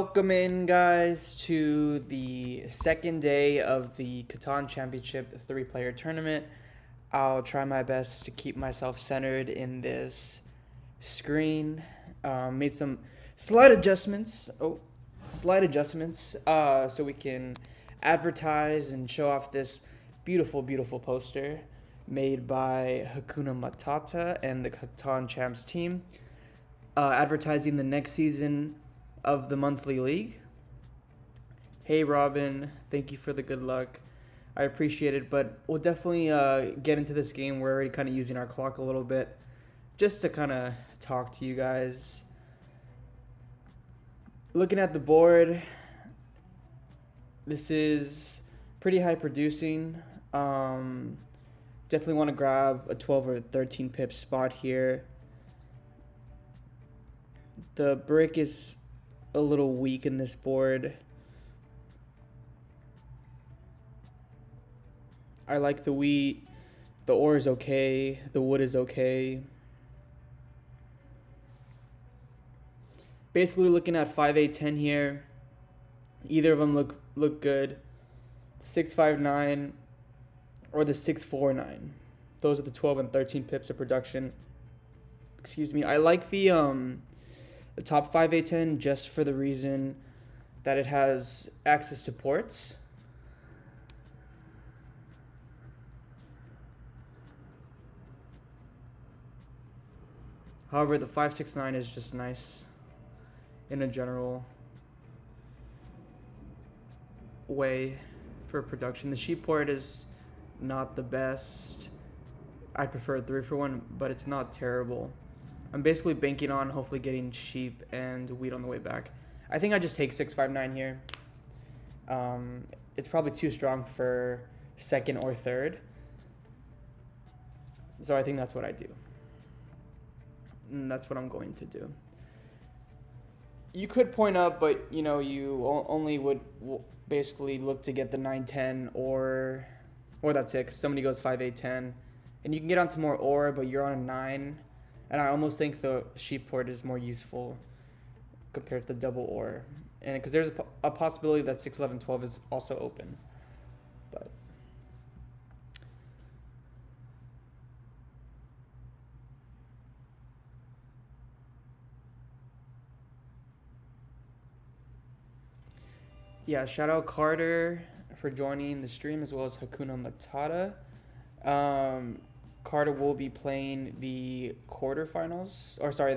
Welcome in, guys, to the second day of the Catan Championship 3-player tournament. I'll try my best to keep myself centered in this screen. Made some slight adjustments. So we can advertise and show off this beautiful, beautiful poster made by Hakuna Matata and the Catan Champs team, advertising the next season of the monthly league. Hey Robin, thank you for the good luck. I appreciate it, but we'll definitely get into this game. We're already kind of using our clock a little bit just to kind of talk to you guys. Looking at the board, this is pretty high producing. Definitely want to grab a 12 or 13 pip spot here. The brick is a little weak in this board. I like the wheat. The ore is okay. The wood is okay. Basically looking at 5-8-10 here. Either of them look good. 6-5-9 or the 6-4-9. Those are the 12 and 13 pips of production. Excuse me. I like the top 5-8-10 just for the reason that it has access to ports. However, the 5-6-9 is just nice in a general way for production. The sheep port is not the best. I prefer 3-for-1, but it's not terrible. I'm basically banking on hopefully getting sheep and wheat on the way back. I think I just take 6-5-9 here. It's probably too strong for second or third. So I think that's what I do. And that's what I'm going to do. You could point up, but you only would basically look to get the 9-10 or that's it, 'cause somebody goes 5-8-10. And you can get onto more ore, but you're on a 9. And I almost think the sheep port is more useful compared to the double ore. And because there's a possibility that 6-11-12 is also open. But yeah, shout out Carter for joining the stream, as well as Hakuna Matata. Carter will be playing the the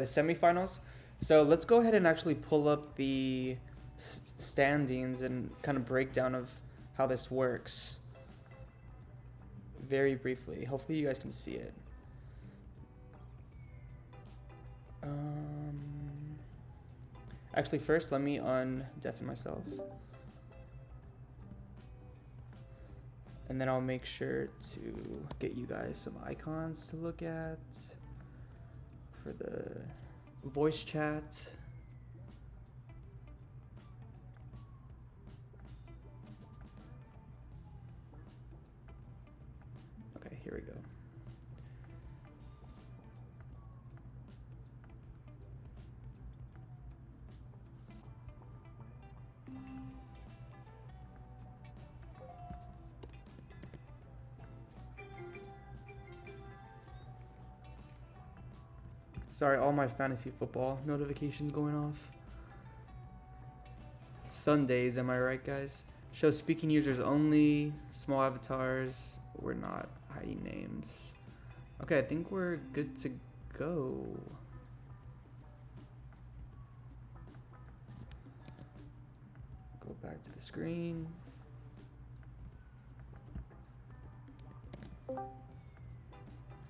semifinals. So let's go ahead and actually pull up the standings and kind of breakdown of how this works very briefly. Hopefully you guys can see it. Actually, first let me undeafen myself. And then I'll make sure to get you guys some icons to look at for the voice chat. Okay, here we go. Sorry, all my fantasy football notifications going off. Sundays, am I right, guys? Show speaking users only, small avatars. We're not hiding names. Okay, I think we're good to go. Go back to the screen.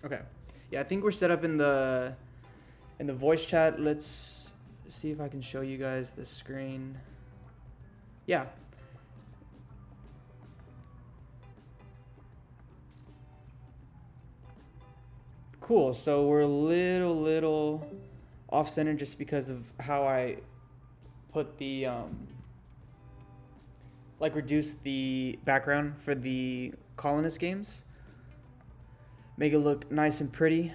Okay. Yeah, I think we're set up in the voice chat. Let's see if I can show you guys the screen. Yeah. Cool. So we're a little off center just because of how I put the reduce the background for the colonist games. Make it look nice and pretty.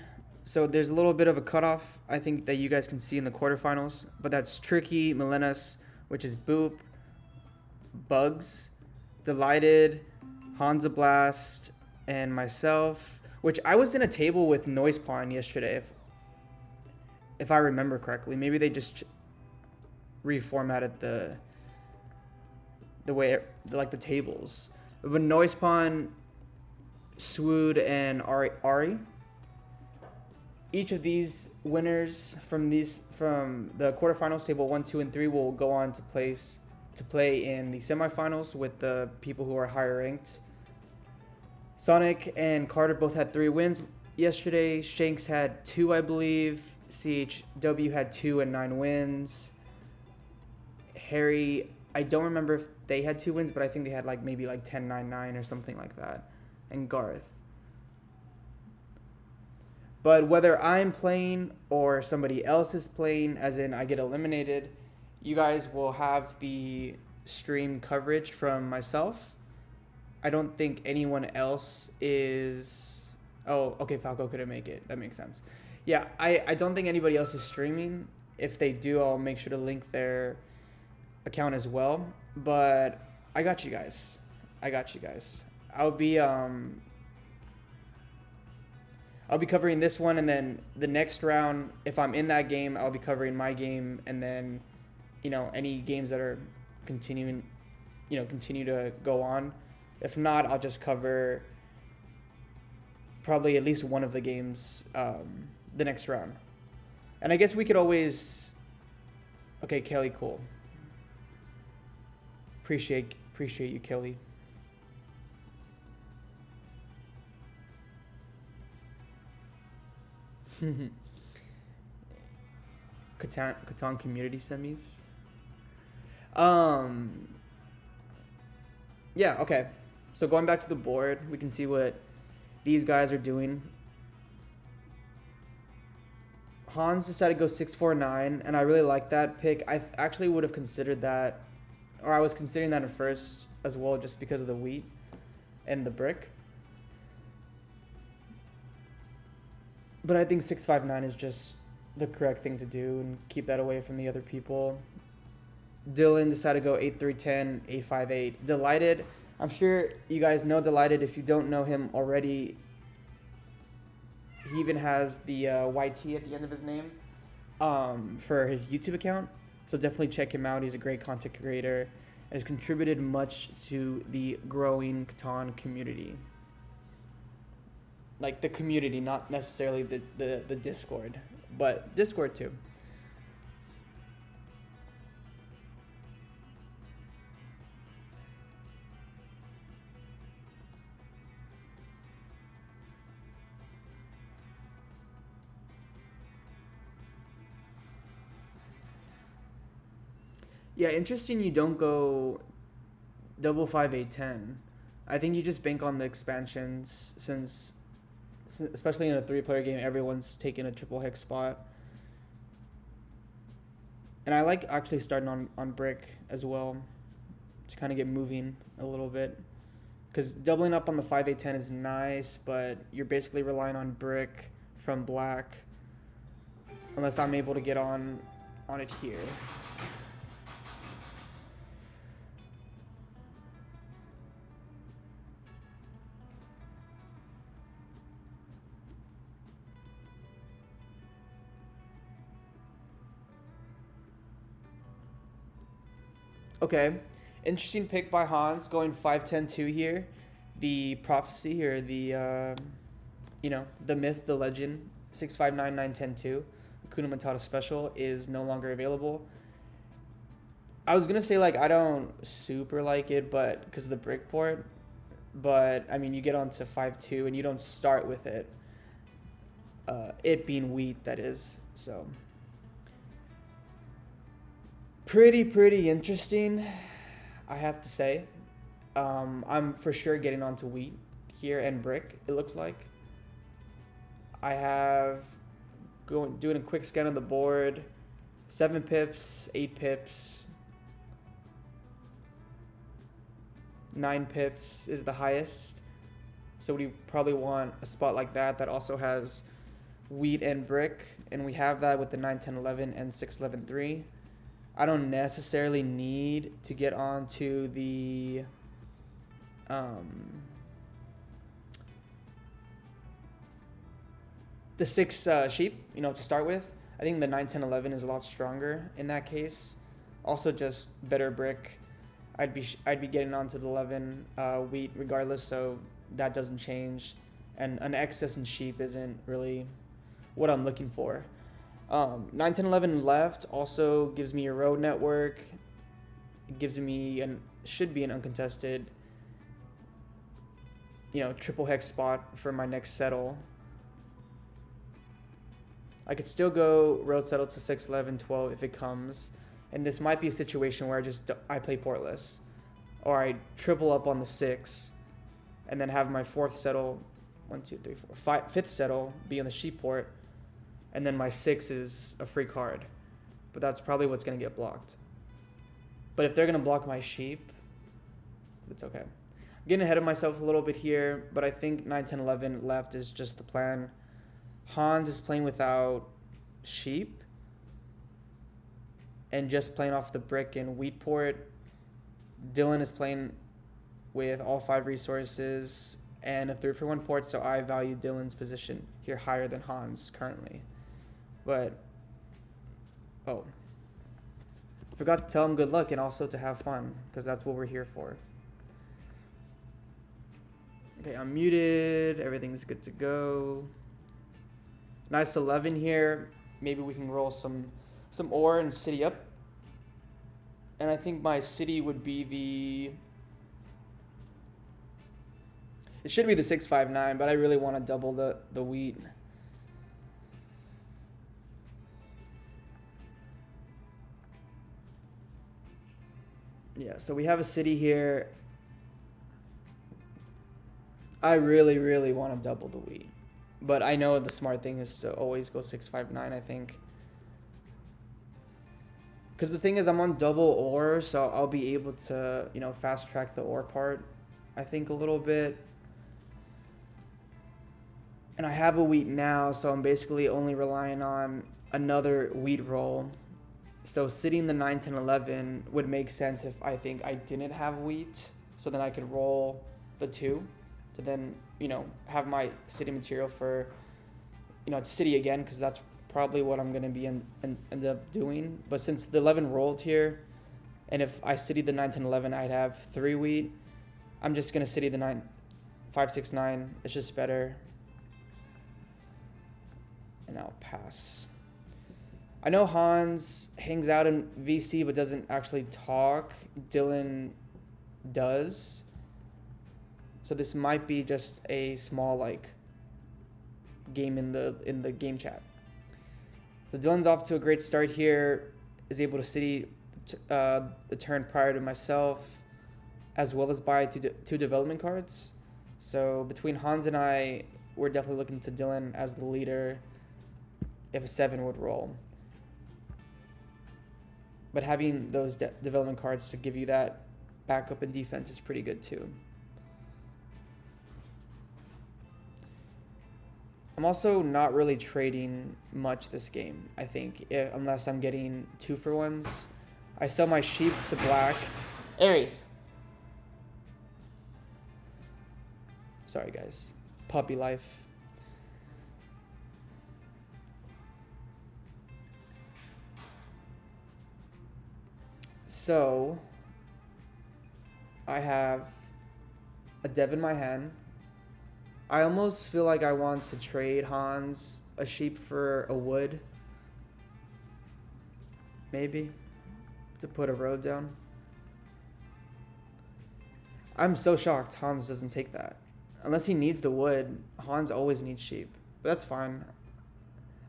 So there's a little bit of a cutoff, I think, that you guys can see in the quarterfinals, but that's Tricky, Melenas, which is Boop, Bugs, Delighted, Hansa Blast, and myself, which I was in a table with Noise Pawn yesterday, if I remember correctly. Maybe they just reformatted the way, like, the tables. But Noise Pawn, Swood, and Ari. Each of these winners from the quarterfinals, table 1, 2, and 3, will go on to play in the semifinals with the people who are higher ranked. Sonic and Carter both had 3 wins yesterday. Shanks had 2, I believe. CHW had 2 and 9 wins. Harry, I don't remember if they had 2 wins, but I think they had maybe 10-9-9 or something like that. And Garth. But whether I'm playing or somebody else is playing, as in I get eliminated, you guys will have the stream coverage from myself. I don't think anyone else is... Oh, okay, Falco couldn't make it. That makes sense. Yeah, I don't think anybody else is streaming. If they do, I'll make sure to link their account as well. But I got you guys. I'll be covering this one, and then the next round, if I'm in that game, I'll be covering my game, and then, any games that are continue to go on. If not, I'll just cover probably at least one of the games the next round. And I guess we could always... Okay, Kelly, cool. Appreciate you, Kelly. Catan community semis. Yeah, okay. So going back to the board, we can see what these guys are doing. Hans decided to go 6-4-9, and I really like that pick. I actually would have considered that, or I was considering that at first as well, just because of the wheat and the brick. But I think 6-5-9 is just the correct thing to do and keep that away from the other people. Dylan decided to go 8-3-10, 8-5-8. Delighted. I'm sure you guys know Delighted. If you don't know him already, he even has the YT at the end of his name for his YouTube account. So definitely check him out. He's a great content creator and has contributed much to the growing Catan community. Like the community, not necessarily the Discord, but Discord too. Yeah, interesting you don't go double 5-8-10. I think you just bank on the expansions since, especially in a 3-player game, everyone's taking a triple hex spot. And I like actually starting on brick as well to kind of get moving a little bit. Because doubling up on the 5-8-10 is nice, but you're basically relying on brick from black. Unless I'm able to get on it here. Okay, interesting pick by Hans, going 5-10-2 here. The prophecy or the, the myth, the legend, 6-5-9-9-10-2, Hakuna Matata special is no longer available. I was going to say, I don't super like it, but because of the brick port. But, I mean, you get onto 5-2 and you don't start with it. It being wheat, that is, so... Pretty interesting, I have to say. I'm for sure getting onto wheat here and brick, it looks like. I have doing a quick scan of the board. 7 pips, 8 pips. 9 pips is the highest. So we probably want a spot like that also has wheat and brick. And we have that with the 9-10-11 and 6-11-3. I don't necessarily need to get onto the 6 sheep, to start with. I think the 9, 10, 11 is a lot stronger in that case. Also, just better brick. I'd be getting onto the 11 wheat regardless, so that doesn't change. And an excess in sheep isn't really what I'm looking for. 9, 10, 11 left also gives me a road network. It gives me should be an uncontested, triple hex spot for my next settle. I could still go road settle to 6, 11, 12 if it comes. And this might be a situation where I play portless. Or I triple up on the 6 and then have my 4th settle, 1, 2, 3, 4, 5th settle be on the sheep port. And then my 6 is a free card. But that's probably what's going to get blocked. But if they're going to block my sheep, it's okay. I'm getting ahead of myself a little bit here, but I think 9, 10, 11 left is just the plan. Hans is playing without sheep and just playing off the brick and wheat port. Dylan is playing with all 5 resources and a 3-for-1 port, so I value Dylan's position here higher than Hans currently. But, forgot to tell him good luck and also to have fun, because that's what we're here for. Okay, I'm muted. Everything's good to go. Nice 11 here. Maybe we can roll some ore and city up. And I think my city would be it should be the 659, but I really want to double the wheat. Yeah, so we have a city here. I really, really want to double the wheat. But I know the smart thing is to always go 659, I think. Because the thing is, I'm on double ore, so I'll be able to, fast track the ore part, I think, a little bit. And I have a wheat now, so I'm basically only relying on another wheat roll. So sitting the 9, 10, 11 would make sense if I think I didn't have wheat. So then I could roll the 2 to then, have my city material for, to city again, because that's probably what I'm going to be end up doing. But since the 11 rolled here, and if I city the 9, 10, 11, I'd have 3 wheat. I'm just going to city the 9, 5, 6, 9. It's just better. And I'll pass. I know Hans hangs out in VC but doesn't actually talk. Dylan does. So this might be just a small game in the game chat. So Dylan's off to a great start here. Is able to city the turn prior to myself, as well as buy 2 development cards. So between Hans and I, we're definitely looking to Dylan as the leader if a 7 would roll. But having those development cards to give you that backup in defense is pretty good too. I'm also not really trading much this game, I think, unless I'm getting 2-for-1s. I sell my sheep to black. Aries. Sorry, guys. Puppy life. So, I have a dev in my hand. I almost feel like I want to trade Hans a sheep for a wood. Maybe. To put a road down. I'm so shocked Hans doesn't take that. Unless he needs the wood, Hans always needs sheep. But that's fine.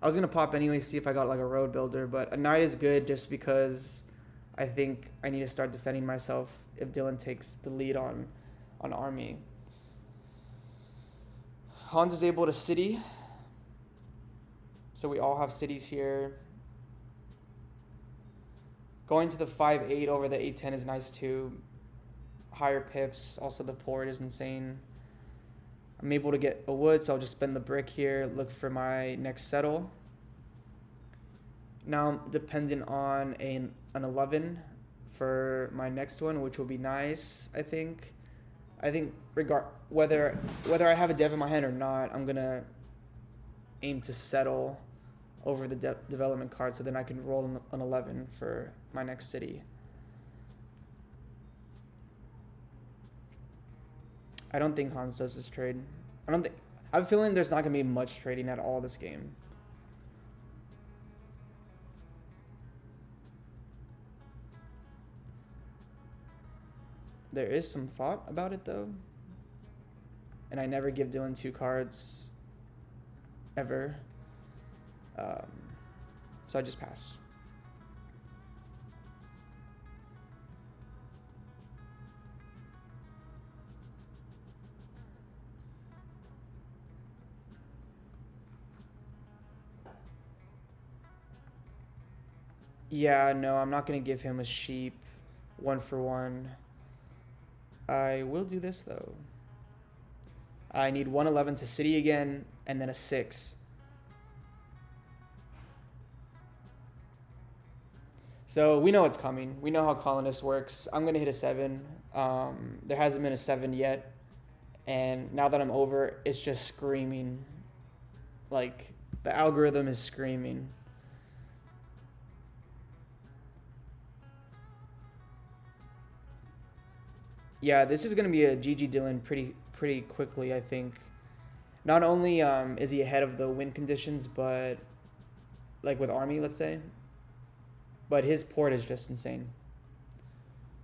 I was going to pop anyway, see if I got a road builder, but a knight is good just because I think I need to start defending myself if Dylan takes the lead on army. Hans is able to city. So we all have cities here. Going to the 5-8 over the 8-10 is nice too. Higher pips. Also the port is insane. I'm able to get a wood, so I'll just spend the brick here. Look for my next settle. Now I'm dependent on an 11 for my next one, which will be nice, I think. Whether I have a dev in my hand or not, I'm gonna aim to settle over the development card, so then I can roll an 11 for my next city. I don't think Hans does this trade. I have a feeling there's not gonna be much trading at all this game. There is some thought about it though. And I never give Dylan 2 cards ever. So I just pass. Yeah, no, I'm not going to give him a sheep 1-for-1. I will do this though. I need 111 to city again, and then a 6. So we know it's coming. We know how Colonist works. I'm going to hit a 7. There hasn't been a 7 yet. And now that I'm over, it's just screaming. Like, the algorithm is screaming. Yeah, this is going to be a GG Dylan pretty quickly, I think. Not only is he ahead of the win conditions, but like with Army, let's say, but his port is just insane.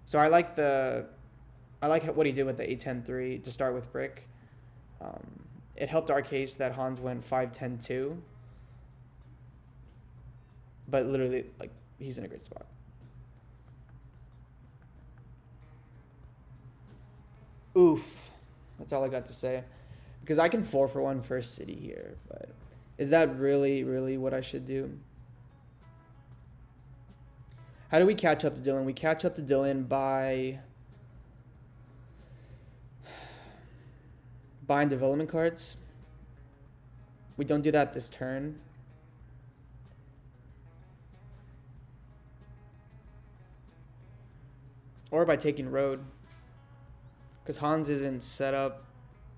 So I like what he did with the A10-3 to start with Brick. It helped our case that Hans went 5-10-2, but literally, like, he's in a great spot. Oof. That's all I got to say. Because I can 4-for-1 first city here, but is that really, really what I should do? How do we catch up to Dylan? We catch up to Dylan by buying development cards. We don't do that this turn. Or by taking road. Because Hans isn't set up.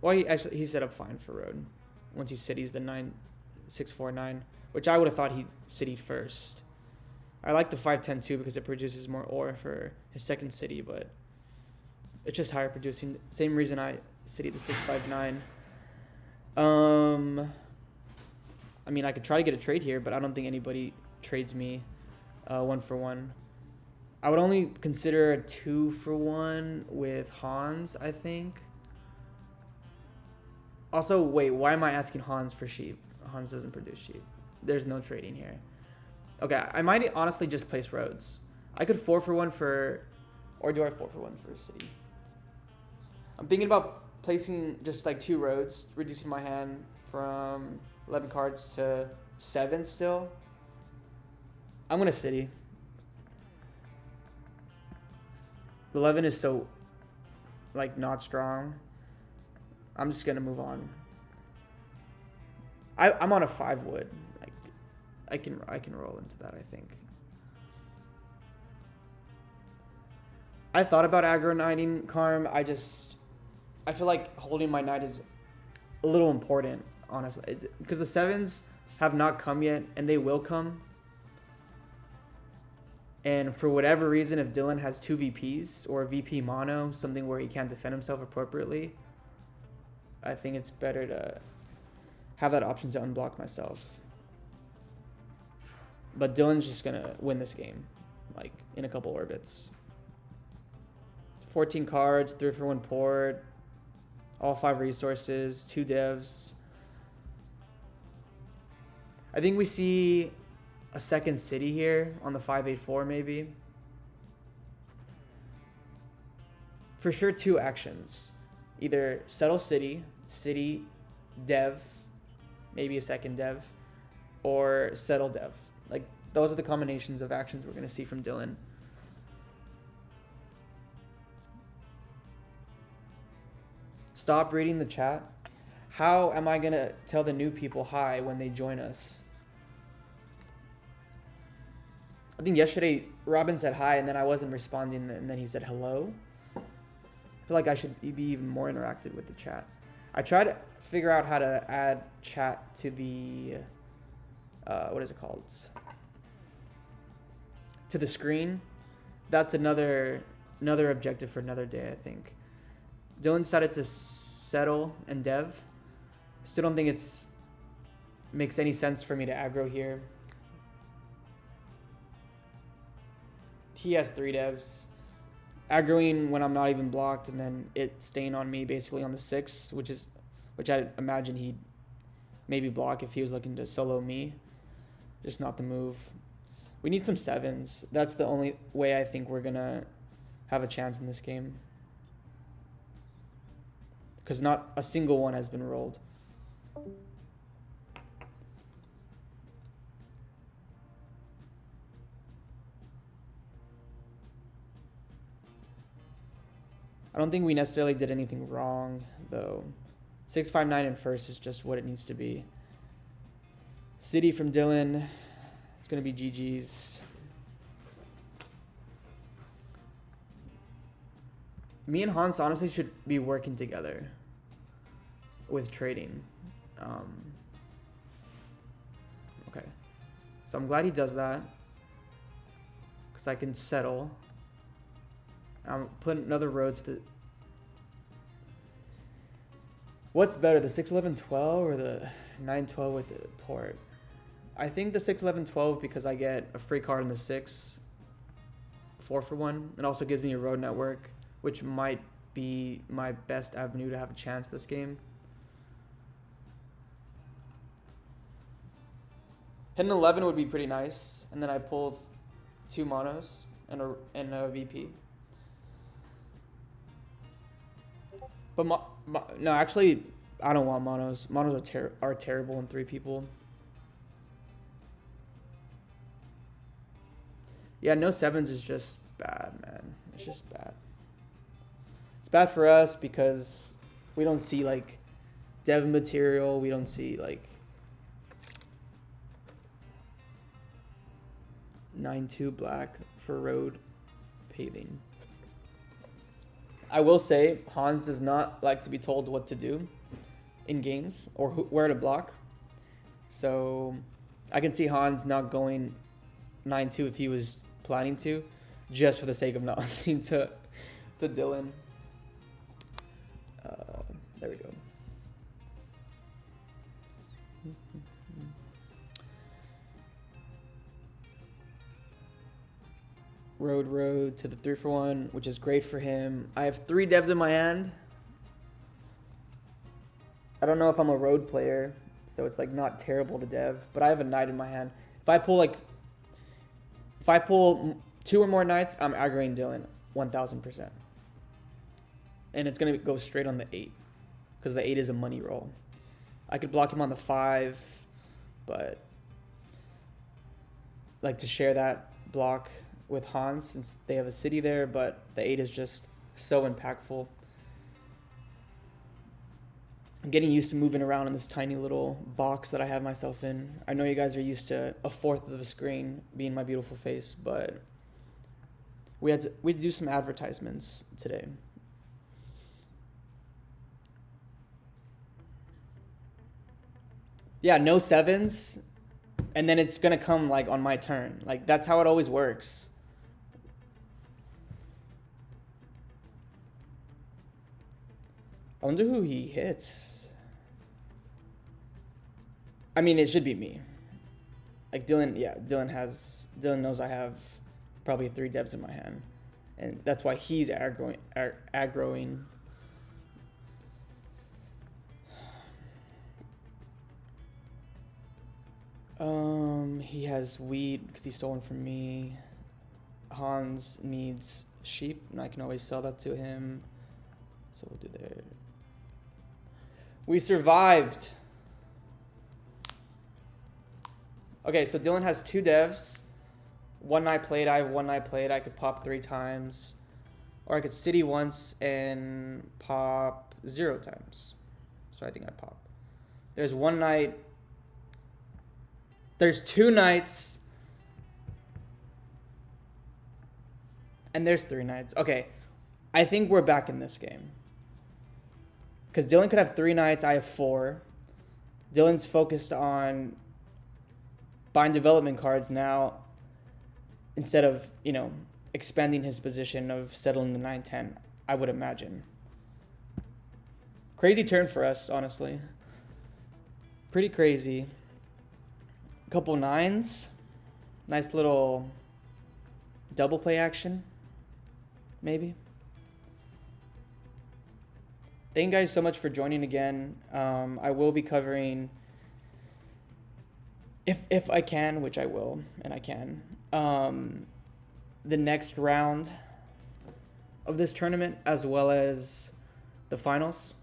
Well, he's set up fine for road. Once he cities the 9-6-4-9, which I would have thought he citied first. I like the 5-10-2 because it produces more ore for his second city, but it's just higher producing. Same reason I citied the 6-5-9. I mean, I could try to get a trade here, but I don't think anybody trades me 1-for-1. I would only consider a 2-for-1 with Hans, I think. Also, wait, why am I asking Hans for sheep? Hans doesn't produce sheep. There's no trading here. Okay, I might honestly just place roads. I could 4-for-1 for, or do I 4-for-1 for a city? I'm thinking about placing just like 2 roads, reducing my hand from 11 cards to 7 still. I'm gonna city. 11 is so, like, not strong. I'm just gonna move on. I'm on a 5 wood. Like, I can roll into that, I think. I thought about aggro knighting Karm. I feel like holding my knight is a little important, honestly, because the 7s have not come yet, and they will come. And for whatever reason, if Dylan has 2 VPs or VP mono, something where he can't defend himself appropriately, I think it's better to have that option to unblock myself. But Dylan's just going to win this game, like, in a couple orbits. 14 cards, 3-for-1 port, all 5 resources, 2 devs. I think we see a second city here on the 5-8-4 maybe. For sure 2 actions. Either settle city, dev, maybe a second dev, or settle dev. Like, those are the combinations of actions we're going to see from Dylan. Stop reading the chat. How am I going to tell the new people hi when they join us? I think yesterday Robin said hi and then I wasn't responding and then he said hello. I feel like I should be even more interactive with the chat. I tried to figure out how to add chat to the, what is it called? To the screen. That's another objective for another day, I think. Dylan decided to settle and dev. Still don't think it's makes any sense for me to aggro here. He has 3 devs. Aggroing when I'm not even blocked and then it staying on me basically on the 6, which I imagine he'd maybe block if he was looking to solo me. Just not the move. We need some 7s. That's the only way I think we're gonna have a chance in this game. Because not a single one has been rolled. I don't think we necessarily did anything wrong, though. 659 in first is just what it needs to be. City from Dylan. It's going to be GG's. Me and Hans honestly should be working together with trading. Okay. So I'm glad he does that. Because I can settle. I'm putting another road to the... What's better, the 6-11-12 or the 9-12 with the port? I think the 6-11-12 because I get a free card in the 6, 4-for-1. It also gives me a road network, which might be my best avenue to have a chance this game. Hitting 11 would be pretty nice, and then I pull 2 monos and a VP. But no, actually, I don't want monos. Monos are terrible in 3 people. Yeah, no 7s is just bad, man. It's just bad. It's bad for us because we don't see like dev material. We don't see like 9-2 black for road paving. I will say Hans does not like to be told what to do in games or where to block. So I can see Hans not going 9-2 if he was planning to, just for the sake of not listening to Dylan. There we go. Road to the 3-for-1, which is great for him. I have 3 devs in my hand. I don't know if I'm a road player, so it's like not terrible to dev, but I have a knight in my hand. If I pull 2 or more knights, I'm aggroing Dylan 1000%. And it's gonna go straight on the 8, because the 8 is a money roll. I could block him on the 5, but like to share that block with Hans since they have a city there, but the 8 is just so impactful. I'm getting used to moving around in this tiny little box that I have myself in. I know you guys are used to a 1/4 of a screen being my beautiful face, but we had to do some advertisements today. Yeah, no 7s, and then it's gonna come like on my turn. Like that's how it always works. I wonder who he hits. I mean, it should be me. Like Dylan, yeah, Dylan knows I have probably 3 devs in my hand, and that's why he's aggroing. He has weed because he's stolen from me. Hans needs sheep, and I can always sell that to him. So we'll do there. We survived. Okay, so Dylan has 2 devs. 1 night played, I have 1 night played. I could pop 3 times. Or I could city once and pop 0 times. So I think I'd pop. There's 1 night. There's 2 nights. And there's 3 knights. Okay, I think we're back in this game. Because Dylan could have 3 knights, I have 4. Dylan's focused on buying development cards now instead of, expanding his position of settling the 9-10, I would imagine. Crazy turn for us, honestly. Pretty crazy. Couple 9s. Nice little double play action, maybe. Thank you guys so much for joining again. I will be covering, if I can, which I will, and I can, the next round of this tournament as well as the finals.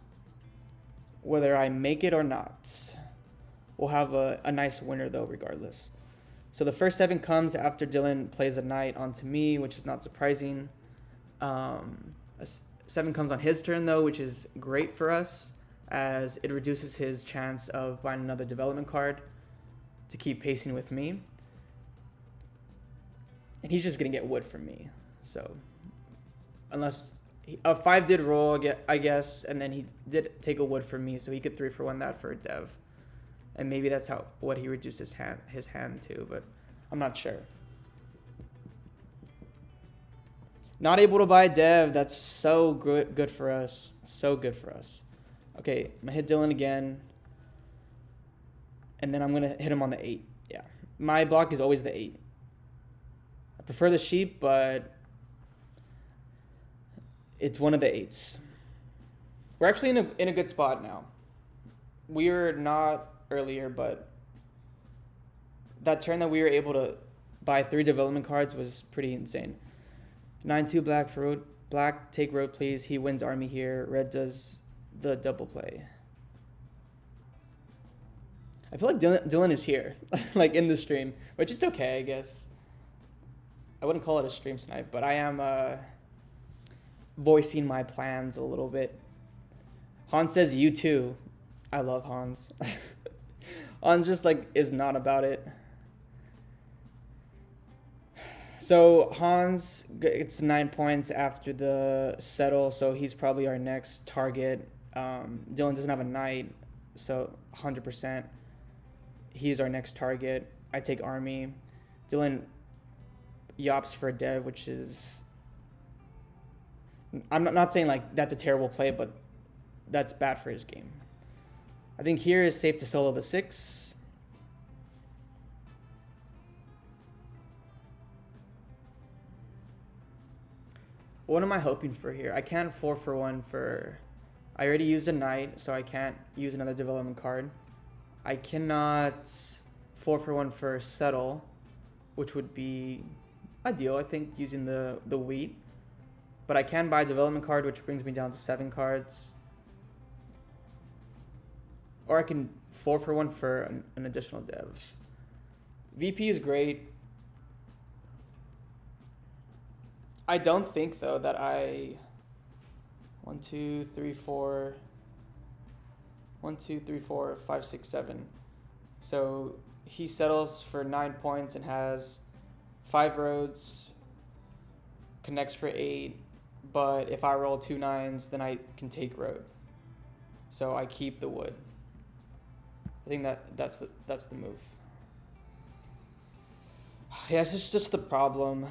Whether I make it or not, we'll have a nice winner though regardless. So the first 7 comes after Dylan plays a knight onto me, which is not surprising. 7 comes on his turn though, which is great for us as it reduces his chance of buying another development card to keep pacing with me. And he's just gonna get wood from me. So unless a 5 did roll, I guess, and then he did take a wood from me, so he could 3-for-1 that for a dev. And maybe that's what he reduced his hand to, but I'm not sure. Not able to buy a dev. That's so good for us. So good for us. Okay, I'm gonna hit Dylan again, and then I'm gonna hit him on the 8. Yeah, my block is always the 8. I prefer the sheep, but it's one of the 8s. We're actually in a good spot now. We're not earlier, but that turn that we were able to buy 3 development cards was pretty insane. 9-2 black for road. Black, take road, please. He wins army here. Red does the double play. I feel like Dylan is here, like in the stream, which is okay, I guess. I wouldn't call it a stream snipe, but I am voicing my plans a little bit. Hans says you too. I love Hans. Hans just is not about it. So Hans gets 9 points after the settle, so he's probably our next target. Dylan doesn't have a knight, so 100%. He's our next target. I take army. Dylan yops for a dev, which is... I'm not saying that's a terrible play, but that's bad for his game. I think here is safe to solo the 6. What am I hoping for here? I can't 4-for-1 for... I already used a knight, so I can't use another development card. I cannot 4-for-1 for settle, which would be ideal, I think, using the wheat. But I can buy a development card, which brings me down to 7 cards. Or I can 4-for-1 for an additional dev. VP is great. I don't think, though, that I... 1, 2, 3, 4... 1, 2, 3, 4, 5, 6, 7. So he settles for 9 points and has 5 roads, connects for 8. But if I roll 2 9s, then I can take road. So I keep the wood. I think that's the move. Yeah, it's just the problem.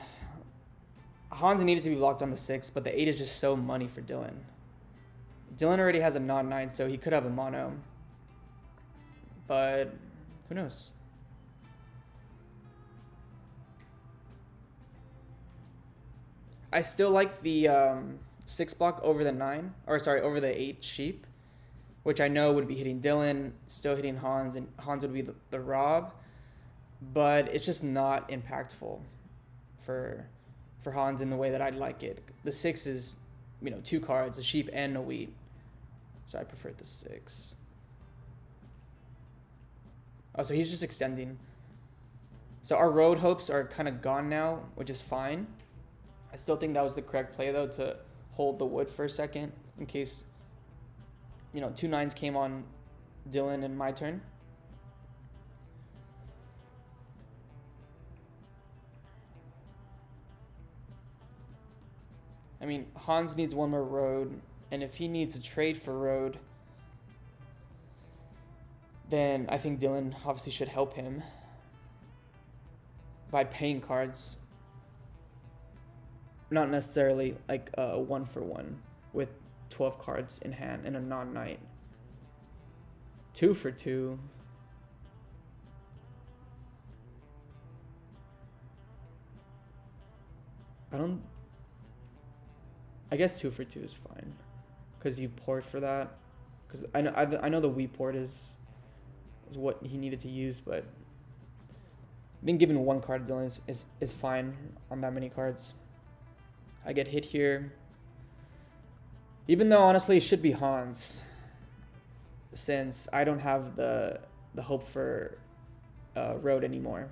Hans needed to be blocked on the 6, but the 8 is just so money for Dylan. Dylan already has a non-9, so he could have a mono. But who knows? I still like the 6 block over the 9, or sorry, over the 8 sheep, which I know would be hitting Dylan, still hitting Hans, and Hans would be the Rob. But it's just not impactful for Hans in the way that I'd like it. The 6 is, 2 cards, a sheep and a wheat. So I prefer the 6. Oh, so he's just extending. So our road hopes are kind of gone now, which is fine. I still think that was the correct play, though, to hold the wood for a second in case, 2 9s came on Dylan and my turn. I mean, Hans needs one more road, and if he needs a trade for road, then I think Dylan obviously should help him by paying cards. Not necessarily like a 1-for-1 with 12 cards in hand and a non-knight. 2-for-2. I guess 2-for-2 is fine, because you port for that. Because I know the Wii port is what he needed to use, but being given one card Dylan is fine on that many cards. I get hit here, even though honestly it should be Hans, since I don't have the hope for road anymore,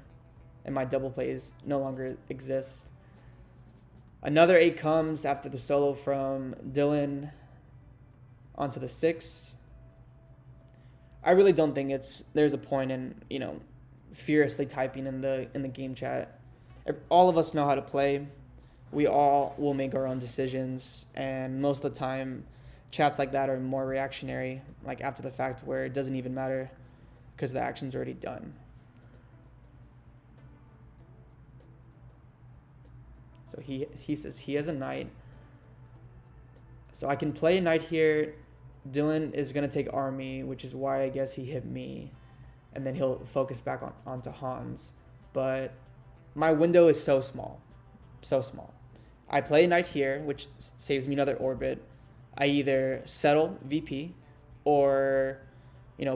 and my double plays no longer exist. Another 8 comes after the solo from Dylan onto the 6. I really don't think there's a point in, furiously typing in the game chat. If all of us know how to play, we all will make our own decisions, and most of the time chats like that are more reactionary, like after the fact, where it doesn't even matter because the action's already done. So he says he has a knight. So I can play a knight here. Dylan is going to take army, which is why I guess he hit me. And then he'll focus back onto Hans. But my window is so small. So small. I play a knight here, which saves me another orbit. I either settle VP or,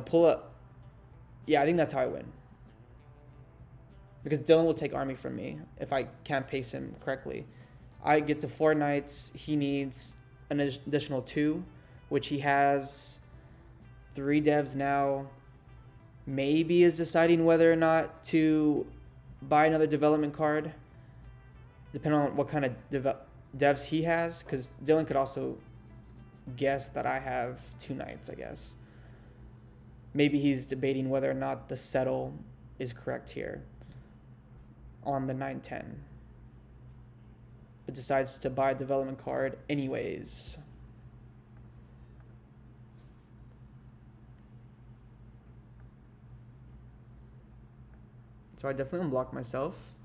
pull up. Yeah, I think that's how I win. Because Dylan will take army from me if I can't pace him correctly. I get to 4 knights. He needs an additional 2, which he has 3 devs now. Maybe is deciding whether or not to buy another development card, depending on what kind of devs he has. Because Dylan could also guess that I have 2 knights, I guess. Maybe he's debating whether or not the settle is correct here on the 9-10, but decides to buy a development card anyways. So I definitely unblock myself.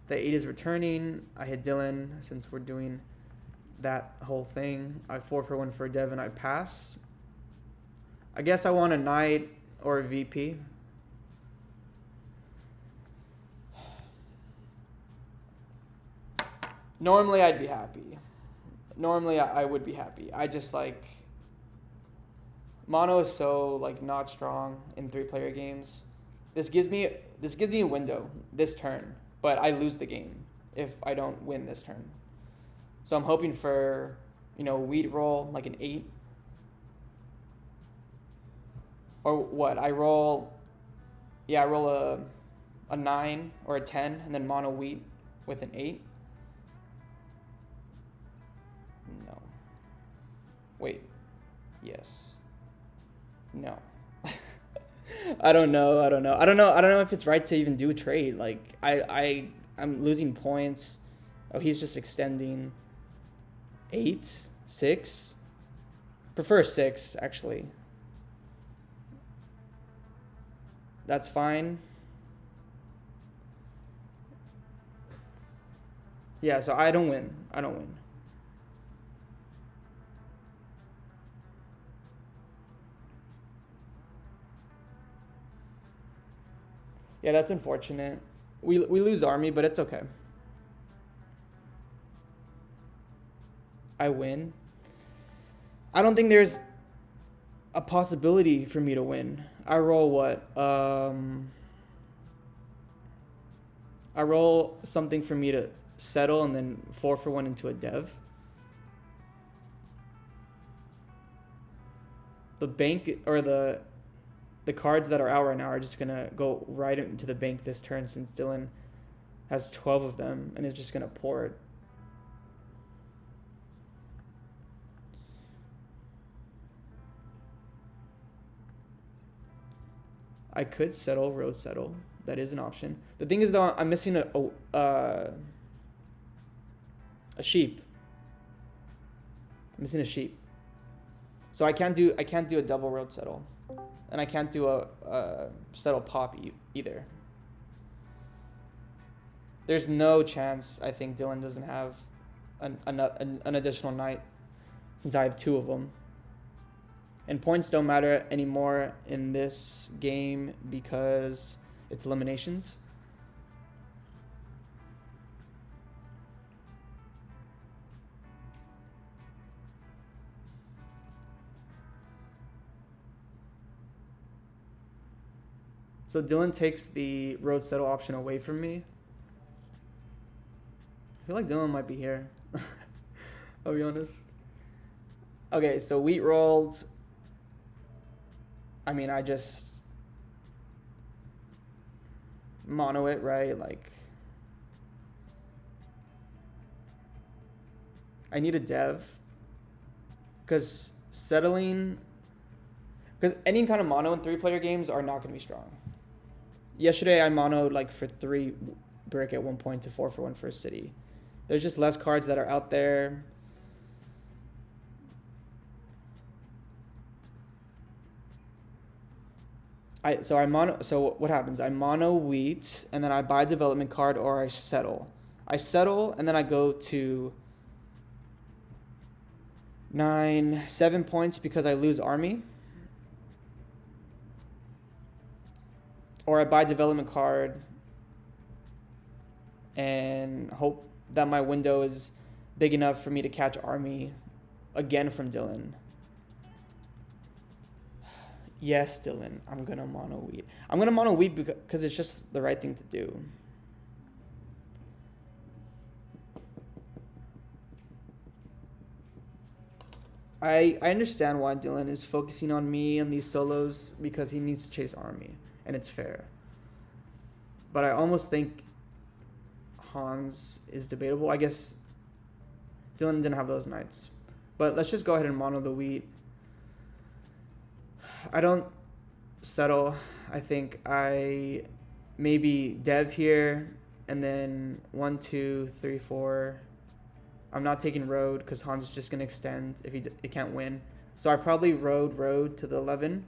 The 8 is returning. I hit Dylan since we're doing that whole thing. I 4-for-1 for a dev and I pass. I guess I want a knight or a VP. Normally I'd be happy. Normally I would be happy. I just mono is so not strong in 3-player games. This gives me a window this turn, but I lose the game if I don't win this turn. So I'm hoping for, wheat roll like an 8. Or what? I roll a 9 or a 10 and then mono wheat with an 8. No. Wait. Yes. No. I don't know if it's right to even do a trade. I'm losing points. Oh, he's just extending. 8, 6. Prefer 6 actually. That's fine. Yeah, so I don't win. Yeah, that's unfortunate. We lose army, but it's okay. I win. I don't think there's a possibility for me to win. I roll what? I roll something for me to settle and then 4-for-1 into a dev. The bank or the cards that are out right now are just gonna go right into the bank this turn, since Dylan has 12 of them and is just gonna pour it. I could settle, road settle. That is an option. The thing is though, I'm missing a sheep. missing a sheep. So I can't do a double road settle, and I can't do a settle pop either. There's no chance I think Dylan doesn't have an additional knight, since I have 2 of them. And points don't matter anymore in this game because it's eliminations. So Dylan takes the road settle option away from me. I feel like Dylan might be here. I'll be honest. Okay, so wheat rolled. I mean, I just mono it, right? Like, I need a dev. Because settling... Because any kind of mono in 3-player games are not going to be strong. Yesterday, I monoed like for 3 brick at one point to 4 for 1 for a city. There's just less cards that are out there. So what happens? I mono wheat, and then I buy a development card, or I settle. I settle, and then I go to 7 points because I lose army. Or I buy development card and hope that my window is big enough for me to catch army again from Dylan. Yes, Dylan, I'm going to mono wheat. I'm going to mono wheat because it's just the right thing to do. I understand why Dylan is focusing on me and these solos because he needs to chase army, and it's fair. But I almost think Hans is debatable. I guess Dylan didn't have those knights. But let's just go ahead and mono the wheat. I don't settle. I think I maybe dev here, and then 1, 2, 3, 4. I'm not taking road because Hans is just going to extend if he can't win. So I probably road to the 11.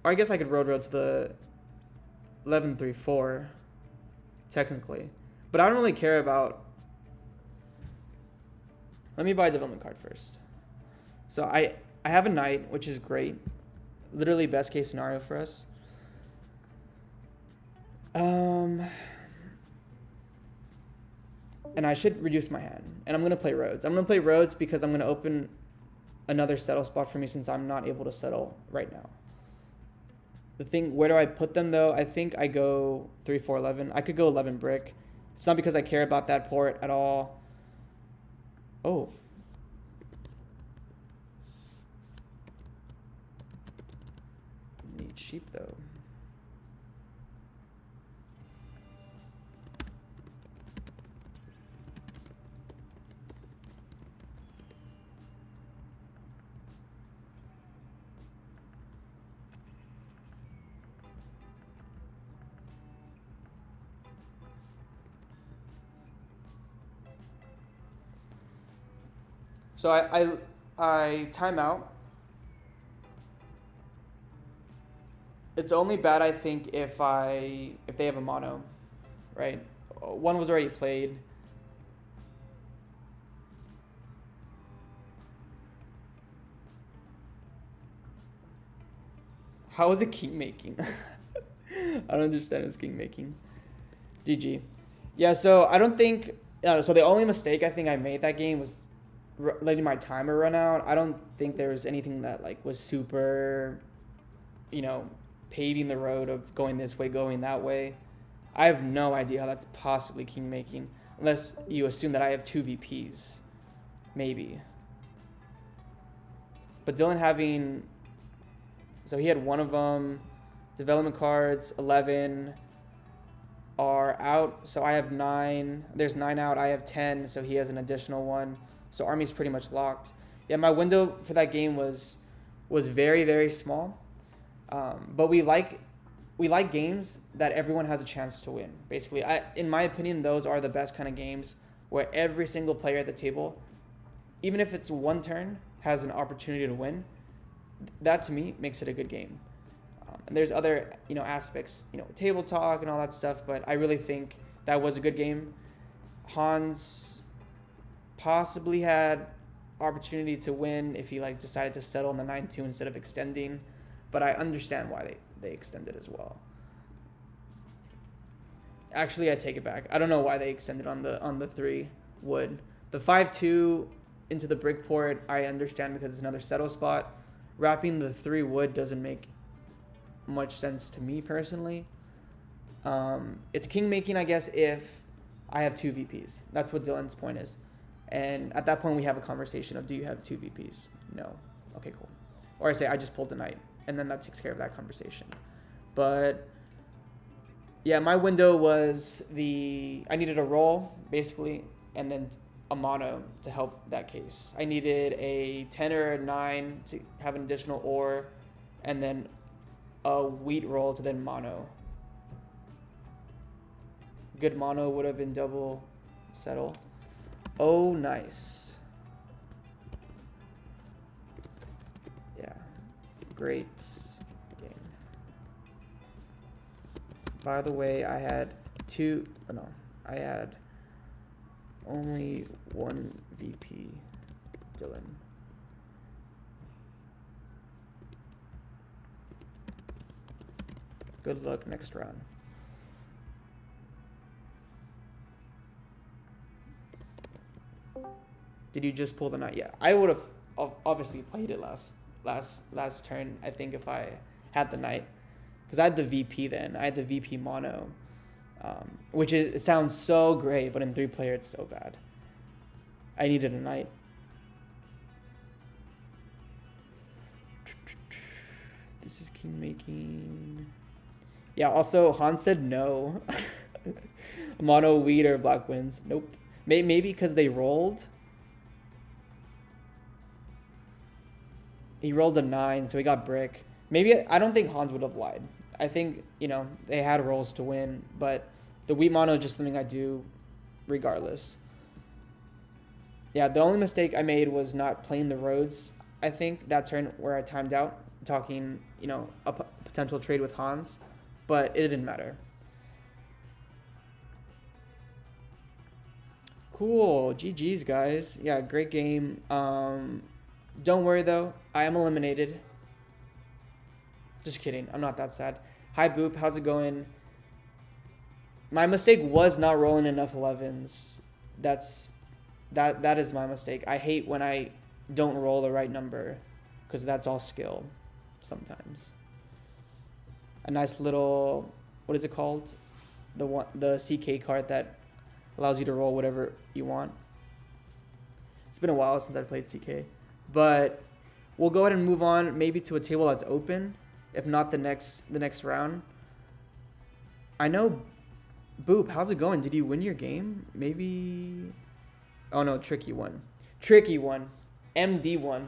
Or I guess I could road to the 11, 3, 4, technically. But I don't really care about... Let me buy a development card first. So I have a knight, which is great. Literally best case scenario for us. And I should reduce my hand. And I'm going to play roads. I'm going to play roads because I'm going to open another settle spot for me since I'm not able to settle right now. The thing, where do I put them though? I think I go 3, 4, 11. I could go 11 brick. It's not because I care about that port at all. Oh. Need sheep though. So I time out. It's only bad, I think, if they have a mono, right? One was already played. How is it king making? I don't understand his king making. GG. Yeah, so I don't think... so the only mistake I think I made that game was letting my timer run out. I don't think there was anything that like was super, paving the road of going this way, going that way. I have no idea how that's possibly king making, unless you assume that I have 2 VPs, maybe. But Dylan having, so he had one of them. Development cards 11 are out, so I have 9. There's 9 out. I have 10, so he has an additional one. So army's pretty much locked. Yeah, my window for that game was very, very small. But we like games that everyone has a chance to win. Basically, in my opinion, those are the best kind of games where every single player at the table, even if it's one turn, has an opportunity to win. That to me makes it a good game. And there's other, aspects, table talk and all that stuff, but I really think that was a good game. Hans possibly had opportunity to win if he decided to settle in the 9-2 instead of extending, but I understand why they extended as well. Actually, I take it back. I don't know why they extended on the 3 wood. The 5-2 into the brick port, I understand because it's another settle spot. Wrapping the 3 wood doesn't make much sense to me personally. It's king making, I guess, if I have 2 VPs. That's what Dylan's point is. And at that point, we have a conversation of, do you have 2 VPs? No. Okay, cool. Or I say, I just pulled the knight. And then that takes care of that conversation. But yeah, my window was I needed a roll, basically, and then a mono to help that case. I needed a 10 or a 9 to have an additional ore, and then a wheat roll to then mono. Good mono would have been double settle. Oh, nice. Yeah, great game. By the way, I had only 1 VP, Dylan. Good luck next round. Did you just pull the knight? Yeah, I would have obviously played it last turn, I think, if I had the knight. Because I had the VP then. I had the VP mono. Which it sounds so great, but in 3-player it's so bad. I needed a knight. This is king making. Yeah, also Hans said no. Mono wheat or black wins. Nope. Maybe because they rolled. He rolled a 9, so he got brick. Maybe, I don't think Hans would have lied. I think, they had rolls to win, but the wheat mono is just something I do regardless. Yeah, the only mistake I made was not playing the roads, I think, that turn where I timed out, talking, a potential trade with Hans, but it didn't matter. Cool, GG's, guys. Yeah, great game. Don't worry, though. I am eliminated. Just kidding. I'm not that sad. Hi, Boop. How's it going? My mistake was not rolling enough 11s. That is my mistake. I hate when I don't roll the right number because that's all skill sometimes. A nice little, what is it called? The CK card that allows you to roll whatever you want. It's been a while since I've played CK. But we'll go ahead and move on maybe to a table that's open. If not the next round. I know, Boop, how's it going? Did you win your game? Maybe. Oh no, tricky one. MD one.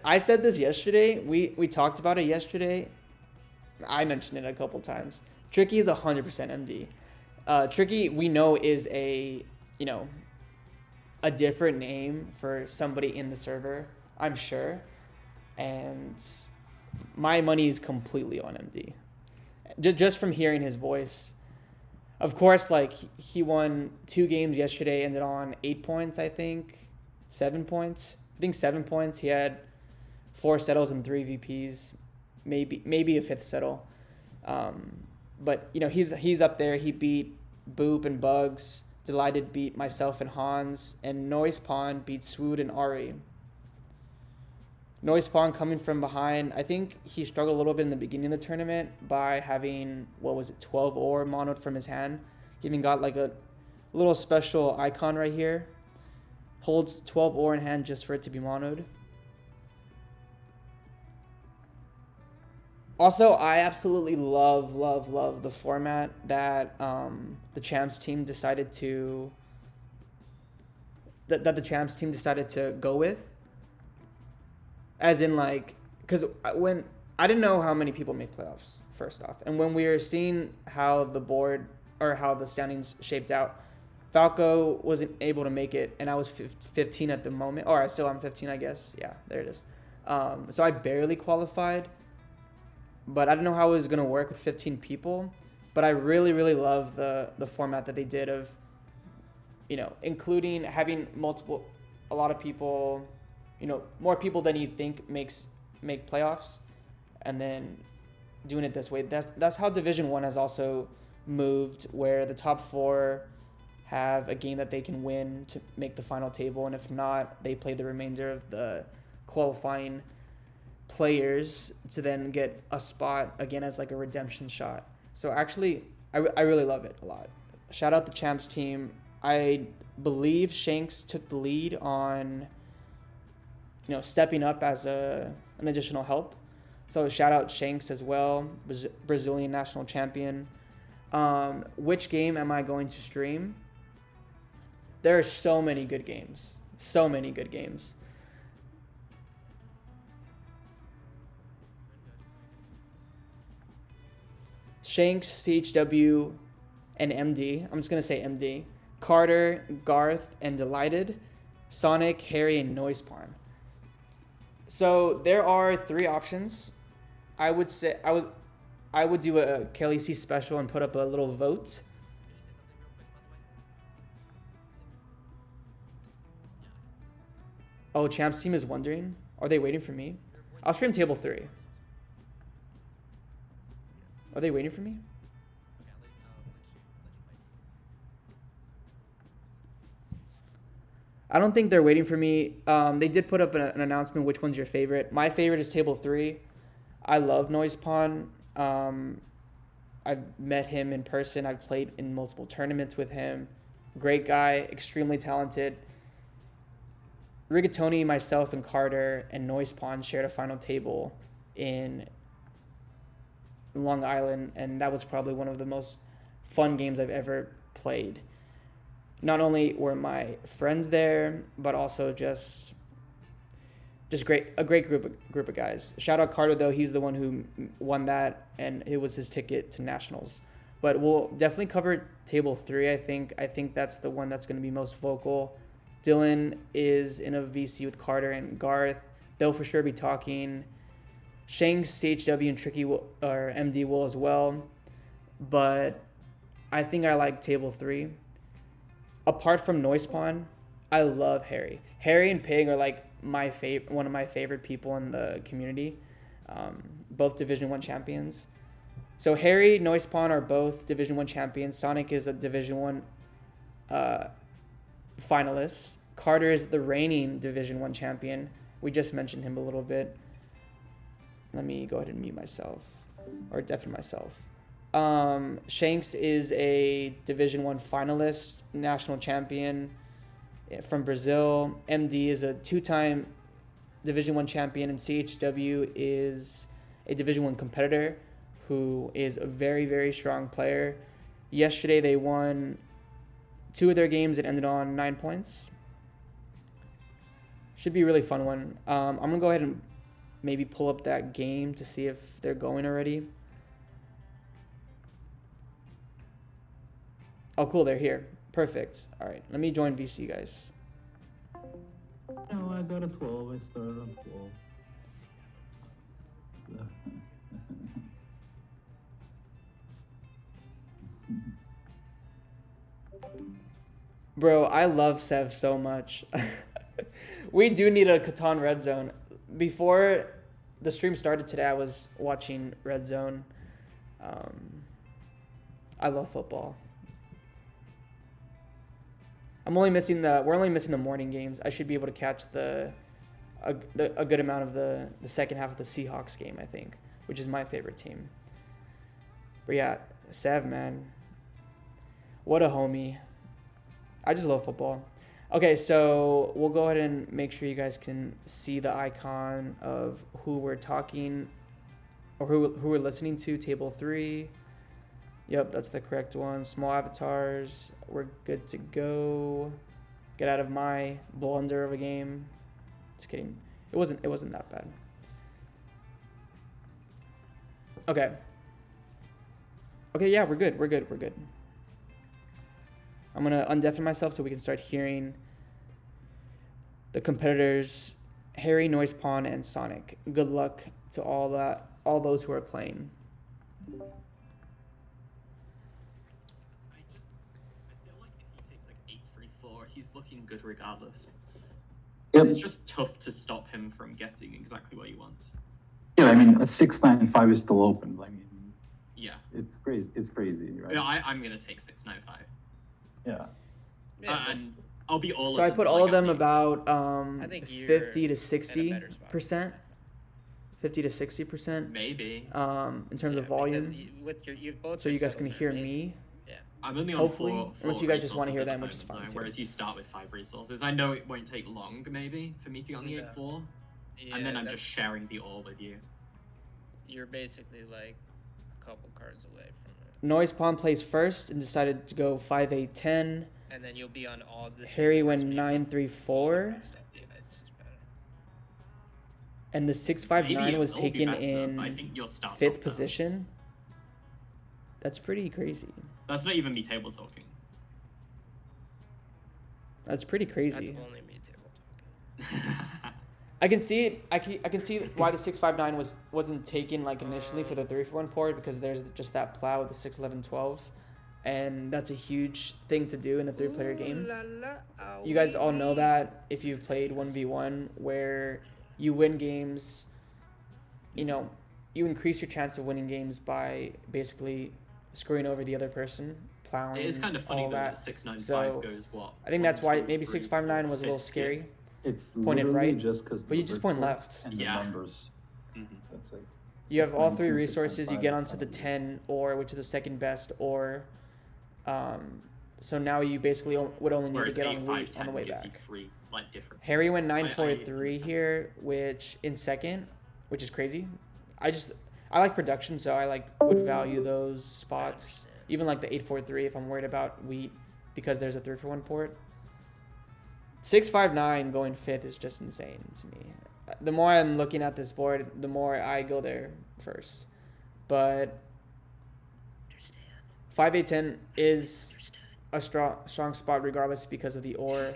I said this yesterday. We talked about it yesterday. I mentioned it a couple times. Tricky is 100% MD. Tricky, we know, is a different name for somebody in the server, I'm sure. And my money is completely on MD. Just from hearing his voice. Of course, he won 2 games yesterday, ended on 8 points, I think. 7 points. I think 7 points. He had 4 settles and 3 VPs. Maybe a 5th settle. But, he's up there. He beat Boop and Bugs. Delighted beat myself and Hans. And Noise Pawn beat Swood and Ari. Noise Pawn coming from behind. I think he struggled a little bit in the beginning of the tournament by having, 12 ore monoed from his hand. He even got a little special icon right here. Holds 12 ore in hand just for it to be monoed. Also, I absolutely love the format that the Champs team decided to that the Champs team decided to go with. As in, because when I didn't know how many people made playoffs, first off, and when we were seeing how the board or how the standings shaped out, Falco wasn't able to make it, and I was 15 at the moment. Or I still am 15, I guess. Yeah, there it is. So I barely qualified, but I don't know how it was gonna work with 15 people. But I really, really love the format that they did of, including having a lot of people, more people than you think make playoffs, and then doing it this way. That's how Division 1 has also moved, where the top 4 have a game that they can win to make the final table, and if not, they play the remainder of the qualifying players to then get a spot again as like a redemption shot. So actually, I really love it a lot. Shout out the Champs team. I believe Shanks took the lead on, stepping up as an additional help. So shout out Shanks as well, Brazilian national champion. Which game am I going to stream? There are so many good games. So many good games. Shanks, CHW, and MD. I'm just going to say MD. Carter, Garth, and Delighted. Sonic, Harry, and Noisepawn. So there are 3 options. I would say I would do a Kelly C special and put up a little vote. Oh, Champs team is wondering. Are they waiting for me? I'll stream table 3. Are they waiting for me? I don't think they're waiting for me. They did put up an announcement. Which one's your favorite? My favorite is table 3. I love Noisepawn. I've met him in person. I've played in multiple tournaments with him. Great guy, extremely talented. Rigatoni, myself, and Carter and Noisepawn shared a final table in Long Island, and that was probably one of the most fun games I've ever played. Not only were my friends there, but also just a great group of guys. Shout out Carter though, he's the one who won that, and it was his ticket to nationals. But we'll definitely cover table 3. I think that's the one that's going to be most vocal. Dylan is in a VC with Carter and Garth. They'll for sure be talking. Shanks, CHW, and Tricky or MD will as well. But I think I like table 3. Apart from Noisepawn, I love Harry. Harry and Pig are like one of my favorite people in the community. Both Division 1 champions. So Harry, Noisepawn are both Division 1 champions. Sonic is a Division 1 finalist. Carter is the reigning Division 1 champion. We just mentioned him a little bit. Let me go ahead and mute myself or deafen myself. Shanks is a Division 1 finalist, national champion from Brazil. MD is a 2-time Division 1 champion, and CHW is a Division 1 competitor who is a very, very strong player. Yesterday they won 2 of their games and ended on 9 points. Should be a really fun one. I'm going to go ahead and maybe pull up that game to see if they're going already. Oh, cool. They're here. Perfect. All right. Let me join VC, guys. No, I got a 12. I started on 12. Bro, I love Sev so much. We do need a Catan Red Zone. Before the stream started today, I was watching Red Zone. I love football. We're only missing the morning games. I should be able to catch a good amount of the second half of the Seahawks game, I think, which is my favorite team. But yeah, Sev, man. What a homie. I just love football. Okay, so we'll go ahead and make sure you guys can see the icon of who we're talking or who we're listening to, table 3. Yep, that's the correct one. Small avatars. We're good to go. Get out of my blunder of a game. Just kidding. It wasn't that bad. Okay. Okay, yeah, we're good. I'm gonna undeafen myself so we can start hearing the competitors, Harry, Noise Pawn, and Sonic. Good luck to all those who are playing. I feel like if he takes like 8-3-4, he's looking good regardless. Yep. It's just tough to stop him from getting exactly what you want. Yeah, I mean, a 6-9-5 is still open. I mean, Yeah. it's crazy. It's crazy, right? Yeah, I'm gonna take 6-9-5. Yeah. And I'll be all. So I put all of them about I think 50 to in a 60%. better spot. 50 to 60%. Maybe. In terms of volume. You've both So you guys can yourselves hear are amazing. me. Yeah. I'm only on Hopefully, four unless you guys just wanna resources hear at them, the which is moment, fine, though, too. Whereas you start with 5 resources. I know it won't take long, maybe, for me to get on the Yeah. 8-4. Yeah, And then I'm that's- just sharing the all with you. You're basically like a couple cards away from it, Noise Pawn plays first and decided to go 5-8-10. and then you'll be on all this. Harry went 9-3-4. Yeah, it's just better. And the 6-5-9 Maybe it was will be taken better, but I in think your start's off 5th now. position. That's pretty crazy. That's not even me table talking. That's pretty That's crazy. only me table talking. I can see it. I can see why the 6-5-9 wasn't taken like initially for the 3-for-1 port, because there's just that plow with the 6-11-12, and that's a huge thing to do in a 3-player game. You guys all know that if you've played 1v1, where you win games, you know, you increase your chance of winning games by basically screwing over the other person, plowing. It is kind of funny all that that. 6-9-5 So, goes what? I think that's why 1, 2, maybe 3, 6-5-9 was a little 5th scary. It's Pointed literally right, just because. but you just point left. And Yeah. the numbers. Mhm. That's like. You have all 3 6.2, resources. You 6.5 get is onto the kind of 10 or, which is the second best or. So now you basically would only need Whereas to get 8, on 5, wheat 10 on the way gives you back. 3 like different. Harry went I 9-4-3 understand. here, which in second, which is crazy. I like production, so I would value those spots. Even like the 8-4-3 if I'm worried about wheat, because there's a 3-for-1 port. 6-5-9 going 5th is just insane to me. The more I'm looking at this board, the more I go there first. But 5-8-10 is a strong spot regardless because of the ore.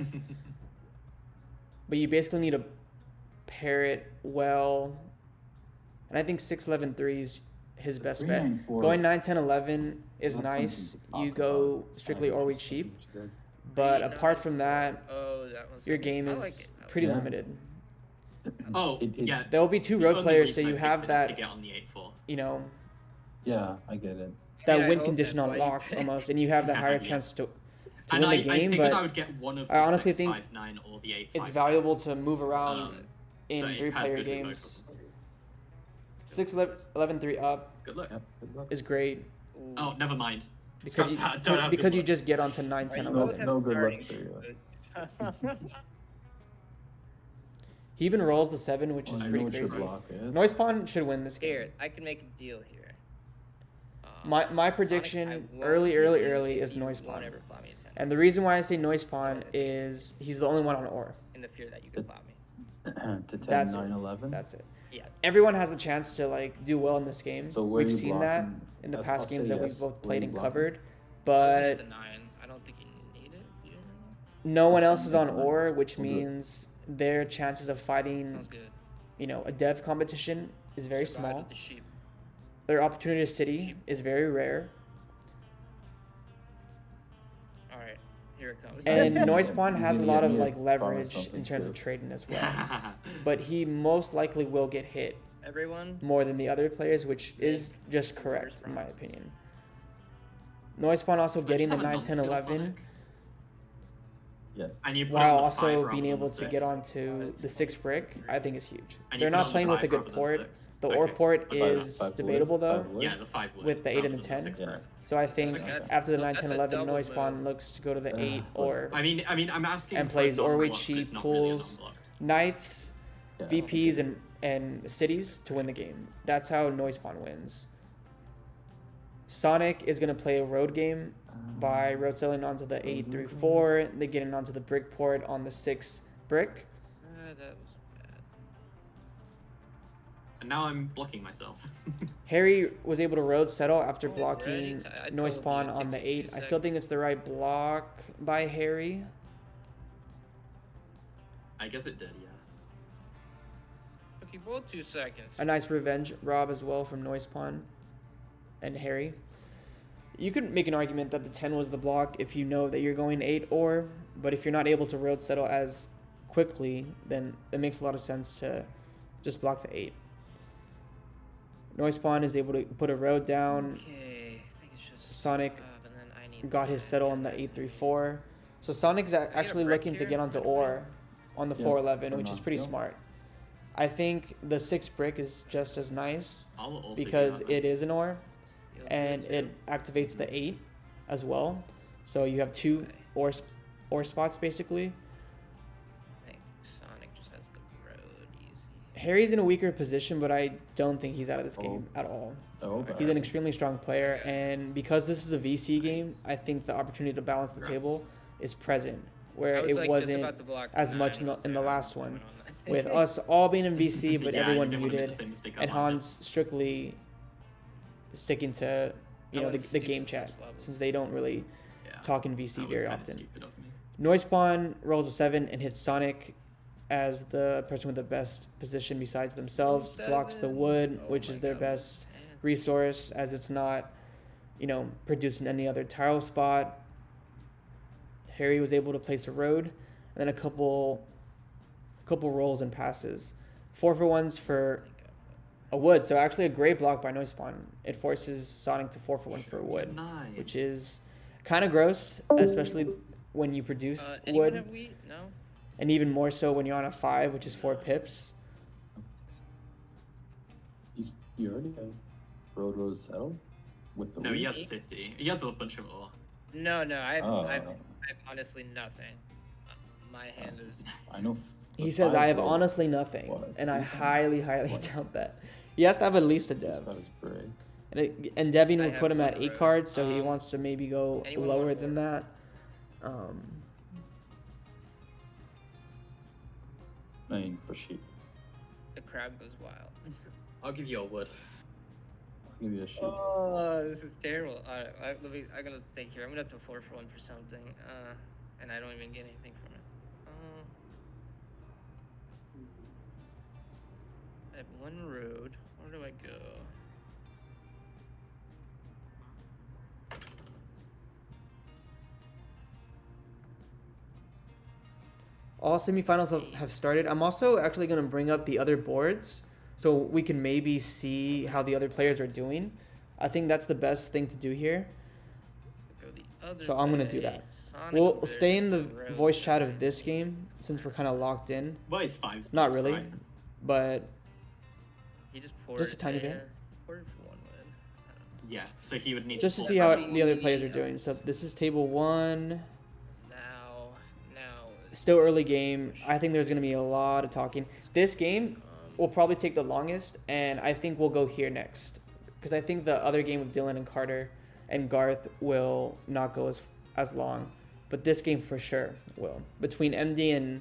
But you basically need to pair it well. And I think 6-11-3 is his best bet. 3-9-4. Going 9-10-11 is That's nice. something to You talk go about. strictly or wheat cheap. Which is But Maybe apart not. from that, Oh, that one's your good. game I is like it. I like pretty Yeah. limited. good. Oh, yeah. There will be 2 The road only players, so reason I you picked have it is that, to get on the 8-4. you know, Yeah, I get it. that I win hope condition that's why you unlocked picked- almost, and you have that higher Yeah. chance to And win the I game. figured I But would get one of I the honestly 6, think 5, 9 or the 8, it's 5, valuable to move 10. around in So it has 3-player good remote games. control. 6-11-3 up Good luck. Yep, good luck. is great Ooh. Oh, never mind. because you, Scratch that, don't have because good you luck. just get onto Right, 9-10-11. you No- both have no good luck starting for you. He even rolls the 7, which is Well, you pretty know what your crazy. block is. Noise Pawn should win this game. Here, I can make a deal here. My Sonic, prediction I won't early beat you is if you Noise won't Pawn. ever plow me a 10. And the reason why I say Noise Pawn is he's the only one on ore. In the fear that you can plow me. To 10, That's it. 9, 11. That's it. Yeah. Everyone has the chance to do well in this game. So where We've you seen that blocking? in the I'll past say games that yes. we've both Where played you and blocking? covered. I was But gonna the 9. I don't think you need it. You know? no one else is on Sounds ore, which good. means their chances of fighting, Sounds good. a dev competition is very Survive small. with the sheep. Their opportunity to city is very rare. All right, here it comes. And Yeah. Noise Pawn has a Yeah, lot of yeah, leverage promise in terms of something trading as well. But he most likely will get hit Everyone, more than the other players, which is just correct in my opinion. Noise Pawn also getting the 9, 10, 11 Yeah. And you put it while on the 5 also rather being than able the to 6. get onto the 6 brick, I think is huge. And They're you put it not on playing the with a 5 good rather than port. 6. The Okay. ore port I thought is 5 wood, debatable though, 5 wood. Yeah, the 5 would. with the 8 rather and the than 10. 6 Yeah. brick. So I think Okay, that's- after the 9, that's 10, a 11, double Noise Pawn move. looks to go to the 8 but- or I mean, I'm asking. and for plays a or wheat non-block, but cheap, it's not really a pools, non-block. Knights, Yeah. VPs, and cities to win the game. That's how Noise Pawn wins. Sonic is going to play a road game by road selling onto the 8-3-4, they getting onto the brick port on the 6 brick. that was bad. And now I'm blocking myself. Harry was able to road settle after Already? blocking I noise told pawn you, it on the takes you 8. 2 I still think seconds. it's the right block by Harry. I guess it did, yeah. Took you both 2 seconds. A nice revenge rob as well from noise pawn and Harry. You could make an argument that the 10 was the block if you know that you're going 8 or, but if you're not able to road settle as quickly, then it makes a lot of sense to just block the 8. Noise pawn is able to put a road down. Okay, I think it's just Sonic and then I need got his settle on the 8-3-4. So Sonic's actually brick looking to here, get onto by the way? or on the Yeah, 4-11, which why is not? pretty Yeah. smart. I think the 6 brick is just as nice I'll also do because that then. it is an or, You'll do and too? it activates the 8 as well. So you have 2 Okay. or spots basically. I think Sonic just has the road easy. Harry's in a weaker position, but I don't think he's out of this Oh. game at all. Oh, Okay. He's an extremely strong player, Okay. and because this is a VC game, Nice. I think the opportunity to balance the Congrats. table is present, I where was it like just wasn't about to block as 9, much in the so in the I last don't one, know that. with us all being in VC, but Yeah, everyone you didn't wanna make muted, the same mistake I and did. Hans strictly sticking to That the one's game stupid chat, first level. since they don't really Yeah, talk in VC that was very kinda often. stupid of me. Noise pawn rolls a 7 and hits Sonic as the person with the best position besides themselves, blocks the 7. wood, Oh which my is their God, best 10. resource, as it's not, producing any other tile spot. Harry was able to place a road, and then a couple rolls and passes. 4-for-1s for a wood, so actually a great block by Noise Pawn. It forces Sonic to 4-for-1 for a wood, Nice. which is kind of gross, especially when you produce Anyone wood, have wheat? No? and even more so when you're on a 5, which is 4 pips. You already have road settle with the No, he wheat? has city. He has a bunch of ore. No, I've Oh. honestly nothing. My hand is. I know. He the says, five I have road honestly nothing, What? and I What? highly doubt that. He has to have at least a is dev. about his break. And Devin I would have put him at one 8 road. cards, so he wants to maybe go Anyone lower want than more? that. I mean, for sheep. The crowd goes wild. I'll give you a wood. I'll give you a sheep. Oh, this is terrible. I'm gonna think here. I'm gonna have to 4-for-1 for something. And I don't even get anything from it. I have 1 road. Where do I go? All semifinals have started. I'm also actually going to bring up the other boards so we can maybe see how the other players are doing. I think that's the best thing to do here. Go the other So I'm going to do way. that. Sonic We'll over stay in the there, road voice chat there. of this game since we're kind of locked in. Well, he's 5. Not really, Right? but He just poured. just a tiny bit. Poured for 1 wood. Yeah, so he would need just to to see how Probably the other players are doing. yes. So this is table 1. Now. Still early game. I think there's going to be a lot of talking. This game will probably take the longest, and I think we'll go here next. Because I think the other game with Dylan and Carter and Garth will not go as long. But this game for sure will. Between MD and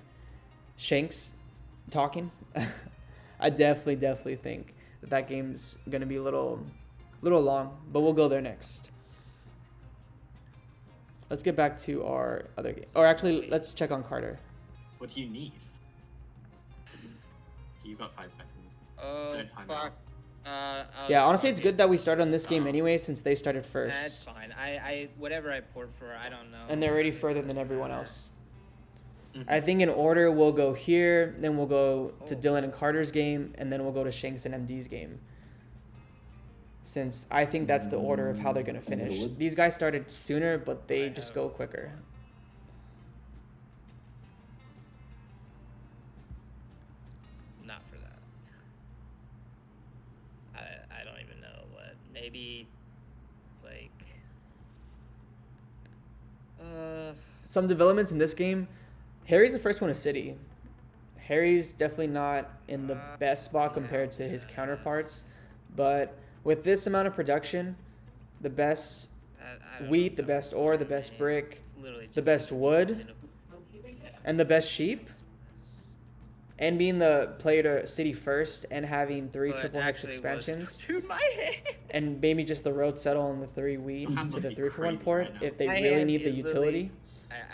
Shanks talking, I definitely think that game's going to be a little long. But we'll go there next. Let's get back to our other game. Or actually, let's check on Carter. What do you need? You've got 5 seconds. Oh, Don't time fuck. out. Yeah, honestly, it's good that we started on this game anyway, since they started That's first. fine. I whatever I poured for, I don't know. And they're already further than everyone else. Mhm. I think in order, we'll go here, then we'll go to Oh. Dylan and Carter's game, and then we'll go to Shanks and MD's game. Since I think that's the order of how they're going to finish. Wood. These guys started sooner, but they I just have- go quicker. Not for that. I don't even know what. Maybe like Some developments in this game. Harry's the first one to City. Harry's definitely not in the best spot compared to his counterparts. But with this amount of production, the best I don't wheat, know the if best that ore, was the best right. brick, It's literally the just best wood, something of- and the best sheep. and being the player to city first and having 3 But triple hex actually was- expansions Dude, my hand. and maybe just the road settle on the 3 wheat Your hand to must the be 3 for 1 crazy port right now. if they My really hand need the is utility.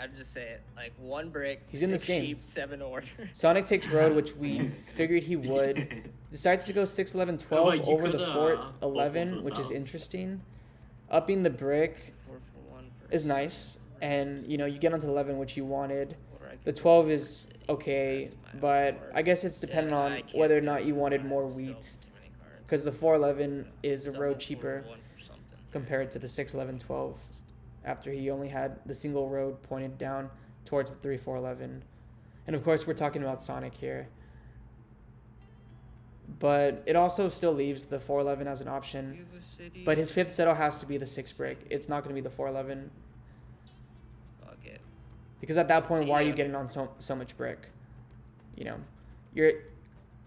I'd just say it like 1 brick. He's in this 6 game. sheep, 7 order. Sonic takes road, which we figured he would. Decides to go 6, 11, 12 well, you over could, the fort 4-4 11, for which is Sal. interesting. Upping the brick 4 for 1 for is nice, and you know you get onto 11, which you wanted. or I The could 12 go is city. okay, That's my but board. I guess it's dependent Yeah, on I can't whether or do not it. you wanted I more have still wheat, too many cards. because the 411 is a Double road 4 cheaper for 1 for something. compared to the 6, 11, 12. After he only had the single road pointed down towards the 3, 4, 11. And of course, we're talking about Sonic here. But it also still leaves the 411 as an option. Give a city. But his 5th settle has to be the 6 brick. It's not going to be the 411. Fuck it. Because at that point, why are you Yeah. getting on so much brick? You know,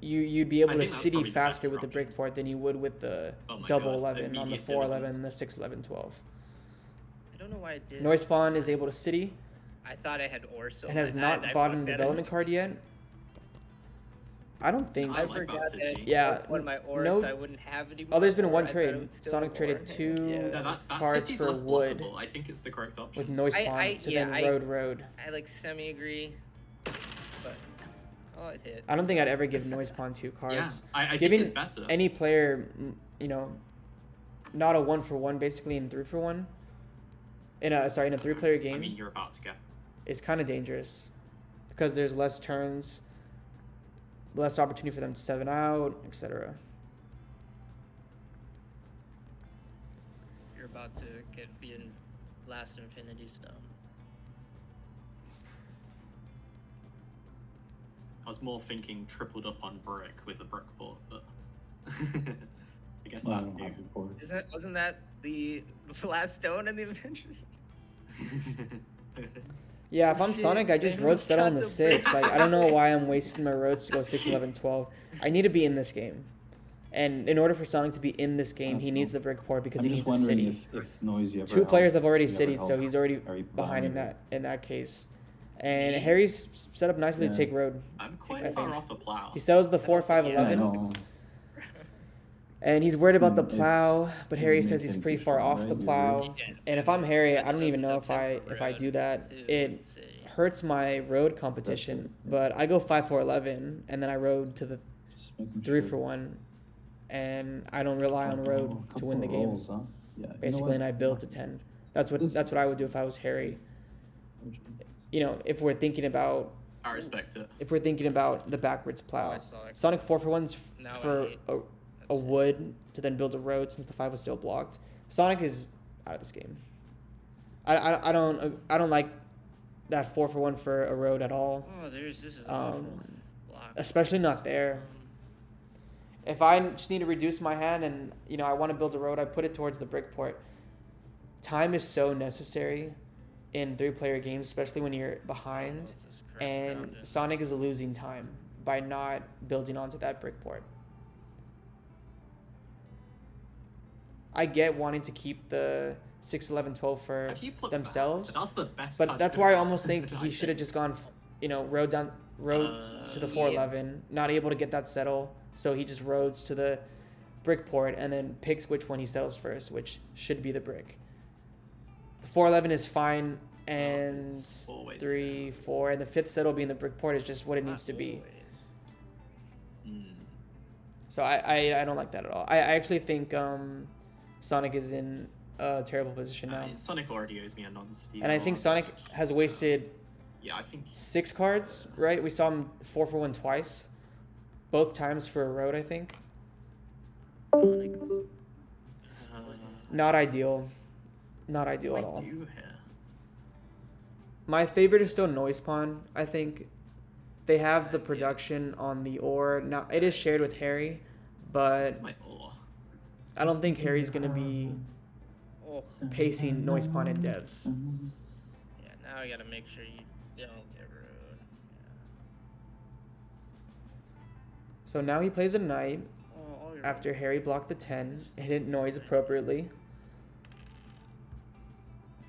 you'd be able I to think that's city probably the faster better with the option. brick port than you would with the Oh my double God, 11 on the immediate 411 dividends. and the 6, 11, 12. I don't know why I did. Noise Spawn is able to city I thought I had Orso. and has I- not I bought fucked an that up. development card yet. I don't think. I I like forgot that that. city. Yeah, One of my ores no- I wouldn't have anymore. Oh, there's been or one I thought trade. it would still Sonic be traded ore. 2 Yeah, that cards city's for less wood blockable. I think it's the correct option. with Noise I- Spawn I- to yeah, then I- road. I like semi agree, but oh, it hit. I don't think I'd ever give Noise Spawn 2 Yeah, cards. I think Giving it's better. any player, you know, not a 1 for 1, basically in 3 for 1. In a 3-player game I mean, you're about to get. is kind of dangerous because there's less turns, less opportunity for them to 7 out, etc. You're about to be in last Infinity Stone. I was more thinking tripled up on brick with a brick board, but I guess I that don't have the board. Wasn't that the last stone in the Avengers? Yeah, if I'm Shit, Sonic, I just they road almost settle got on the the 6. break. Like, I don't know why I'm wasting my roads to go 6, 11, 12. I need to be in this game. And in order for Sonic to be in this game, he needs the brick port because I'm he just needs a wondering city. if Noisy ever 2 players helped- have already he ever citied, so helped he's already Harry behind Potter. in that case. And Harry's set up nicely to Yeah. take road. I'm I quite think. far off a plow. He settles the 4, 5, Yeah, Yeah, I 11. know. And he's worried about the It's- plow, but Harry it says makes he's sense pretty to far try, off right? the You plow. Yeah. And if I'm Harry, I That's don't even know up if to I for if I road do that. to It city. hurts my road competition, but I go 5, 4, 11, and then I road to the Just making 3 sure. for 1, and I don't rely on Couple- road to couple win the game. rolls, huh? Yeah, you know Basically, what? and I build to 10. That's what I would do if I was Harry. You know, if we're thinking about I respect it. the backwards plow. I saw it. Sonic 4 for 1's Now I for hate- a That's it. wood to then build a road since the 5 was still blocked. Sonic is out of this game. I don't like that 4 for 1 for a road at all. Oh, this is awful. Block. Especially not there. If I just need to reduce my hand and you know I want to build a road, I put it towards the brick port. Time is so necessary in 3-player games, especially when you're behind. This crap around And it. Sonic is losing time by not building onto that brick port. I get wanting to keep the 6, 11, 12 for How do you put themselves, That? That's the best. but card that's to why I have, almost think I he should have just gone, you know, road to the 411, not able to get that settle, so he just roads to the brick port and then picks which one he settles first, which should be the brick. The 411 is fine, and it's always 3, 4, and the 5th settle being the brick port is just what it needs to be. Mm. So I don't like that at all. I actually think Sonic is in a terrible position now. Sonic already owes me a non-steal. And I think Sonic has wasted Yeah, I think 6 cards, right? We saw him 4 for 1 twice. Both times for a road, I think. Sonic. Not ideal. Not what ideal do at I all. do here? My favorite is still Noise Spawn. I think they have the production on the ore. Now, it is shared with Harry, but That's my ore. I don't think Harry's going to be Oh, pacing Noise Spawn in devs. yeah. Now I gotta make sure you don't get rude. So now he plays a knight Yeah. Oh, all your after Harry blocked the 10 and hit Noise appropriately.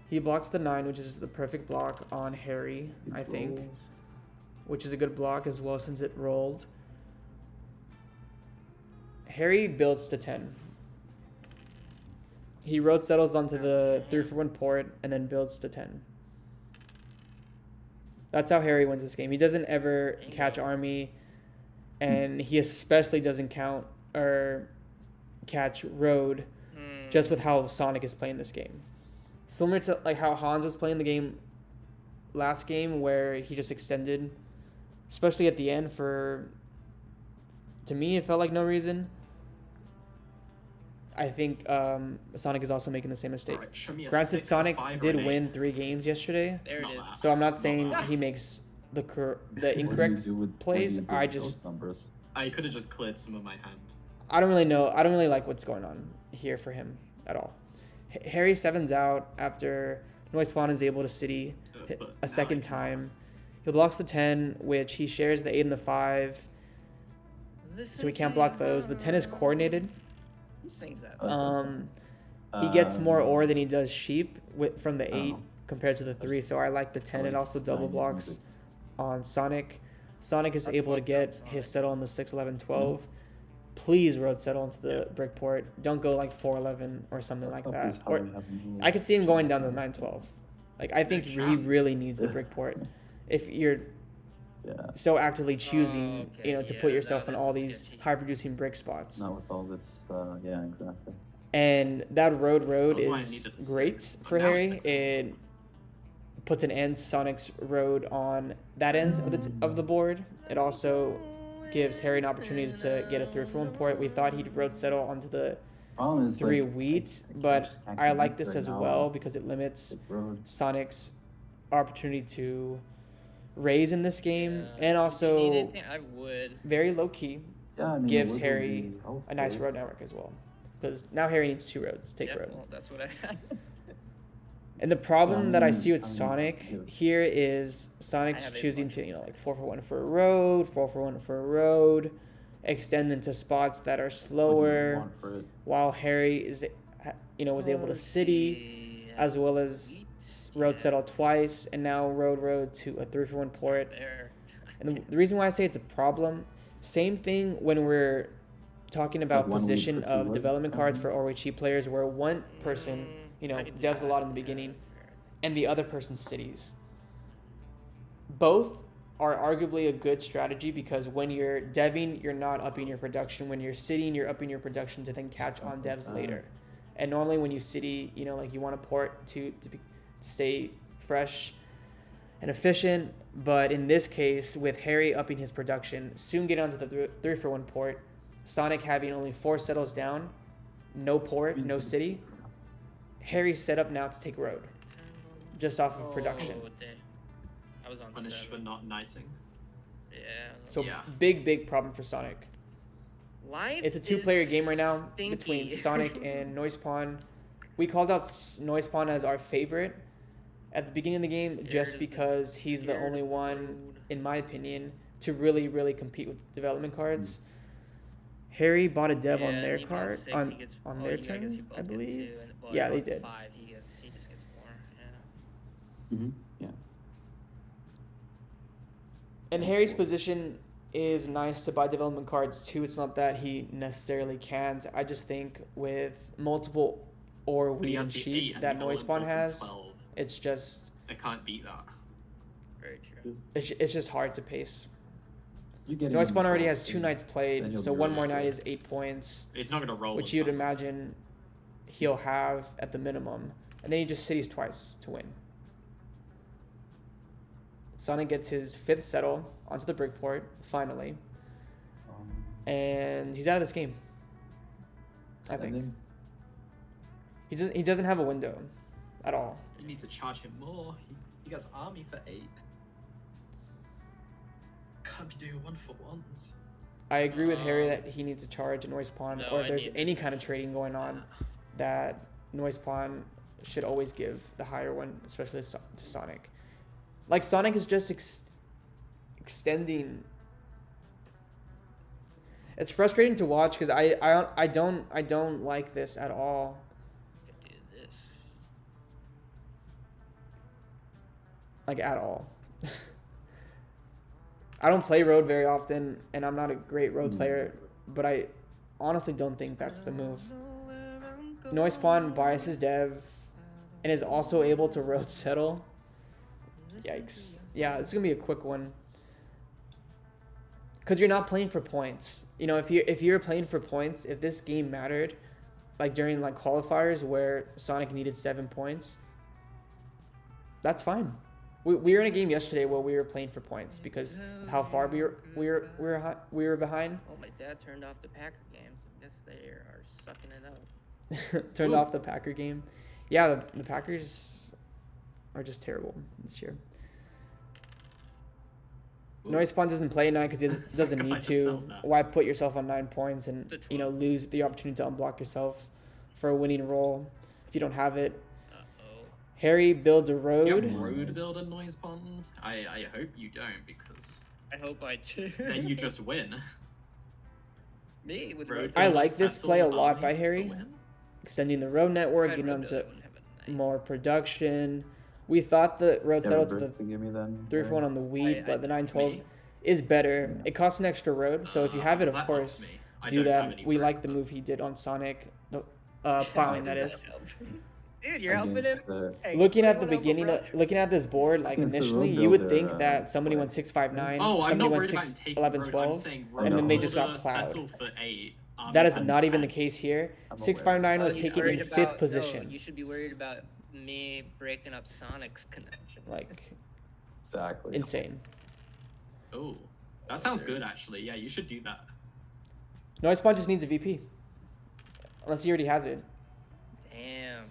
He blocks the 9, which is the perfect block on Harry, I think. which is a good block as well since it rolled. Harry builds to 10. He road settles onto the 3-for-1 port and then builds to 10. That's how Harry wins this game. He doesn't ever catch army, and he especially doesn't count or catch road, just with how Sonic is playing this game. Similar to like how Hans was playing the game last game, where he just extended, especially at the end for. To me, it felt like no reason. I think Sonic is also making the same mistake. Alright, show me a Granted, 6, a Sonic 5, or did an 8. win 3 games yesterday, There it Not is. that. so I'm not saying that. he makes the What do you incorrect do with- plays. what do you do I with just those numbers. I could have just cleared some of my hand. I don't really know. I don't really like what's going on here for him at all. Harry 7's out after Noise Spawn is able to city hit But a now second I can- time. He blocks the 10, which he shares the 8 and the 5, so we can't block those. The 10 is coordinated. Who sings that? He gets more ore than he does sheep from the 8 Oh. compared to the 3, so I like the 10. It also double blocks on Sonic. Sonic is able to get his settle on the 6, 11, 12. Please road settle into the brick port. Don't go like 4, 11 or something like that. Or I could see him going down to the 9, 12. Like I think he really needs the brick port. If you're Yeah, so actively choosing, okay, to yeah, put yourself that in is all these sketchy. high producing brick spots. not with all this, yeah, exactly. And that road That's why I is needed a great 6, but for now Harry. 6. It puts an end to Sonic's road on that end of the board. It also gives Harry an opportunity to get a 3-for-1 port. We thought he'd road settle onto the Problem is, 3 like, wheat, I but just can't I like connect this right as now well on because it limits this road. Sonic's opportunity to raise in this game, Yeah. and If you need also anything, I would. very low key Yeah, I mean, gives it would Harry be a nice helpful. road network as well. Because now Harry needs 2 roads. Take Yeah, road. well, that's what I had. And the problem that I mean, see with I mean, Sonic yeah. here is Sonic's I have a choosing bunch. to, like 4-for-1 for a road, 4-for-1 for a road, extend into spots that are What do you slower, want for it? while Harry is, was able to Let's city see. as well as Wheat, road yeah, settle twice, and now road to a 3-for-1 port. There. And the reason why I say it's a problem, same thing when we're talking about Like 1 week position for 2 of roads, development cards for probably. Overweight cheap players, where one person, I could do devs a that. lot in the Yeah, beginning, that's fair. and the other person cities. Both are arguably a good strategy because when you're deving, you're not upping your production. When you're sitting, you're upping your production to then catch on devs later. And normally when you city, like you want to port to stay fresh and efficient. But in this case, with Harry upping his production, soon get onto the 3-for-1 port, Sonic having only 4 settles down, no port, no city, Harry's set up now to take road, just off of production. Oh, dang. I was on Punished for 7. not knighting. Yeah. I was So on Yeah. big problem for Sonic. Life It's a 2-player is game right now stinky. between Sonic and Noise Pawn. We called out Noise Pawn as our favorite at the beginning of the game Scared just of the- because he's the scared only of the one, road. in my opinion, to really compete with development cards. Harry bought a dev on Yeah, their he bought card 6, on he gets- on oh, their yeah, I guess he turn, I bumped it believe. too, and- well, Yeah, he they bought did. 5, he just gets more. Yeah. Mm-hmm. Yeah. And Harry's position is nice to buy development cards too. It's not that he necessarily can't. I just think with multiple or But he weed has and the 8 sheep and that the Noise Spawn Olympics and has, 12. it's just I can't beat that. Very true. it's just hard to pace. You get Noise him Spawn already in has 2 nights then played, he'll so be one really more night good. is 8 points, It's not gonna roll. which with you'd something. imagine he'll have at the minimum. And then he just cities twice to win. Sonic gets his 5th settle onto the brick port, finally. And he's out of this game. I think. Sending? He doesn't have a window at all. You need to charge him more. He gets army for 8. Can't be doing 1-for-1s. I agree with Harry that he needs to charge a Noise Pawn, No, or if I there's need any to kind of trading going on, that Noise Pawn should always give the higher one, especially to Sonic. Like Sonic is just extending. It's frustrating to watch because I don't like this at all. Could do this. Like at all. I don't play road very often, and I'm not a great road player, but I honestly don't think that's the move. Noise Spawn biases dev and is also able to road settle. Yikes. Yeah, this is going to be a quick one. Because you're not playing for points. You know, if you're playing for points, if this game mattered, like during like qualifiers where Sonic needed 7 points, that's fine. We were in a game yesterday where we were playing for points because of how far we were behind. Oh, my dad turned off the Packer games. I guess they are sucking it up. Turned off the Packer game. Yeah, the Packers are just terrible this year. Noise Spawn doesn't play 9 because he doesn't need to. Why put yourself on 9 points and lose the opportunity to unblock yourself for a winning roll if you don't have it? Harry builds a road. You have road build and noise spawn? I hope you don't, because I hope I do. then you just win. Me with Road road. I build, like this settle, play a lot army by for Harry. win. Extending the road network, getting onto more production. We thought the road settled to the give me then. 3-for-1 on the Wii, but the 912 me? is better. Yeah. It costs an extra road, so if you have it, Does of that course, help me? I do don't have that. any We road, like the but- move he did on Sonic, the plowing that is. Dude, you're helping him. Hey, Looking you at the wanna help a beginning, brother? looking at this board, like Against the initially, road you would builder, think that somebody play. went 659, Oh, I'm somebody not went worried about 6 taking 11 road. 12, I'm saying and then they road just got builder, plowed. settle for 8. That is and not even the back. case here. I'm 659 was he's taken worried in 5th about- position. No, you should be worried about me breaking up Sonic's connection. Like Exactly. insane. Oh, that sounds good actually. Yeah, you should do that. Noise Spawn just needs a VP, unless he already has it. Damn.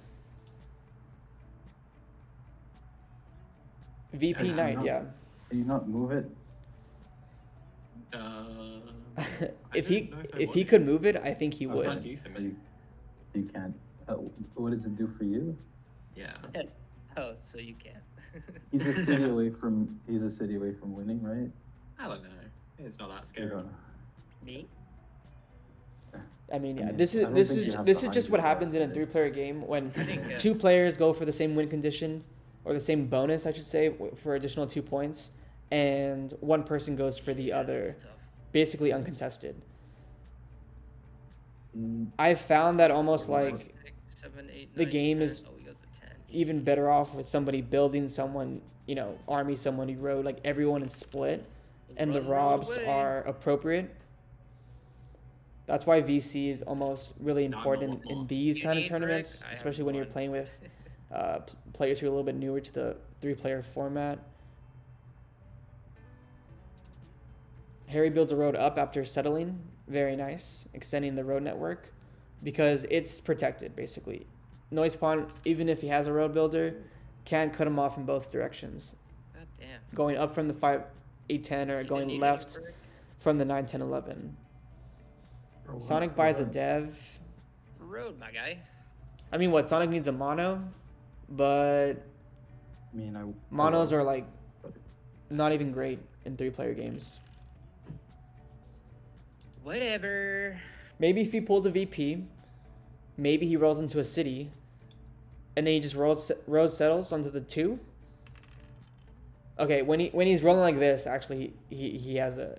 VP Yeah, Knight, no. yeah. Can you not move it? If he could move it, I think he What does that would. do for me? You can't. What does it do for you? Yeah. Oh, so you can't. He's a city away from. He's a city away from winning, right? I don't know. It's not that You're scary. gonna- Me? I mean, yeah. I mean, This I is don't this think is you have this to is just hide what your happens in a weapon. 3-player game when I think, 2 players go for the same win condition or the same bonus, I should say, for additional 2 points, and one person goes for the other, That's tough. basically uncontested. Mm, I've found that almost Yeah. like 6, 7, 8, the 9, game 10. is Oh, he goes to 10. even better off with somebody building someone, army someone who rode, like everyone is split, and the Run robs away. are appropriate. That's why VC is almost really Not a important lot in more. these You kind of need tournaments, brick? I especially have when you're one. playing with players who are a little bit newer to the 3-player format. Harry builds a road up after settling. Very nice. Extending the road network because it's protected, basically. Noise Spawn, even if he has a road builder, can't cut him off in both directions. God damn. Going up from the 5, 8, 10 or You didn't going need any left brick? from the 9, 10, 11. bro, Sonic what- buys a what- dev. Road, my guy. I mean, what? Sonic needs a mono, but I mean, monos are like not even great in 3-player games. Whatever. Maybe if he pulled a VP, maybe he rolls into a city, and then he just road settles onto the 2. Okay, when he's rolling like this, actually he has a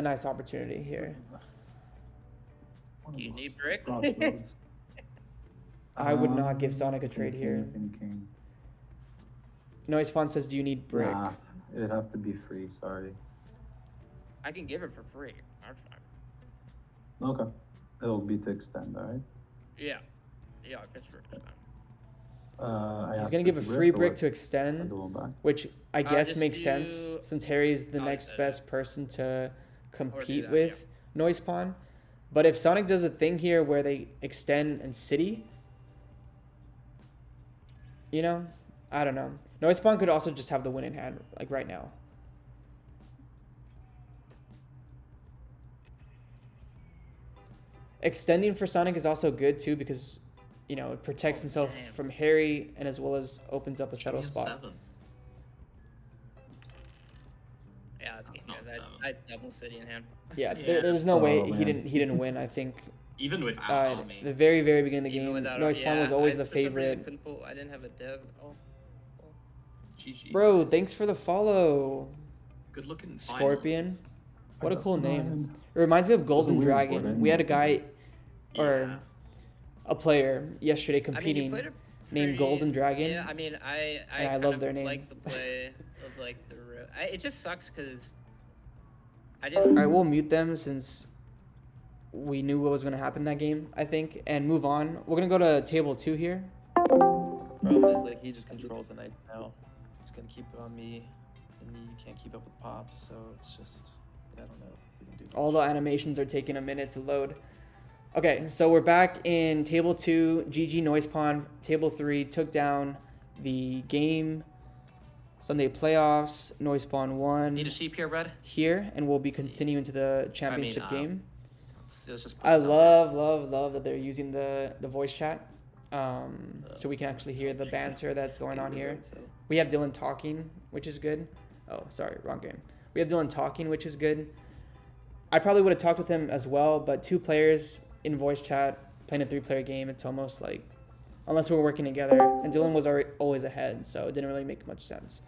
nice opportunity here. one of You those need brick? crossroads. I would not give Sonic a trade here. Thinking. Noise Spawn says, "Do you need brick?" Nah, it'd have to be free. Sorry. I can give it for free. That's fine. Okay. It'll be to extend, all right. Yeah. Yeah, if it's for fine. I He's asked gonna for give a the free or brick what? to I extend, do one back. which I guess just makes sense do- since Harry's the I'll next extend. best person to compete that, with Noise Spawn. But if Sonic does a thing here where they extend and city, I don't know. Noise Spawn could also just have the win in hand, like right now. Extending for Sonic is also good too because, it protects Oh, himself damn. from Harry and as well as opens up a settle Give me spot. 7. Yeah, that's That's game, not guys. seven. I double city in hand. Yeah, Yeah. there's no Oh, way man. he didn't win. I think Even without army. the very beginning of the Even game, without Noise Spawn was always the for some reason favorite. couldn't pull- I didn't have a dev. Oh. GG. Bro, thanks for the follow. good looking. Scorpion. What a cool name. Man. It reminds me of Golden weird Dragon. board, We had a anyway. guy or a player yesterday I mean, you competing played a named pretty- Golden Dragon. Yeah, I mean, I and I kind love of their name. like the play of like the. It just sucks because I didn't. Alright, we'll mute them since we knew what was going to happen that game, I think, and move on. We're going to go to table 2 here. Problem is, like, he just controls the knights now. He's gonna keep it on me, and you can't keep up with pops, so it's just, I don't know if we can do All the animations are taking a minute to load. Okay, so we're back in table 2. GG Noise Pond. Table 3 took down the game. Sunday playoffs. Noise Pond won Need a sheep here, Red? here, and we'll be See. continuing to the championship game. Let's just put I this out there. love that they're using the voice chat, so we can actually hear the banter that's going on here. So, We have Dylan talking, which is good. Oh, sorry, wrong game. We have Dylan talking, which is good. I probably would have talked with him as well, but 2 players in voice chat playing a 3-player game, it's almost like, unless we were working together, and Dylan was always ahead, so it didn't really make much sense.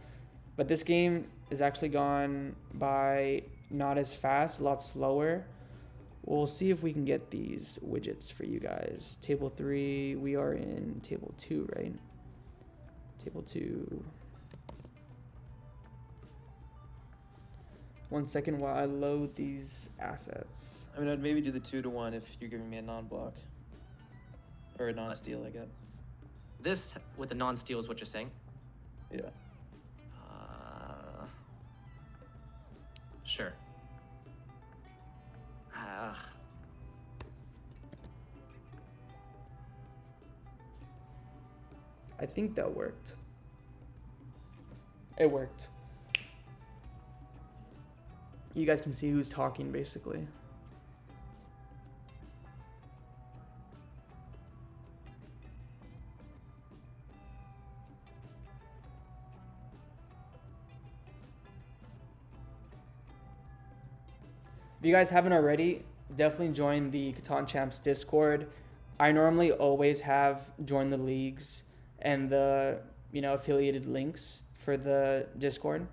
But this game is actually gone by not as fast, a lot slower. We'll see if we can get these widgets for you guys. Table 3, we are in table 2, right? Table 2. 1 second while I load these assets. I mean, I'd maybe do the 2-1 if you're giving me a non-block. Or a non-steal, I guess. This with the non-steal is what you're saying? Yeah. Sure. I think that worked. It worked. You guys can see who's talking, basically. If you guys haven't already, definitely join the Catan Champs Discord. I normally always have joined the leagues and the affiliated links for the Discord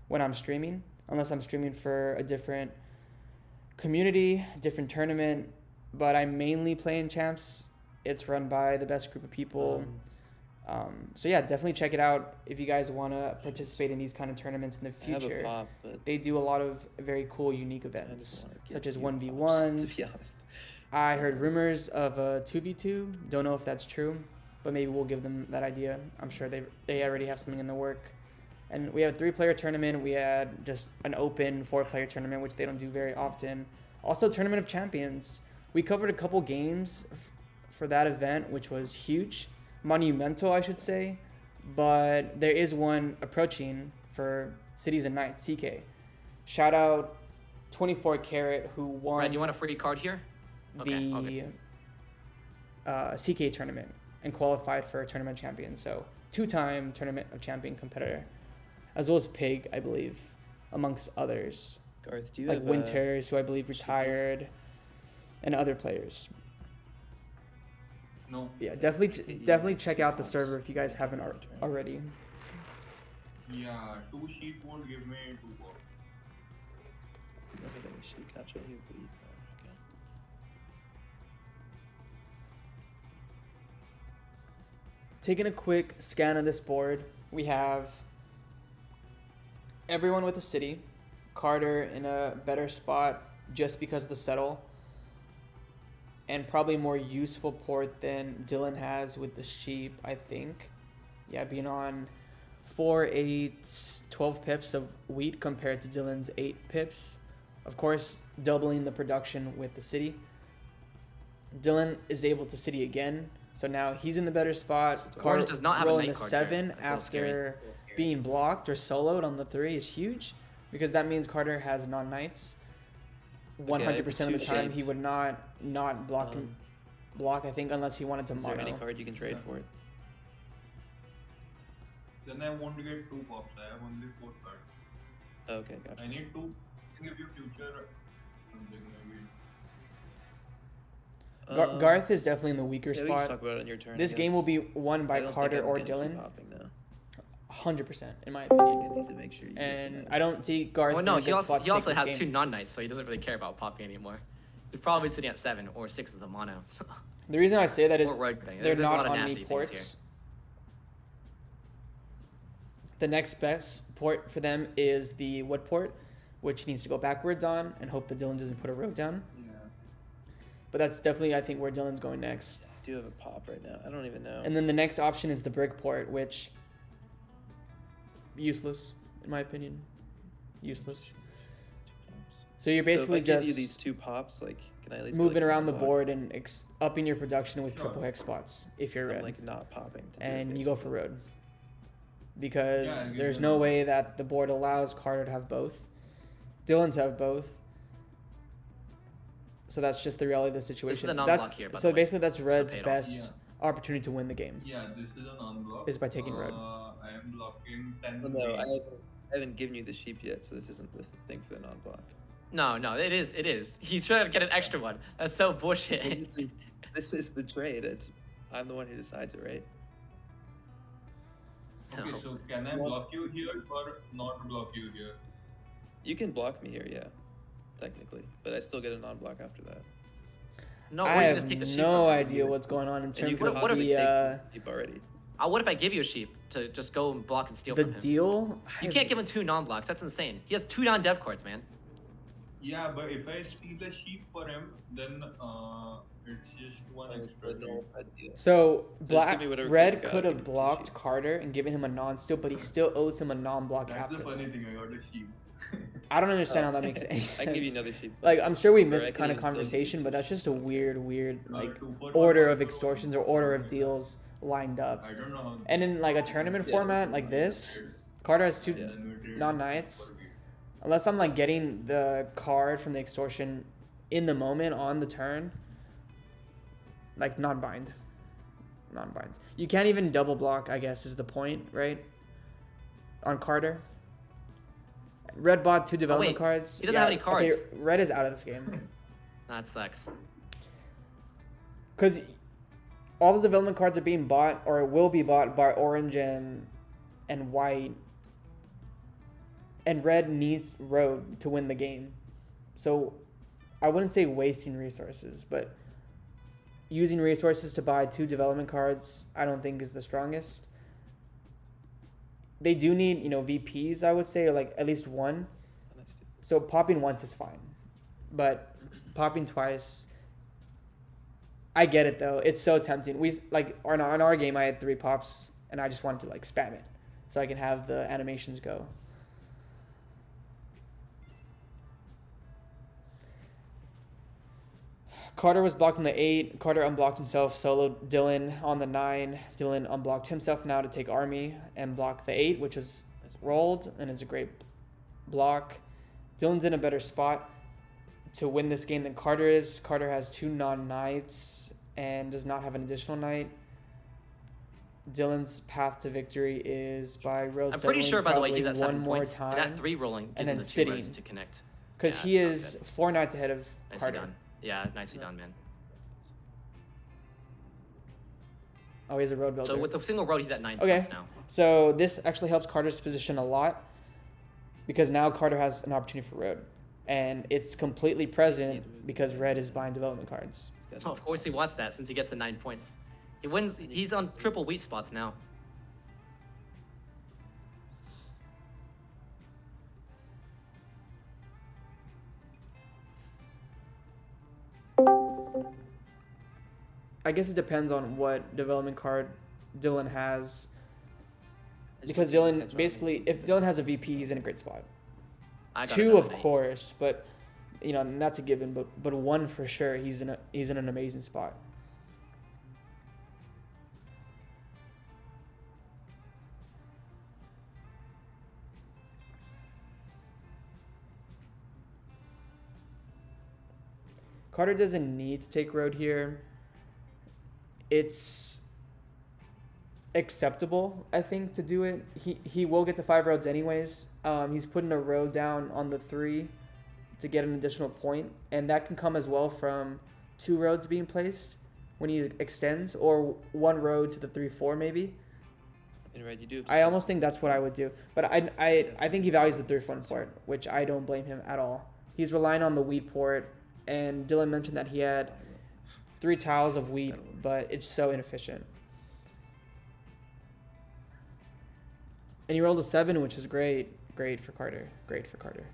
when I'm streaming, unless I'm streaming for a different community, different tournament. But I mainly play in Champs. It's run by the best group of people. So yeah, definitely check it out if you guys want to participate in these kind of tournaments in the I have a future. pop, but They do a lot of very cool, unique I events, just wanna get such as you 1v1s. pops, to be honest. I heard rumors of a 2v2. Don't know if that's true, but maybe we'll give them that idea. I'm sure they already have something in the work. And we have a 3-player tournament. We had just an open 4-player tournament, which they don't do very often. Also, Tournament of Champions. We covered a couple games for that event, which was huge. Monumental, I should say. But there is one approaching for Cities and Knights, CK. Shout out 24 Carat, who won Red, you want a free card here? the CK tournament and qualified for a Tournament of Champions. So 2-time Tournament of Champion competitor, as well as Pig, I believe, amongst others. Garth, do you Like have Winters, who I believe retired, and other players. No. Yeah, definitely check out the server if you guys haven't already. Yeah, 2 sheep won't give me 2 balls. I don't think any sheep capture you, but okay. Taking a quick scan of this board, we have everyone with a city. Carter in a better spot just because of the settle. And probably more useful port than Dylan has with the sheep, I think. Yeah, being on 4, 8, 12 pips of wheat compared to Dylan's 8 pips. Of course, doubling the production with the city. Dylan is able to city again, so now he's in the better spot. Orange does not have a rolling knight the card 7 here. That's a little scary. after being blocked or soloed on the 3 is huge, because that means Carter has non-knights. 100% of the time he would not block I think, unless he wanted to Is there any mono. card you can trade for it? Then I want to get 2 pops. I have only 4 cards. Okay, gotcha. I need 2. Give you future something maybe. Garth is definitely in the weaker Yeah, we can spot. talk about it on your turn. I This game guess. will be won I by don't think Carter I'm or gonna keep Dylan. popping, though. 100% in my I opinion. need to make sure you get And the I don't see Garth Well, in no, a good spot he to also take has this two game. non-knights, so he doesn't really care about popping anymore. He's probably sitting at 7 or 6 with the mono. The reason I say that is Or road bang. they're There's a lot not of on me nasty things ports. The next best port for them is the wood port, which needs to go backwards on and hope that Dylan doesn't put a road down. Yeah. But that's definitely, I think, where Dylan's going next. I do have a pop right now. I don't even know. And then the next option is the brick port, which useless, in my opinion. Useless. So you're basically so if I give you just these 2 pops, like, can I at least be, moving like, around the unblocked? board and upping your production with Sure. triple hex spots if you're I'm red. like not popping. To do it, And you go for basically. road. Because Yeah, I'll give there's you no another. way that the board allows Carter to have both. Dylan to have both. So that's just the reality of the situation. the non-block That's here, by so the way. basically that's Red's paid off. best opportunity to win the game. Yeah, this is an unblock. Is by taking red. I am blocking 10 Well, no, green. I haven't given you the sheep yet, so this isn't the thing for the non-block. No, it is. He's trying to get an extra one. That's so bullshit. This is the trade. I'm the one who decides it, right? Okay, No. so can I block you here or not block you here? You can block me here, yeah, technically, but I still get a non-block after that. No, I or you have just take the sheep. no from him. idea what's going on in And you terms can of possibly the take the sheep already. What if I give you a sheep to just go and block and steal the from him? deal. You can't give him 2 non-blocks. That's insane. He has 2 non-dev cards, man. Yeah, but if I steal the sheep for him, then it's just one And it's extra. the null idea. So give black me whatever red you got, could give have me the blocked sheep. Carter and given him a non-steal, but he still owes him a non-block That's after. the funny that. thing. I got a sheep. I don't understand how that makes any I sense. can give you another sheep. Like I'm sure we Or missed I the can kind of even still give you conversation, but that's just a weird like 2 for order 1 of for extortions or 1. order of deals lined up. I don't know how. And in like a tournament Yeah. format like this, Carter has 2 Yeah. non-knights. Unless I'm like getting the card from the extortion in the moment on the turn, like non-bind. You can't even double block, I guess, is the point, right? On Carter. Red bought 2 development wait, cards. he doesn't have any cards. Okay, Red is out of this game. That sucks. Because all the development cards are being bought or will be bought by orange and white. And red needs road to win the game. So I wouldn't say wasting resources, but using resources to buy 2 development cards I don't think is the strongest. They do need, VPs, I would say, or like at least 1. So popping once is fine. But popping twice, I get it though. It's so tempting. On our game I had 3 pops and I just wanted to like spam it so I can have the animations go. Carter was blocked on the 8. Carter unblocked himself, soloed Dylan on the 9. Dylan unblocked himself now to take army and block the 8, which is rolled, and it's a great block. Dylan's in a better spot to win this game than Carter is. Carter has 2 non-knights and does not have an additional knight. Dylan's path to victory is by road I'm pretty settling sure, by the way, he's probably at 7 one more points. time, And at 3 rolling, and using then the 2 sitting. reds to connect. because Yeah, he not is good. 4 knights ahead of Nicely Carter. done. Yeah, nicely done, man. Oh, he has a road builder. So with the single road, he's at 9 Okay. points now. So this actually helps Carter's position a lot because now Carter has an opportunity for road. And it's completely present because red is buying development cards. Oh, of course he wants that since he gets the 9 points. He wins. He's on triple wheat spots now. I guess it depends on what development card Dylan has. Because Dylan, basically, if Dylan has a VP, he's in a great spot. I got 2, another of eight. course, but and that's a given. But 1 for sure, he's in an amazing spot. Carter doesn't need to take road here. It's acceptable, I think, to do it. He will get to 5 roads anyways. He's putting a road down on the 3 to get an additional point, and that can come as well from 2 roads being placed when he extends, or 1 road to the 3-4 maybe. in red. You do. Have to I choose almost think that's what I would do. But I think he values the thrift one port, which I don't blame him at all. He's relying on the wheat port, and Dylan mentioned that he had 3 tiles of wheat, but it's so inefficient. And he rolled a 7, which is great. Great for Carter. Great for Carter.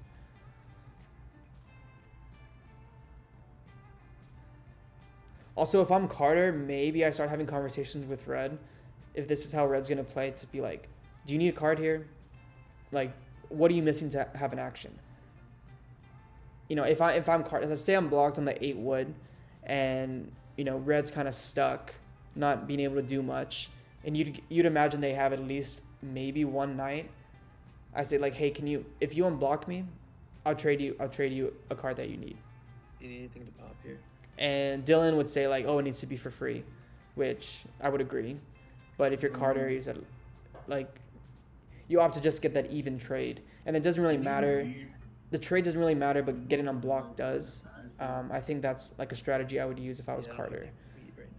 Also, if I'm Carter, maybe I start having conversations with Red. If this is how Red's going to play, to be like, do you need a card here? Like, what are you missing to have an action? You know, if I'm Carter, let's say I'm blocked on the 8 wood, and, you know, Red's kind of stuck, not being able to do much, and you'd imagine they have at least maybe one night. I say, like, hey, if you unblock me, I'll trade you a card that you need. Do you need anything to pop here? And Dylan would say, like, oh, it needs to be for free, which I would agree. But if you're Carter, you said, like, you opt to just get that even trade. And it doesn't really matter. The trade doesn't really matter, but getting unblocked does. I think that's, like, a strategy I would use if I was Carter.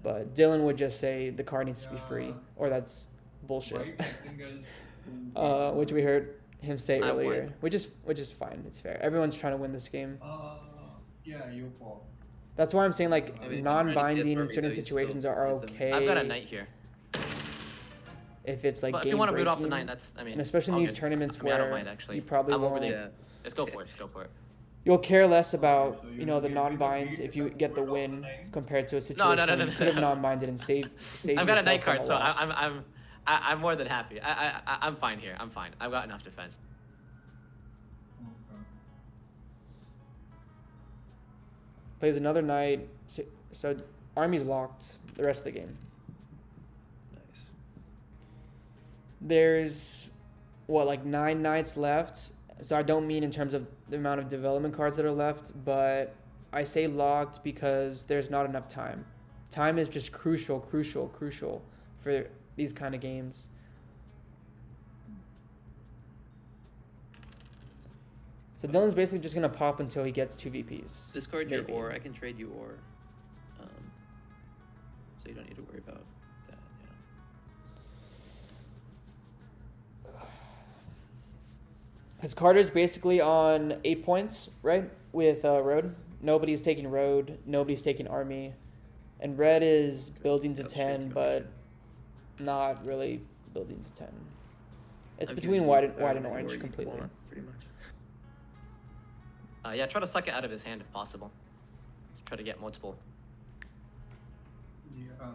But Dylan would just say the card needs to be free, or that's bullshit. Which we heard him say earlier, which is fine. It's fair. Everyone's trying to win this game. Yeah, you pop. That's why I'm saying, like, I mean, non-binding in Murray, certain though, you situations still are hit them. okay. I've got a knight here. If it's like But if game you want to boot breaking, off the knight, that's, I mean. and especially in all these good. tournaments I mean, I don't where mind, actually. you probably I'm over won't. the. Let's go for it. Just go for it. You'll care less about, So you know, the give me the non-binds beat if you and get the put it off win the nine? compared to a No, situation no, where you could have non-binded and save I've got a yourself knight from card, a so loss. I'm more than happy. I'm fine here. I'm fine. I've got enough defense. Okay. Plays another knight, so army's locked the rest of the game. Nice. There's, what, like 9 knights left. So I don't mean in terms of the amount of development cards that are left, but I say locked because there's not enough time. Time is just crucial for these kind of games. So Dylan's basically just going to pop until he gets 2 VPs. Discard your Maybe. ore. I can trade you ore. So you don't need to worry about that. Yeah. His Carter's basically on 8 points, right? With Road. Nobody's taking Road. Nobody's taking Army. And Red is building to Go straight 10, to but not really building to 10. It's I've between given you white and whatever orange ore you completely. want, pretty much. Yeah, try to suck it out of his hand if possible. Try to get multiple. Yeah.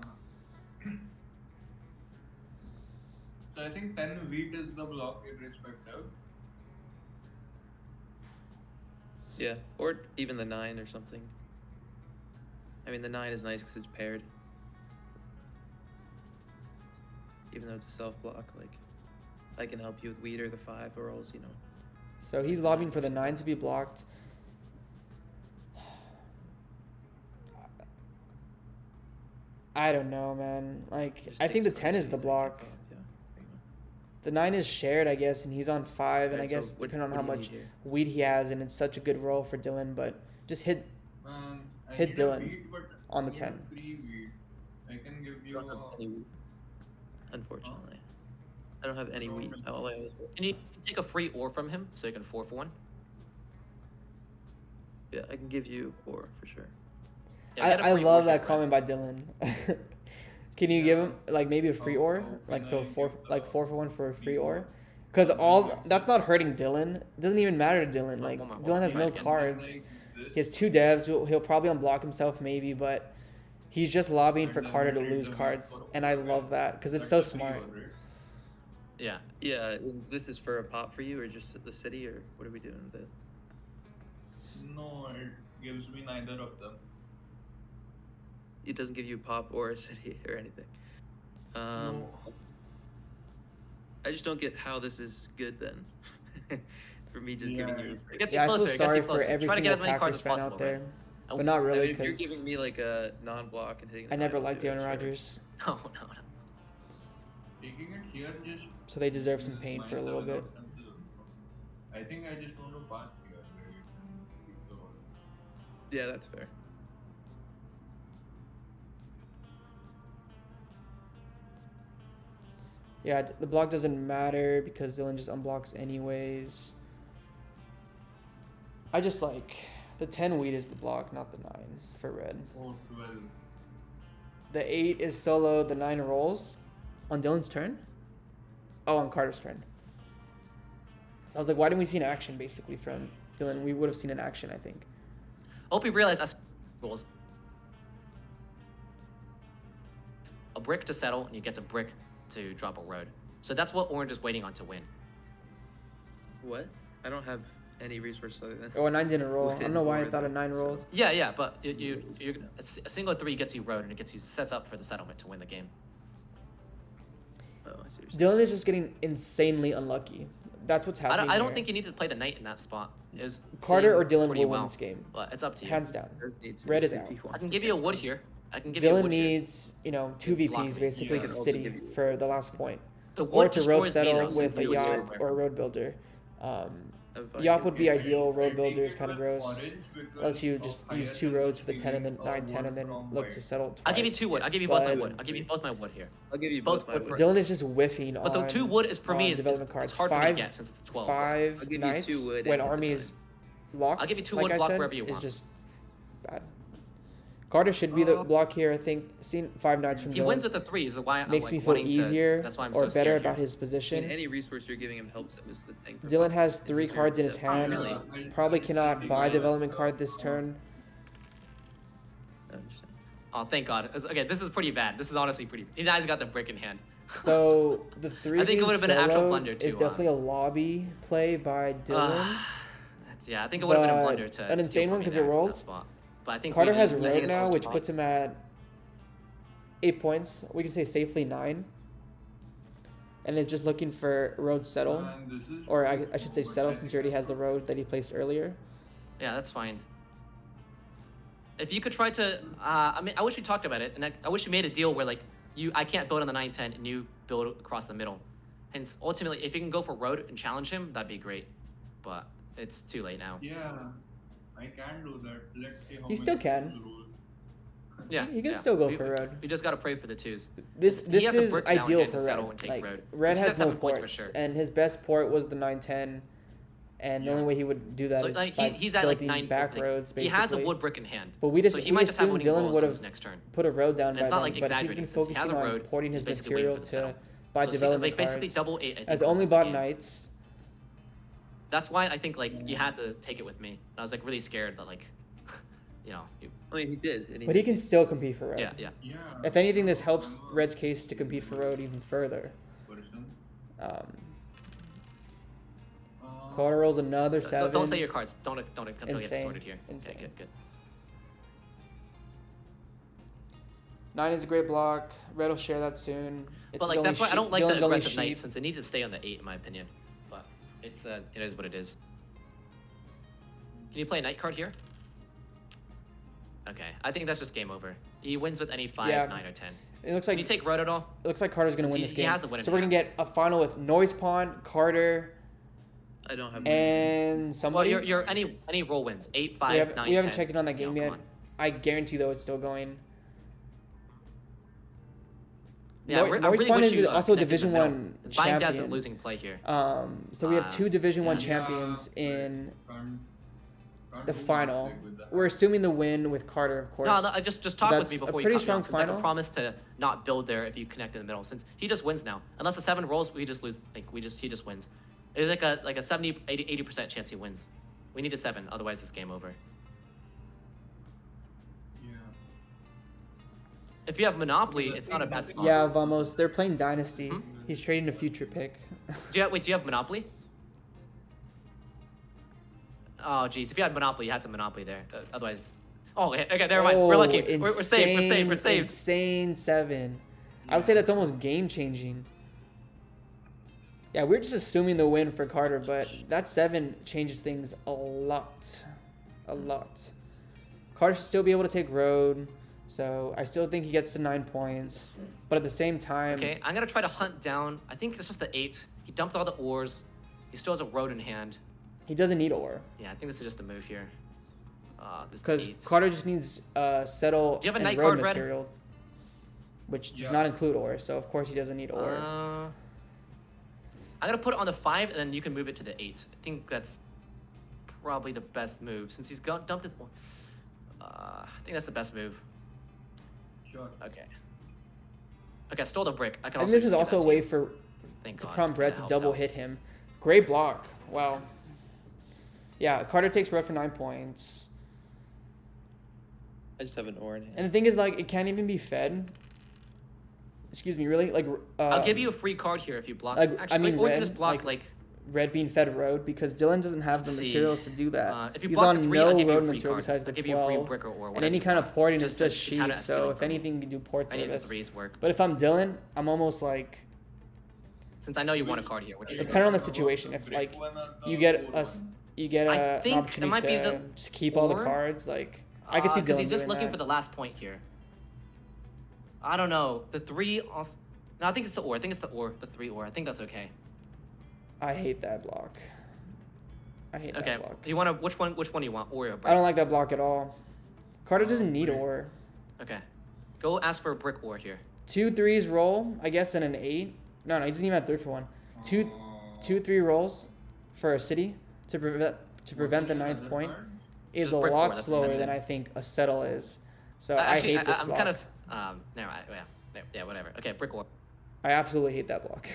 So I think 10 wheat is the block irrespective. Yeah, or even the 9 or something. I mean, the 9 is nice because it's paired. Even though it's a self-block, like, I can help you with wheat or the 5 or else, you know. So he's lobbying for the 9 to be blocked. I don't know, man. Like, Just I take think the some 10 is risk the and block. take off, yeah, there you go. The 9 is shared, I guess, and he's on 5, and I Alright, so guess what- depending on what how do you much need here? weed he has, and it's such a good roll for Dylan, but just hit Man, I Hit need a Dylan wheat, but on I the need 10. a free wheat. I can give I you don't have any wheat. Unfortunately. I don't have any No, wheat. no. All I have is And you can take a free ore from him, so you can 4 for 1. yeah, I can give you ore for sure. Yeah, get a I free love ore that from comment by Dylan. Can you give him like maybe a free How- ore, how like can so I 4 give like the 4 for 1 for a free free ore? ore? Because How do all you- that's not hurting Dylan. It doesn't even matter to Dylan. Oh, Like one more, Dylan has one no more. cards. Like this. He has 2 devs. He'll probably unblock himself maybe, but he's just lobbying And for then Carter to trade lose the wheat cards, for and I ore, love right? that because it's That's so a free smart. ore, right? Yeah. Yeah, and this is for a pop for you or just the city or what are we doing with it? No, it gives me neither of them. It doesn't give you pop or a city or anything. No. I just don't get how this is good then. For me just giving Yeah, you It gets Yeah, I you closer. feel It gets sorry you for closer. every Try to get single as many cards Packers as fan possible. out there, right? but not I really mean, you're because giving me like a non-block and hitting the I never title liked too, Aaron sure. Rodgers, No, no, no. Taking it here just. so they deserve some uses pain my for a little 7 bit. options. I think I just want to pass here. Right? Keep the ball. Yeah, that's fair. Yeah, the block doesn't matter because Dylan just unblocks anyways. I just like the 10 wheat is the block, not the 9 for red. 412. The 8 is solo, the 9 rolls on Dylan's turn. Oh, on Carter's turn. So I was like, why didn't we see an action basically from Dylan? We would have seen an action, I think. Hope you realize us rules. A brick to settle, and he gets a brick to drop a road. So that's what Orange is waiting on to win. What? I don't have any resources other than. Oh, a 9 didn't roll. I don't Within know why I board, thought a 9 so- rolled. Yeah, but a single 3 gets you road, and it gets you sets up for the settlement to win the game. Oh, I see what you're saying. Dylan is just getting insanely unlucky. That's what's happening. I don't here. think you need to play the knight in that spot. It was Carter or seeing Dylan pretty will win well, this game. but it's up to you. Hands down. Red needs to Red be is if out. he wants I can to give you a get wood that. here. I can give you a Dylan wood here. needs, 2 Block VPs me. basically Yeah. to Can also city give you- for the last point. The Or wood to road destroys settle Minos, with so a you would Yop say- or a road builder. If I Yop give would be you- ideal, road I builder take is it kind of with gross. orange because Unless you of just higher use 2 roads for the chance 10 and then of 9, 10 and then from look white. to settle twice. I'll give you 2 wood. I'll give you both my But wood. I'll give you both my wood here. I'll give you both both my wood wood. for- Dylan is just whiffing But the on 2 wood is for me on is development it's cards. hard for me to 5 get since it's 12. 5 I'll give you knights 2 wood when and army the is locked. I'll give you 2 like wood I block said, wherever you is want. just bad. Carter should be the block here. I think seeing 5 knights from He Dylan wins with the 3 is why I'm makes like me feel wanting easier to, that's why I'm or so better scared about here. his I mean, position. any resource you're giving him helps him is the thing. for Dylan both. has 3 It's cards in his your- hand. really. Probably cannot buy development card this turn. I understand. Oh, thank God. Okay, this is pretty bad. This is honestly pretty. He now he's got the brick in hand. So the 3 I think it being would've been an actual solo blunder is too, definitely a lobby play by Dylan. Yeah, I think it would have been a But blunder to an steal insane from one me 'cause it there in that rolled. spot. But I think Carter we has just- road now, which puts him at 8 points. We can say safely 9. And is just looking for road settle. And this is Or I should say settle since he already has the road that he placed earlier. Yeah, that's fine. If you could try to, I mean, I wish we talked about it, and I wish we made a deal where like I can't build on the 9-10 and you build across the middle. Hence, ultimately, if you can go for road and challenge him, that'd be great. But it's too late now. Yeah, I can do that. Let's see how He still many can. rules. Yeah, He can yeah. still go we, for road. We just gotta pray for the 2s. This He has a is brick down ideal hand for to settle red. and take Like road. red He's has at no 7 points ports, for sure. and his best port was the 9-10. And the Yeah. only way he would do that So is like by he's at like building 9 back like, roads. Basically, He has a wood brick in hand. But we just So he we might just have assumed winning Dylan rolls would on his have next turn. put a road down And by it's not then, like but he's exaggerating been since he has focusing a on road, porting his he's basically waiting material for the settle. to buy So development like basically cards. double 8. I think, As wins only the bought game. knights. That's why I think like you had to take it with me. I was like really scared that like, I mean, he did. And But he can still compete for road. yeah. Yeah. If anything, this helps Red's case to compete for road even further. Person. Carter rolls another 7. Don't say your cards. Don't until it gets Insane. sorted here. Insane. Okay, good. 9 is a great block. Red will share that soon. It's But his like only that's why I sheep- don't like Dylan's the only aggressive knight sheep. since it needs to stay on the 8 in my opinion. But it's it is what it is. Can you play a knight card here? Okay, I think that's just game over. He wins with any 5, Yeah. 9, or 10. It looks Can like you take road at all? it looks like Carter's gonna Since win he- this he game. has the win in So we're gonna hand. get a final with Noise Pawn, Carter, I don't have. and Well, somebody. your any roll wins. 8, 5, we haven't, 9, we haven't 10. checked in on that game No, yet. come on. I guarantee though it's still going. Yeah, I Noise really Pawn wish is you, also a connected in the Division middle. 1 Buying Dad's a champion. losing play here. So we have 2 Division 1 yeah. champions in Can't the do final. much with that. We're assuming the win with Carter, of course. No, just talk with That's me a before you pretty cut me strong off, since I final. can promise to not build there if you connect in the middle. Since he just wins now, unless a 7 rolls, we just lose. Like he just wins. There's like a 70, 80% chance he wins. We need a 7, otherwise it's game over. Yeah. If you have Monopoly, it's not a bad spot. Yeah, Vamos. They're playing Dynasty. Hmm? He's trading a future pick. Do you have Monopoly? Oh, jeez. If you had Monopoly, you had some Monopoly there. Otherwise, oh, okay, never mind. We're lucky. We're safe. We're safe. We're safe. Insane 7. I would say that's almost game changing. Yeah, we're just assuming the win for Carter, but that 7 changes things a lot. A lot. Carter should still be able to take road, so I still think he gets to 9 points. But at the same time, Okay, I'm gonna try to hunt down. I think it's just the 8. He dumped all the ores. He still has a road in hand. he doesn't need ore. Yeah, I think this is just a move here. This Because 8. Carter just needs settle Do you have a and night road card, Red? material, which does Yeah. not include ore. So of course he doesn't need ore. I'm gonna put it on the 5, and then you can move it to the 8. I think that's probably the best move since he's dumped it. I think that's the best move. Sure. Okay. Okay, stole the brick. I can I think also this is give also that a to way you. for Thank to God. prompt Red That to helps double out. hit him. Great block. Wow. Yeah, Carter takes Red for 9 points. I just have an ore in hand. And the thing is, like, it can't even be fed. Excuse me, really? Like, I'll give you a free card here if you block. like, Actually, I mean, or you red, can just block like, like. Red being fed road because Dylan doesn't have the Let's see. materials to do that. If you He's block on the 3, no I'll give you a road free material card. besides the I'll give you a free 12. brick or And whatever any you kind of want. porting is Just just to cheap, counter so stealing if from me. anything, you can do port Any of the service. 3s work. But if I'm Dylan, I'm almost like, Since I know you want a card here, what do you depending on the situation, if like you get I an think it opportunity might be to the just keep all the or- cards, like I could see because Dylan he's just doing looking that. for the last point here. I don't know. The 3 also. No, I think it's the ore. I think it's the ore. The 3 ore. I think that's okay. I hate that block. I hate Okay. that block. You want to which one? Which one do you want? Ore or brick? I don't like that block at all. Carter doesn't need brick. ore. Okay. Go ask for a brick ore here. 2 3s roll, I guess, and an 8. No, he doesn't even have 3 for 1. Two 3 rolls for a city to prevent the 9th point is Just a brick lot four, slower that's than it. I think a settle is. So Actually, I hate this I'm block. kind of. Never mind. Yeah, whatever. Okay, brick ore. I absolutely hate that block.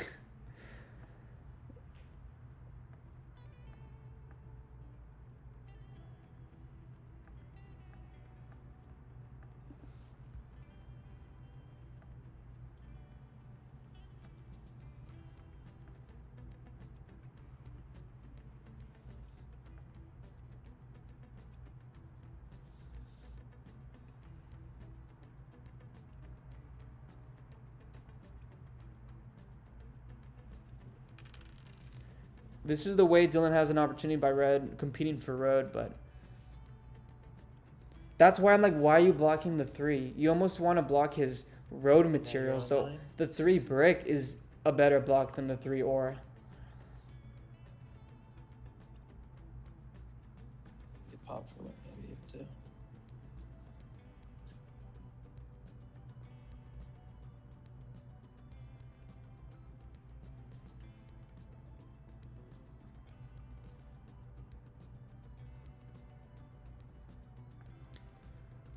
This is the way Dylan has an opportunity by red competing for road, but that's why I'm like, why are you blocking the 3? You almost want to block his road material. So online? the 3 brick is a better block than the 3 ore. You could pop for what maybe able to.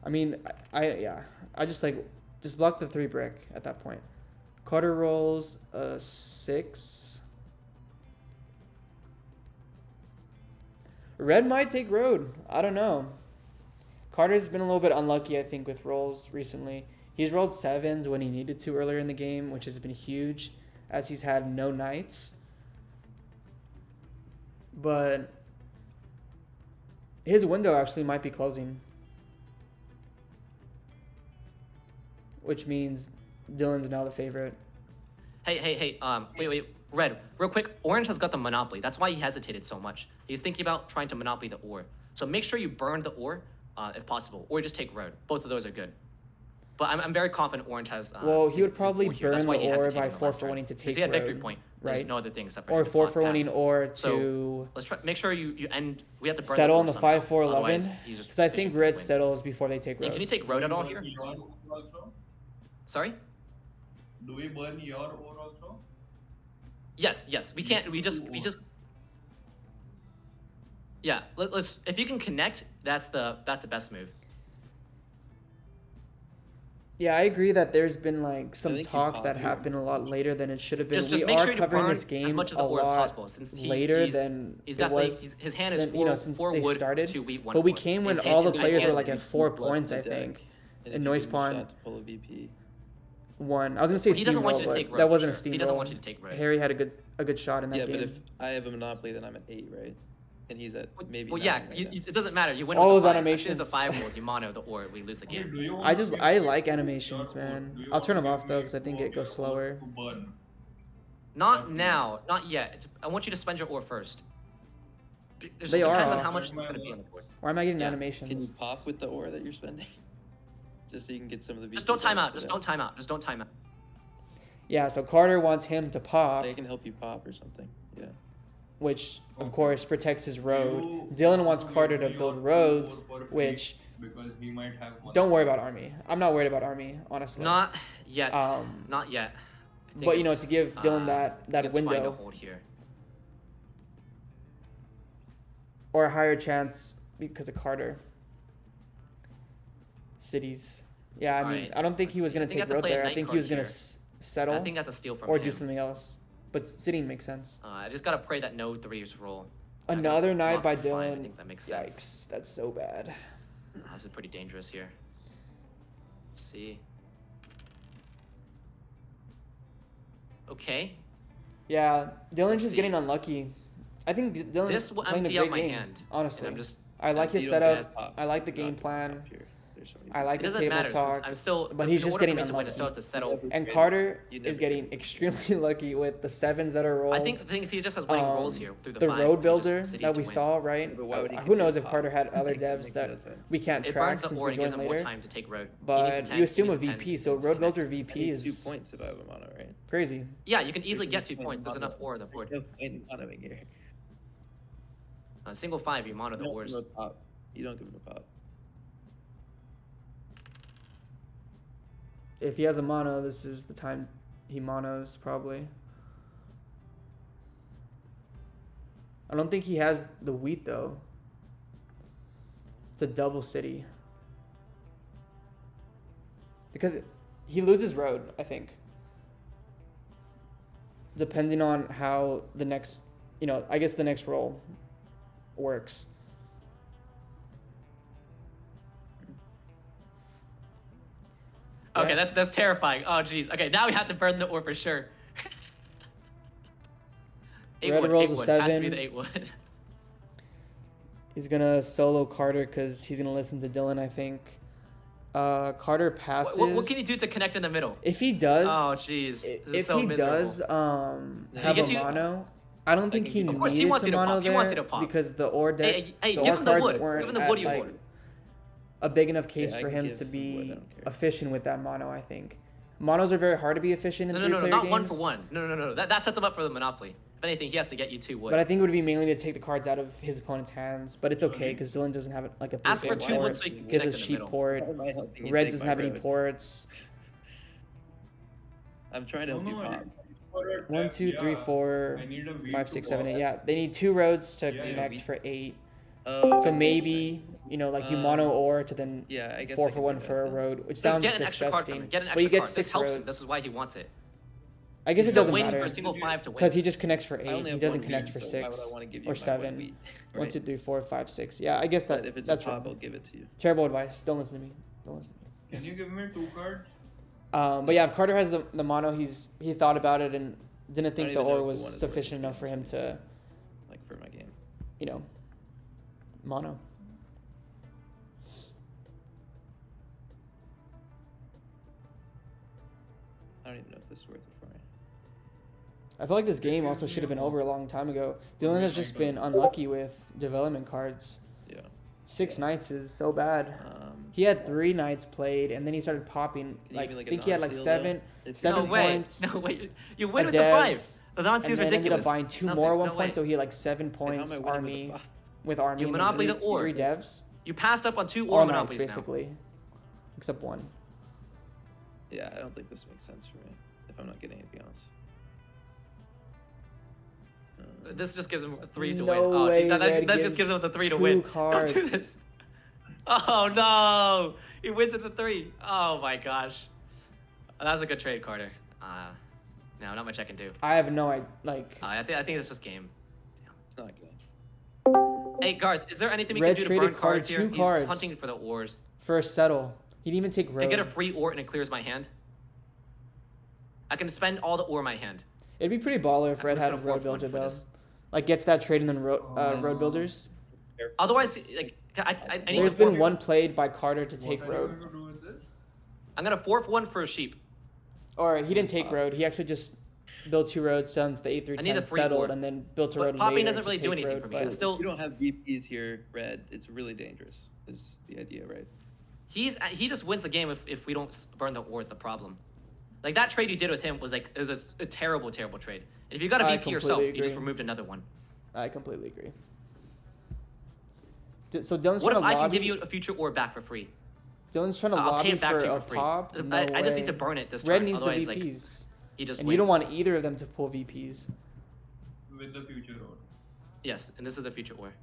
I mean, I just block the 3 brick at that point. Carter rolls a 6. Red might take road. I don't know. Carter's been a little bit unlucky, I think, with rolls recently. He's rolled 7s when he needed to earlier in the game, which has been huge, as he's had no knights. But his window actually might be closing, which means Dylan's now the favorite. Hey. Wait. Red, real quick. Orange has got the monopoly. That's why he hesitated so much. He's thinking about trying to monopoly the ore. So make sure you burn the ore, if possible, or just take road. Both of those are good. But I'm very confident Orange has. Well, he his would probably board here. That's burn why the he ore hesitated by in the 4 last for round. winning to 'Cause take he had victory road, point. There's right? no other thing except for Or his 4 block for winning pass. or So to let's try. Make sure you end. We have to burn settle the on the ore somehow. 5-4-11. Otherwise, he's just Because I fishing think for the red win. settles before they take And road. can you take road at all here? Your ore also? Sorry. Do we burn your ore also? Yes. We can't. We just. Yeah. Let's. If you can connect, that's the best move. Yeah, I agree that there's been like some think you talk pop that here. happened a lot later than it should have been. Just We make are sure you covering burn this as game much of a the ore as lot possible, since later he's than he's it definitely was. his hand is than, 4, you know, since 4 they wood, started. 2 wheat, 1 But we ore. came when His all the hand- players were and like at his- 4 Blood points, on I the deck, think. and And if you noise give him a spawn shot to pull a VP. 1. I was gonna say Well, he doesn't steamroll, want you to but take road, that wasn't sure. a steamroll. He doesn't want you to take road. Harry had a good shot in that Yeah, game. but if I have a monopoly, then I'm at 8, right? And he's at maybe. Well, 9 yeah. right now. It doesn't matter. You win. All with those the 5. As soon as the animations. 5 rolls, you mono the ore. We lose the Okay, game. do you want I to give like me animations, your ore? man. Do you I'll want turn to them off give though me because I think two it of your goes ore slower. to burn? Not now. Not yet. I want you to spend your ore first. It just They are depends on off. how much it's going to be on the board. Why am I getting Yeah. animations? Can you pop with the ore that you're spending? Just so you can get some of the VPs. Just don't time out. for Just that. don't time out. Just don't time out. Yeah, so Carter wants him to pop, They can help you pop or something. Yeah. which of Okay. course protects his road. You Dylan wants give Carter to me build your roads, ore for free which because he might have one. don't worry about army. I'm not worried about army, honestly. Not yet. Um, Not yet. But you know, it's, to give Dylan I that think it's fine to window hold here. or a higher chance because of Carter. Cities. Yeah, I mean, Alright, I don't think he let's was see. I gonna think I take have to road play a there. I knight think he card was gonna here. settle I think I have to steal from or him. do something else. But sitting makes sense. I just gotta pray that no threes roll. Another knight block by for 5, I Dylan. think that makes sense. Yikes, that's so bad. This is pretty dangerous here. Let's see. Okay. Yeah, Dylan's Let's just see. getting unlucky. I think Dylan's This will playing a empty out great my game. hand. And Honestly, I'm just. I like So his you don't get setup. as top, I like the not game get plan. top here. There's so many I like It the doesn't table matter since talk. I'm still. but in he's just order for getting me to win, I unlucky. still have to settle. And You Carter never is get getting it. extremely lucky with the sevens that are rolled. I think the thing is he just has winning rolls here through the the 5. road and he just builder cities that to we win. saw, right? But why would he Who keep knows it if Carter top? had other Like, that devs makes that no sense. we can't It track burns the since ore we're and gives joined him more later. time to take road. He needs But 10, you assume he a needs 10, VP, he so needs road 10. builder I VP need is 2 points if I have a mono, right? crazy. Yeah, you can easily There's get no 2 point in points. There's mono. enough ore on the board. There's no point in monoing here. Single 5, you mono the You don't ores. give him a pop. You don't give him a pop. If he has a mono, this is the time he monos probably. I don't think he has the wheat though. It's a double city. Because he loses road, I think. Depending on how the next, you know, I guess the next roll works. Okay, Yeah. that's terrifying. Oh jeez. Okay, now we have to burn the ore for sure. 8 Red wood, rolls 8 a wood. Has to be 7. the 8 wood. He's gonna solo Carter because he's gonna listen to Dylan, I think. Carter passes. What can you do to connect in the middle? If he does, Oh jeez. This is if so he miserable. does He have a get you- mono, I don't think can he give you- Of course, he needed wants to you to mono pop. He there wants you to pop. because the ore deck, Hey, the give ore him the cards wood. Give weren't him the at, wood you like, want. a big enough case Yeah, I for can him give to him be wood, I don't care. efficient with that mono. I think monos are very hard to be efficient in No, three-player not games. 1 for 1. No. That sets him up for the monopoly. If anything, he has to get you 2 wood. But I think it would be mainly to take the cards out of his opponent's hands. But it's okay because Dylan doesn't have like a Ask for three-player 2 port. wood so you can He has connect a in the sheep middle. port. How am I helping you Red take doesn't my have any road? ports. I'm trying to help you pop. 1, 2, 3, 4, I need a wheat 5, to 6, 7, pop. 8. Yeah, they need 2 roads to Yeah, connect we- for 8. Oh, So okay. maybe, you know, like you mono Um, ore to then Yeah, I guess 4 I for can 1 do that for a then. road, which So sounds get an extra card from disgusting. him. Get an extra But you get card. 6 This helps him. roads. This is why he wants it. I guess He's it still doesn't waiting matter for a single 5 to win. because he just connects for I 8. only He have doesn't one connect wheat, for so why would 6 I want to give you or my 7. one wheat, 1, right? 2, 3, 4, 5, 6. Yeah, I guess But if it's that's a pop, right. I'll give it to you. Terrible advice. Don't listen to me. Don't listen to me. Can you give me 2 cards? But yeah, if Carter has the mono, he thought about it and didn't think don't the even know ore if was the one is sufficient working, enough for him to, Like for my game. you know, mono. I don't even know if this is worth it for me. I feel like this game also should have been over a long time ago. Dylan has just been unlucky with development cards. Yeah. 6 knights is so bad. Um, He had 3 knights played, and then he started popping. Can you Like, give me, like, I a think he had like non-steal, though? 7 If- 7 no way. points. No way. You a win with the dev, 5. The non and seems then ended ridiculous. up buying 2 Nothing, more at no one way. point, so he had like 7 Like, how am I points winning with army the pop? with army. You and then monopoly the three- ore. 3 devs. You passed up on 2 All ore knights monopolies now. basically, except 1. Yeah, I don't think this makes sense for me if I'm not getting anything else. This just gives him a 3 to No win. Oh, way, geez, that Red just gives gives him the 3 to 2 win. cards. Don't do this. Oh no! He wins at the 3. Oh my gosh. That was a good trade, Carter. No, not much I can do. I have no idea. Like, I think it's just game. It's not good. Hey Garth, is there anything we Red can do to traded burn cards Carter here? 2 He's cards. hunting for the ores. for a settle, he didn't even take I road. get a free ore and it clears my hand. I can spend all the ore in my hand. It'd be pretty baller if I'm Red just had a gonna road forfeit one builder for though. this. Like gets that trade and then road builders. Otherwise, like I need There's to been forfeit- one played by Carter to take What are you road, going to do with this? I'm gonna forfeit one for a sheep. or he didn't take road. He actually just built 2 roads down to the 8 through I need a 10, free settled, board. and then built a But road popping later doesn't to really do take anything road, for me. but- It's still You don't have VPs here, Red. It's really dangerous. Is the idea, right? he just wins the game if we don't burn the ore is the problem. Like that trade you did with him was like it was a terrible trade. And if you got a I VP yourself, completely you just agree. removed another one. I completely agree. So Dylan's What trying if to I lobby. can give you a future ore back for free? Dylan's trying to I'll pay lobby it back for to you a for free. pop. No I just way. need to burn it this Red time. needs the Otherwise, like, VPs. he just And wins. you don't want either of them to pull VPs. With the future road. Yes, and this is the future ore.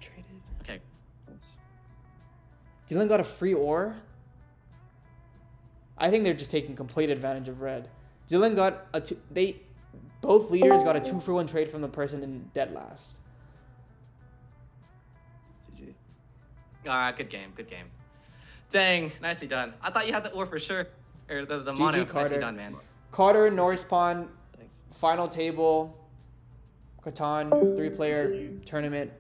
Traded. Okay. That's- Dylan got a free ore. I think they're just taking complete advantage of red. Dylan got a two. Both leaders got a 2-for-1 trade from the person in dead last. GG. Good game, good game. Dang, nicely done. I thought you had the ore for sure. Or the mono. Carter. Nicely done, man. Carter, Norris Pond, Thanks. final table, Catan, 3-player tournament.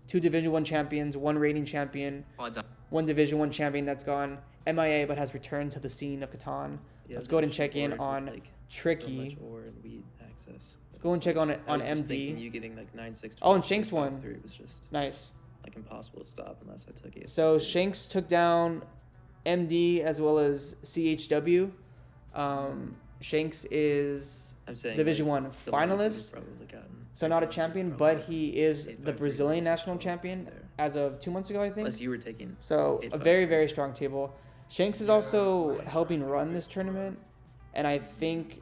2 Division 1 champions, 1 rating champion, Well, it's up. 1 Division 1 champion that's gone MIA but has returned to the scene of Catan. Yeah, Let's go ahead and the check in board with, on like, so Tricky. much ore and weed access. Let's go and check on it I on was just thinking MD. you getting like 9-6. Oh, and Shanks won. 3 was just Nice. like impossible to stop unless I took it. So Shanks took down MD as well as CHW. Shanks is I'm saying Division like, 1 the lead would've finalist, probably gotten so not a like, champion, probably but he is 8-5, the Brazilian 3-6 national there. champion as of 2 months ago, I think. Unless you were taking. So a 8-5. very, very strong table. Shanks is also helping run this tournament, and I think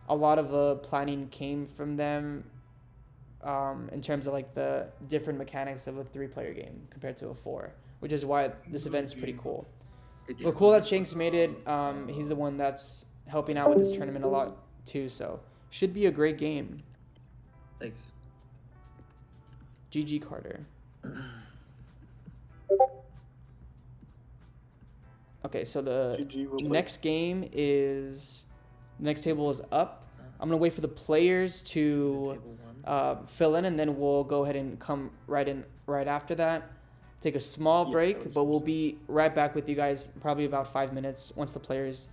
a lot of the planning came from them in terms of like the different mechanics of a 3-player game compared to a 4, which is why this event is pretty cool. Good But game. cool that Shanks made it. He's the one that's helping out with this tournament a lot too, so should be a great game. Thanks. GG Carter. Okay, so the GG, well played. next game is next table is up. I'm gonna wait for the players to Table 1. fill in, and then we'll go ahead and come right in right after that. Take a small Yeah, break, sure, but we'll be right back with you guys probably about 5 minutes once the players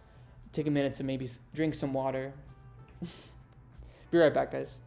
take a minute to maybe drink some water. Be right back, guys.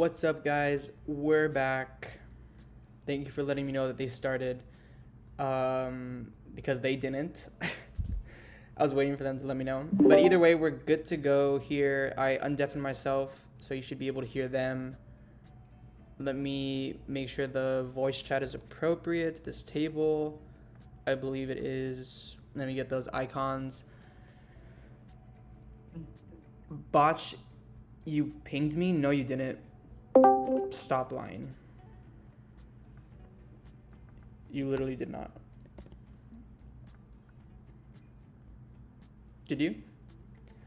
What's up, guys? We're back. Thank you for letting me know that they started. Because they didn't. I was waiting for them to let me know. But either way, we're good to go here. I undeafened myself, so you should be able to hear them. Let me make sure the voice chat is appropriate to this table. I believe it is. Let me get those icons. Botch, you pinged me? No, you didn't. Stop lying. You literally did not. Did you?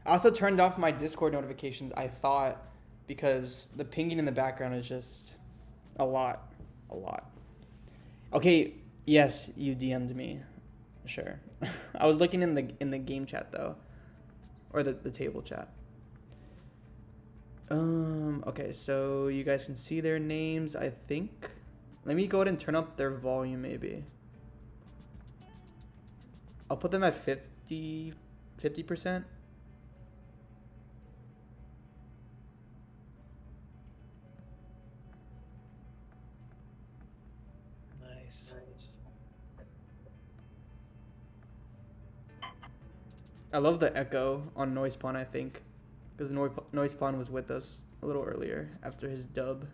I also turned off my Discord notifications, I thought, because the pinging in the background is just a lot. Okay, yes, you DM'd me. Sure. I was looking in the game chat though. Or the table chat. Okay, so you guys can see their names, I think. Let me go ahead and turn up their volume maybe. I'll put them at 50%. Nice. I love the echo on Noise Pawn, I think. Because Noise Pawn was with us a little earlier after his dub.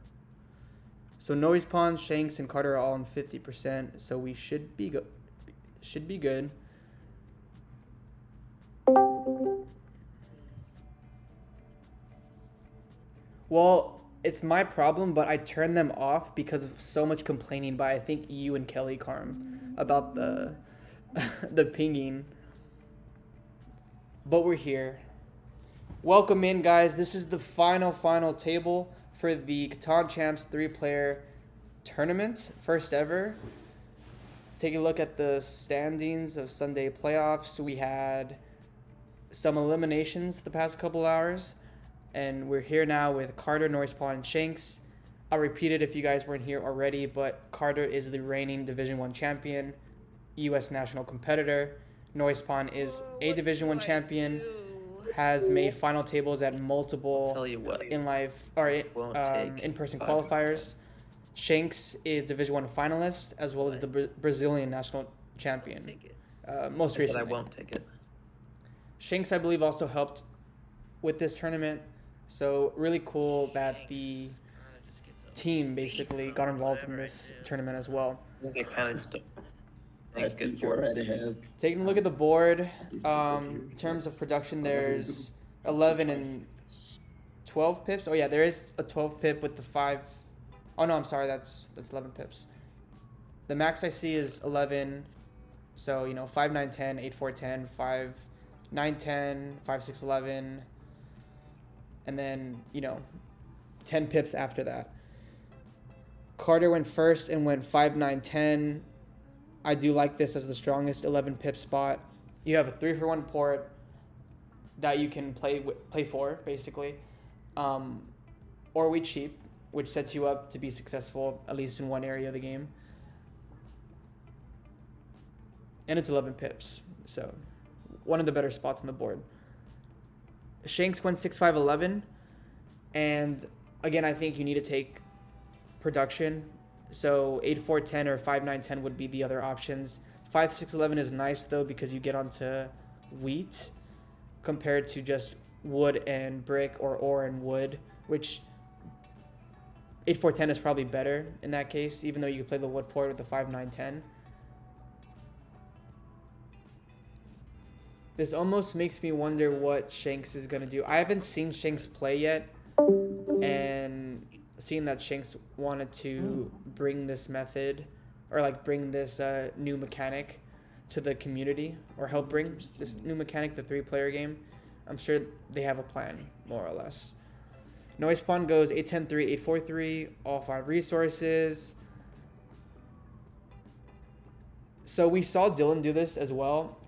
So Noise Pawn, Shanks, and Carter are all on 50%. So we should be good. Well, it's my problem, but I turned them off because of so much complaining by I think you and Kelly Carm about the the pinging. But we're here. Welcome in, guys. This is the final table for the Catan Champs 3-player tournament, first ever. Taking a look at the standings of Sunday playoffs, we had some eliminations the past couple hours, and we're here now with Carter, Noisepawn, and Shanks. I'll repeat it if you guys weren't here already, but Carter is the reigning Division 1 champion, U.S. national competitor. Noisepawn is a Division 1 champion, has made final tables at multiple Tell you what, in-person qualifiers. Shanks is Division 1 finalist, as well as the Brazilian national champion. Most I said recently. I won't take it. Shanks, I believe, also helped with this tournament. So really cool that the team basically got involved in this tournament as well. I think they kind of just things good for it. Taking a look at the board, in terms of production, there's 11 and 12 pips. Oh yeah, there is a 12 pip with the 5. Oh no, I'm sorry, that's 11 pips. The max I see is 11. So, 5, 9, 10, 8, 4, 10, 5, 9, 10, 5, 6, 11. And then, 10 pips after that. Carter went first and went 5, 9, 10. I do like this as the strongest 11 pip spot. You have a 3-for-1 port that you can play for, basically. Or we cheap, which sets you up to be successful, at least in one area of the game. And it's 11 pips, so one of the better spots on the board. Shanks went 6, 5, 11. And again, I think you need to take production. So 8, 4, 10 or 5, 9, 10 would be the other options. 5, 6, 11 is nice though because you get onto wheat compared to just wood and brick or ore and wood, which 8, 4, 10 is probably better in that case, even though you could play the wood port with the 5, 9, 10. This almost makes me wonder what Shanks is going to do. I haven't seen Shanks play yet, and seeing that Shanks wanted to bring this method, or like bring this new mechanic to the community, or help bring this new mechanic, the 3-player game, I'm sure they have a plan, more or less. Noisepawn goes 8, 10, 3, 8, 4, 3, all 5 resources. So we saw Dylan do this as well,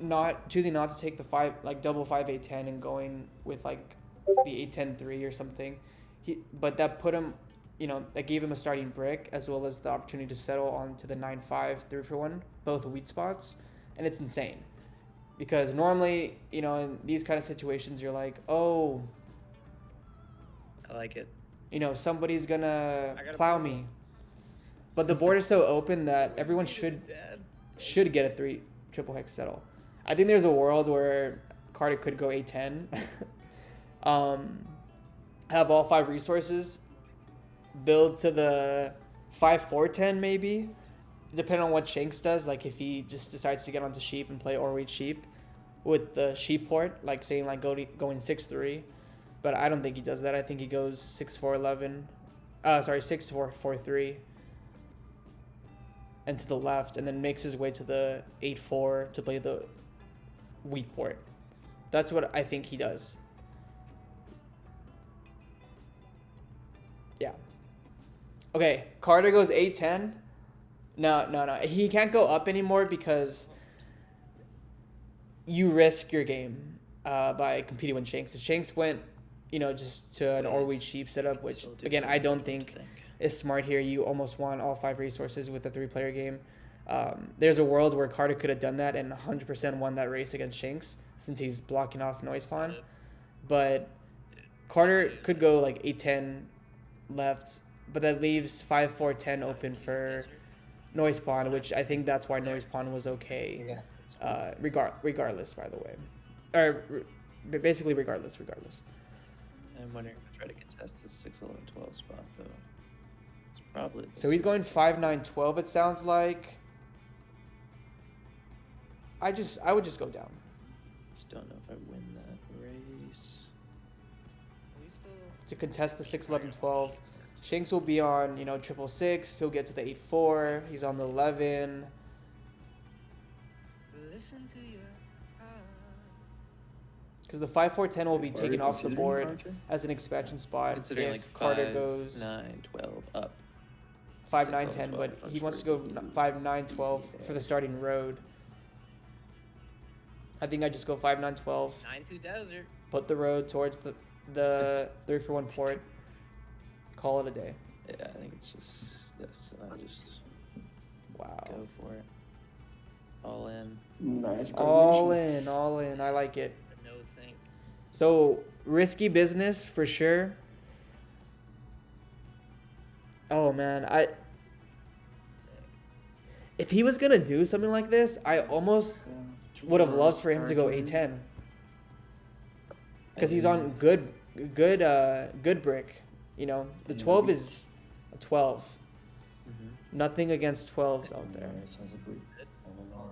choosing not to take the double 5, 8, 10 and going with like the 8, 10, 3 or something. But that put him, that gave him a starting brick as well as the opportunity to settle onto the 9, 5, 3-for-1, both wheat spots. And it's insane because normally, in these kind of situations, you're like, oh, I like it. you know, somebody's gonna I got a plow purple. me. But the board is so open that everyone should get a 3 triple hex settle. I think there's a world where Carter could go A10, have all 5 resources, build to the 5-4-10 maybe, depending on what Shanks does. Like if he just decides to get onto sheep and play Orweed sheep with the sheep port, like saying like going 6-3, but I don't think he does that. I think he goes 6-4-11, 6-4-4-3, and to the left, and then makes his way to the 8-4 to play the weak port. That's what I think he does. Yeah. Okay, Carter goes 8-10. No. He can't go up anymore because you risk your game by competing with Shanks. If Shanks went, you know, just to an Orweed sheep setup, which Still do again I something don't you think is smart here. You almost want all 5 resources with a 3-player game. There's a world where Carter could have done that and 100% won that race against Shanks since he's blocking off noise pawn. But Carter could go like 8-10 left, but that leaves 5-4-10 open for noise pawn, which I think that's why noise pawn was okay. Regardless, by the way, or basically regardless. I'm wondering if I try to contest this 6-11-12 spot though. It's probably. So he's going 5-9-12. It sounds like. I would just go down. Just don't know if I win that race. To contest the 6-11-12. Shanks will be on, you know, 666. He'll get to the 8-4. He's on the 11. Listen to your heart. Because the 5-4-10 will be Are taken you off the considering board Archer? as an expansion spot Considering if like Carter 5, goes 9, 12 up. 5-9-10, 6-11-12, but he much wants to further. go 5-9-12 for the starting road. I think I just go 5-9-12. 9-2 desert. Put the road towards the 3-for-1 port. Call it a day. Yeah, I think it's just this. I just Wow. go for it. All in. Nice. All coordination. in. I like it. No think. So risky business for sure. Oh man, if he was gonna do something like this, I almost would have loved for him to go A10. Because he's on good brick. You know, the 12 is a 12. Mm-hmm. Nothing against 12s out there. Nice, has a good LLR.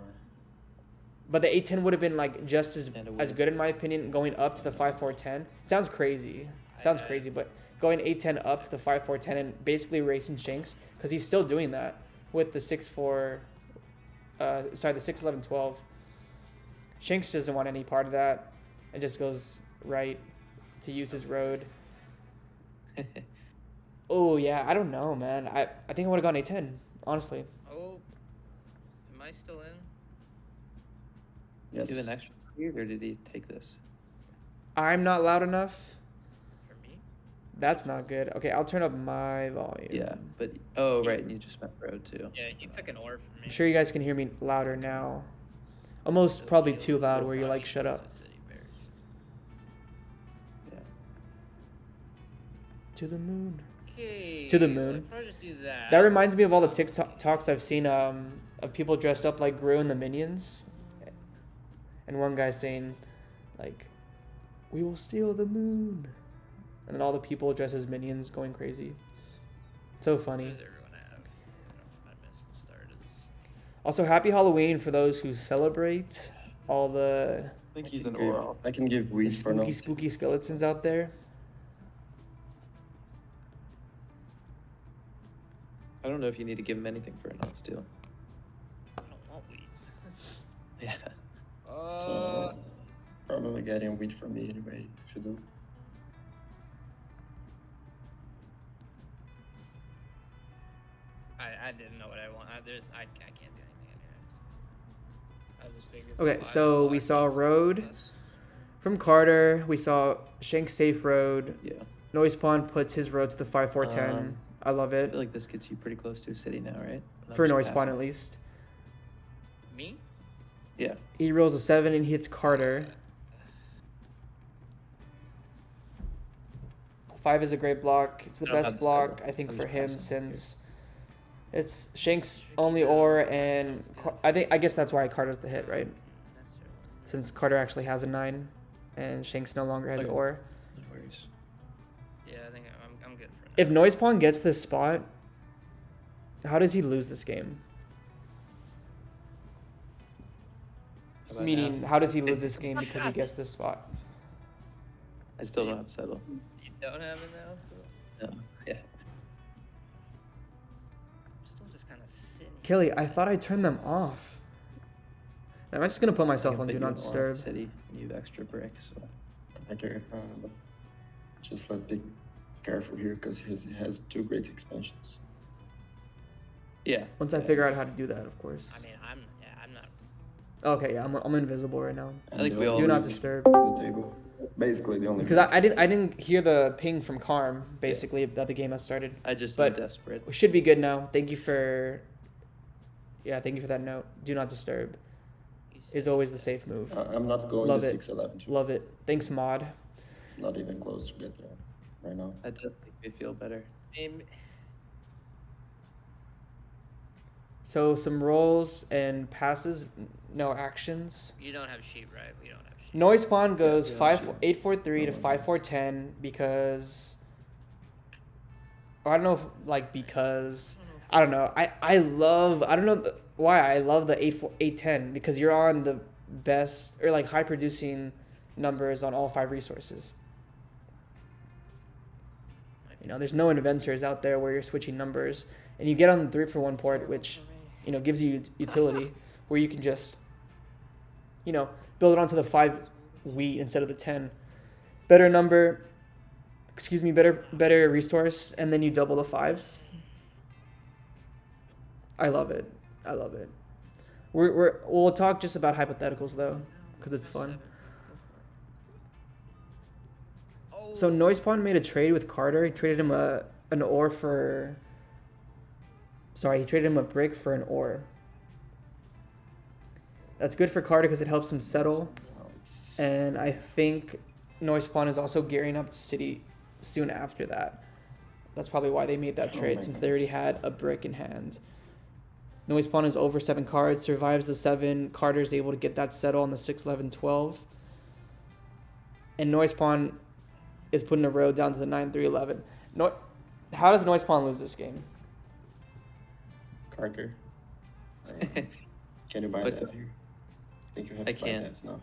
But the A10 would have been like just as And a win. good in my opinion, going up to the 5-4-10. Sounds crazy. Sounds crazy, but going A10 up to the 5-4-10 and basically racing Shanks, because he's still doing that with the 6-4. The 6-11-12. Shanks doesn't want any part of that, and just goes right to use his road. Oh yeah, I don't know, man. I think I would have gone A10, honestly. Oh, am I still in? Yes. Do an extra years, or did he take this? I'm not loud enough. For me? That's not good. Okay, I'll turn up my volume. Yeah, but oh right, and you just meant road too. Yeah, he took an ore from me. I'm sure you guys can hear me louder now. Almost probably too loud where you're like, shut up. Yeah. To the moon. Okay. To the moon. Let's probably just do that. That reminds me of all the TikToks I've seen of people dressed up like Gru and the Minions. And one guy saying, like, we will steal the moon. And then all the people dressed as Minions going crazy. So What funny. does everyone have? I missed the start of this. Also, happy Halloween for those who celebrate all the I think he's an Give- oral. I can give weed for now. spooky skeletons out there. I don't know if you need to give him anything for a non-steal. I don't want weed. Yeah. So, probably getting weed from me anyway, if you do. I didn't know what I want. I can't do anything in here. I just figured. Okay, five so we black saw is road. plus. From Carter, we saw Shank safe road. Yeah. Noise Pawn puts his road to the 5-4-10. I love I it. feel like this gets you pretty close to a city now, right? For Numbers Noise are Pawn passing. at least. Me? Yeah. He rolls a 7 and hits Carter. 5 is a great block. It's the I don't best have the block, saddle. I think, I'm for just him passing here. since it's Shank's only ore, and I guess that's why Carter's the hit, right? That's true. Since Carter actually has a 9, and Shanks no longer has Okay. ore. No worries. Yeah, I think I'm good for now. If Noise Pawn gets this spot, how does he lose this game? How about Meaning, now? how does he lose this game because he gets this spot? I still don't have settle. You don't have it now, so No. Yeah. I'm still just kind of sitting. here. Kelly, I thought I turned them off. I'm just gonna put myself I on can Do put you Not in the Disturb. City and you have extra bricks. So. Carter, just let's be careful here because he has 2 great expansions. Yeah. Once I figure out how to do that, of course. I mean, I'm not. Okay, yeah, I'm invisible right now. I think And we the all Do Not only- Disturb. The table, basically the only. Because I didn't hear the ping from Karm, basically, that the game has started. I just But- am desperate. We should be good now. Thank you for that note. Do Not Disturb is always the safe move. I'm not going Love to it. 611. Love it. Thanks, Mod. Not even close to get there right now. That does make me feel better. So some rolls and passes, no actions. You don't have sheep, right? We don't have sheep. Noise Pawn goes Yeah, 8-4-3 to No, 5-4-10 because I don't know if because I don't know. I love I don't know why I love the 8-10 because you're on the best or like high producing numbers on all 5 resources. You know, there's no inventors out there where you're switching numbers and you get on the 3-for-1 port, which gives you utility where you can just build it onto the 5 wheat instead of the 10. Better number, better resource, and then you double the 5s. I love it. We'll talk just about hypotheticals though, because it's fun. So Noise Pawn made a trade with Carter. He traded him he traded him a brick for an ore. That's good for Carter because it helps him settle. And I think Noise Pawn is also gearing up to City soon after that. That's probably why they made that Oh trade, my since God. they already had a brick in hand. Noise Pawn is over 7 cards, survives the 7. Carter is able to get that settle on the 6, 11, 12. And Noise Pawn is putting a road down to the 9, 3, 11. How does Noise Pawn lose this game? Carter. Can you buy What's that up? here? I think you have I to buy can't. that now.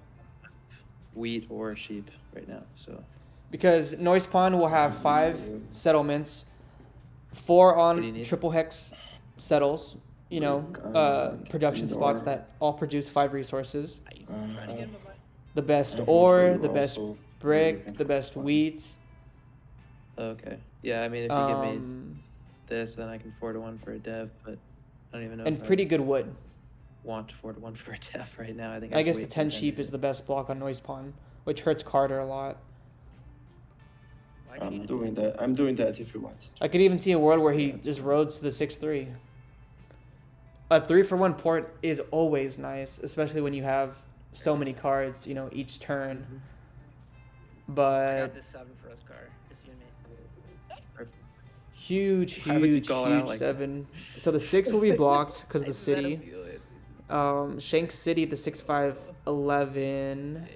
Wheat or sheep right now. So Because Noise Pawn will have 5 settlements, 4 What do you on need? triple hex settles, production spots that all produce 5 resources. Are you trying to get him a buy? The best I can show ore, you the best also brick, the best wheat. okay. Yeah, I mean if you give me Um, this, then I can 4-1 for a dev, but I don't even know. and if pretty I good wood. want 4-1 for a dev right now. I think. I have guess way the too 10 many. sheep is the best block on Noise Pawn, which hurts Carter a lot. Why do you I'm need doing that. I'm doing that if you want. I could even see a world where he just roads to the 6-3. A 3-for-1 port is always nice, especially when you have so many cards, each turn. Mhm. I But got this 7 for us, car. Just you and me. Perfect. huge, Why would you huge, call it out huge like 7. So the 6 will be blocked because of the I just had a city. feeling. Shank City, the 6-5-11, Same, bro.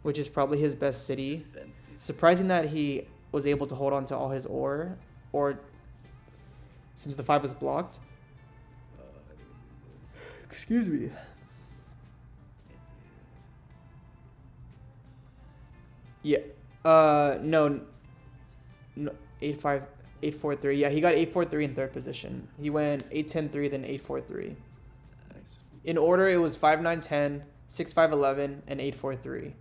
which is probably his best city. Sense these- Surprising that he was able to hold on to all his ore, or since the 5 was blocked. Excuse me. Yeah. No. 8-5, 8-4-3. Yeah, he got 8-4-3 in 3rd position. He went 8-10-3, then 8-4-3. Nice. In order, it was 5-9-10, 6-5-11, and 8-4-3.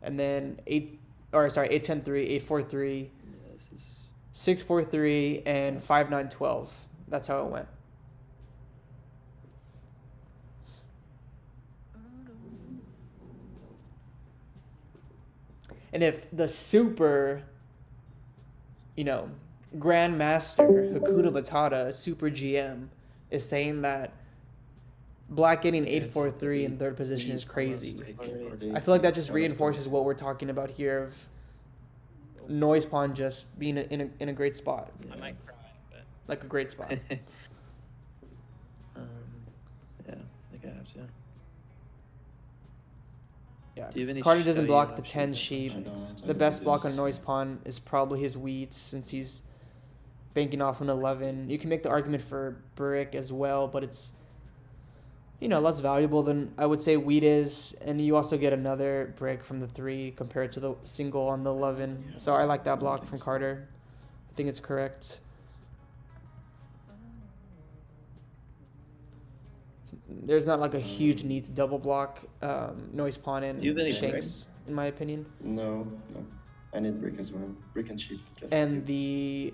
And then 8-10-3, 8-4-3, Yeah, this is 6-4-3, and 5-9-12. That's how it went. And if the super, Grandmaster Hakuna Matata, Super GM, is saying that Black getting 8-4-3 in 3rd position is crazy. I feel like that just reinforces what we're talking about here of noise pawn just being in a great spot, I might cry, but like a great spot. Yeah, I think I have to. Yeah, Do you have 'cause any Carter doesn't show block you the have 10 sheep? sheep. I don't. The best block on Yes. noise pawn is probably his wheats since he's banking off an 11. You can make the argument for brick as well, but it's less valuable than I would say wheat is, and you also get another brick from the 3 compared to the single on the 11. So I like that block from Carter. I think it's correct. There's not like a huge need to double block noise pawn Do and you have any shanks, in my opinion. No. I need brick as well. Brick and sheep. Just And the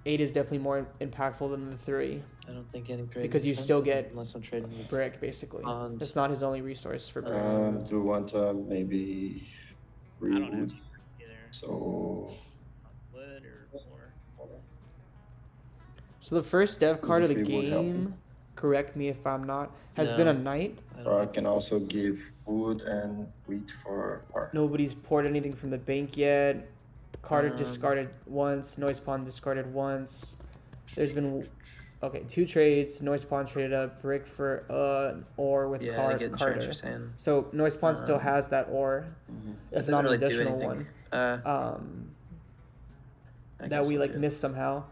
8 is definitely more impactful than the 3 I don't think any trade because makes you sense still then, get unless I'm trading with brick basically. Pawns. That's not his only resource for brick. do you want maybe I don't have rewood? either. So Wood or So the first dev card of the Three would help you. game, correct me if I'm not, has been a No. knight. I or I don't can also give wood and wheat for park. Nobody's poured anything from the bank yet. Carter Um, discarded once. Noise pawn discarded once. There's been 2 trades. Noise pawn traded a brick for ore with yeah, I get insurance Carter. you're saying. So noise pawn still has that ore, Mhm. if That not an doesn't really do additional anything. one. I That guess we I'll like do. missed somehow,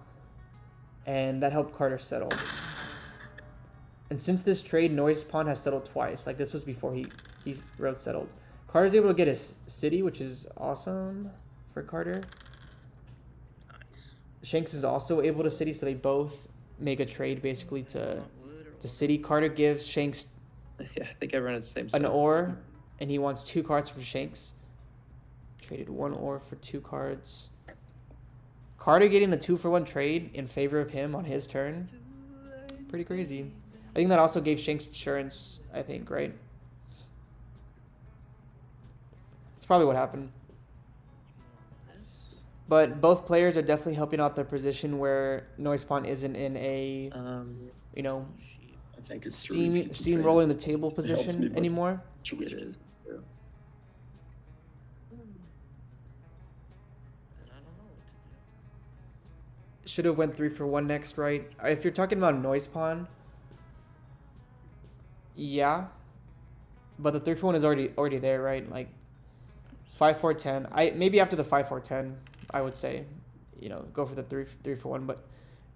and that helped Carter settle. And since this trade, noise pawn has settled twice. Like this was before he wrote settled. Carter's able to get his city, which is awesome for Carter. nice. Shanks is also able to city, so they both make a trade basically to Want wood or city. Carter gives Shanks Yeah, I think everyone has the same an stuff. ore, and he wants 2 cards from Shanks. Traded 1 ore for 2 cards. Carter getting a 2-for-1 trade in favor of him on his turn. Pretty crazy. I think that also gave Shanks insurance, I think, right? It's probably what happened. But both players are definitely helping out their position where Noise Pawn isn't in a, Sheep. I think it's too risky to trade steamrolling the it. table helps position me, but- anymore. Too It risky. is. Yeah. And I don't know what to do. Should have went 3-for-1 next, right? If you're talking about Noise Pawn, yeah. But the 3-for-1 is already there, right? Like 5-4-10. Maybe after the 5-4-10, I would say, go for the 3-for-1. But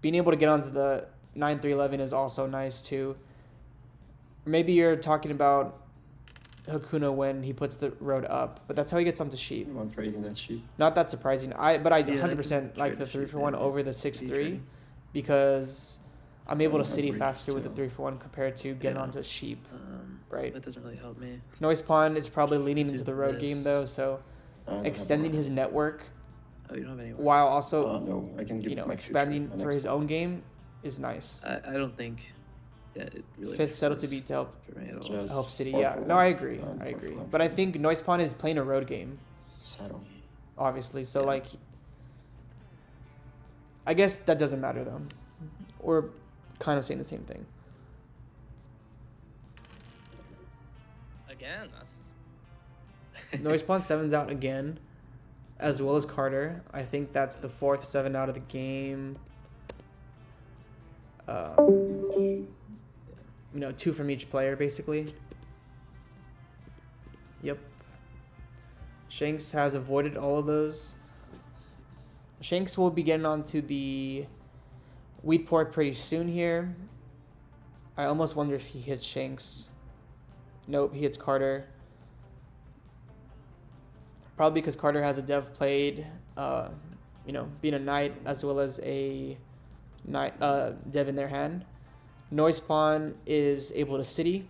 being able to get onto the 9-3-11 is also nice too. Maybe you're talking about Hakuna when he puts the road up, but that's how he gets onto sheep. You want trading that sheep? Not that surprising. I Yeah, I 100% can like trade the the sheep, 3-for-1 yeah. over the Speed 6-3 trading. because I'm able to Yeah, city brick faster with the still. 3-for-1 compared to getting Yeah. onto sheep. Right. That doesn't really help me. Noise Pawn is probably leaning into Do the road this. game though, so I don't have extending more. his network Oh, you don't have any. while also No, I can give my future, expanding my for next his one. own game is nice. I don't think that it really. Fifth makes settle to sense beat to help for me at all. Just help City. four Yeah, for no, one. I agree. Four I agree. for one. But I think Noise Pawn is playing a road game, Settle. obviously. So Yeah. like, I guess that doesn't matter though. We're kind of saying the same thing. Again, that's Noise Pawn 7's out again, as well as Carter. I think that's the 4th 7 out of the game. 2 from each player, basically. Yep. Shanks has avoided all of those. Shanks will be getting onto the wheat port pretty soon here. I almost wonder if he hits Shanks. Nope, he hits Carter. Probably because Carter has a dev played, being a knight as well as a knight dev in their hand. Noise Pawn is able to city,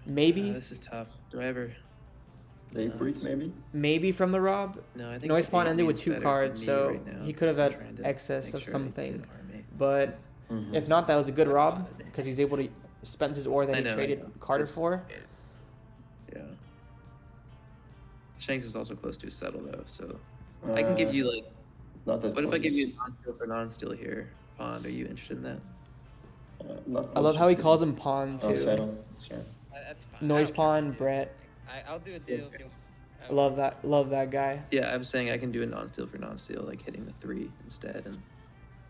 maybe, This is tough. Do I ever? They No, brick it's- maybe? maybe from the Rob. No, I think Noise Pawn eight ended with is 2 better for cards, me so right now, he could have because had I'm trying to excess make of sure I something. didn't harm me. But Mhm. if not, that was a good Rob because he's able to spend his ore that I he know, I traded know. Carter for. Yeah. Shanks is also close to a settle though, so I can give you like. Not that What if I give close. you non-steal for non-steal here? Pond, are you interested in that? Not I love how he close, calls just- him Pawn Oh, too. settle. Sure. that's fine. Noise I don't care. Pawn, Brett. I'll do a deal. If you, I love that guy. Yeah, I'm saying I can do a non-steal for non-steal, like hitting the 3 instead, and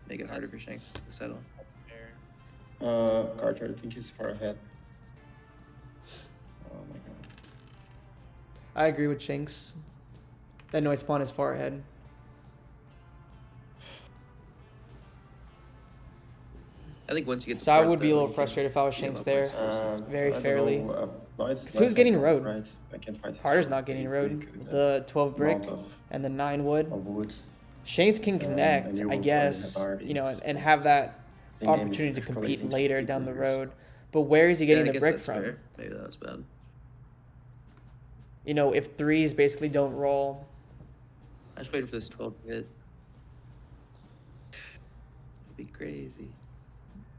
make it harder That's- for Shanks to settle. That's fair. Carter, I think he's far ahead. Oh my god. I agree with Shanks. That noise spawn is far ahead. I think once you get. So I would be a little frustrated if I was Shanks there. Very I don't fairly. know, Noise- Who's Noise getting has road? Right. I can't fight. Carter's not getting road. The 12 brick and the 9 wood. Of wood. Shanks can connect, and you I will probably guess, have already you know, used- and have that The game is opportunity to compete escalating to later big down the numbers. road. But where is he getting the brick from? Fair. Maybe that was bad. You know, if threes basically don't roll. I just waited for this 12 to hit. It'd be crazy.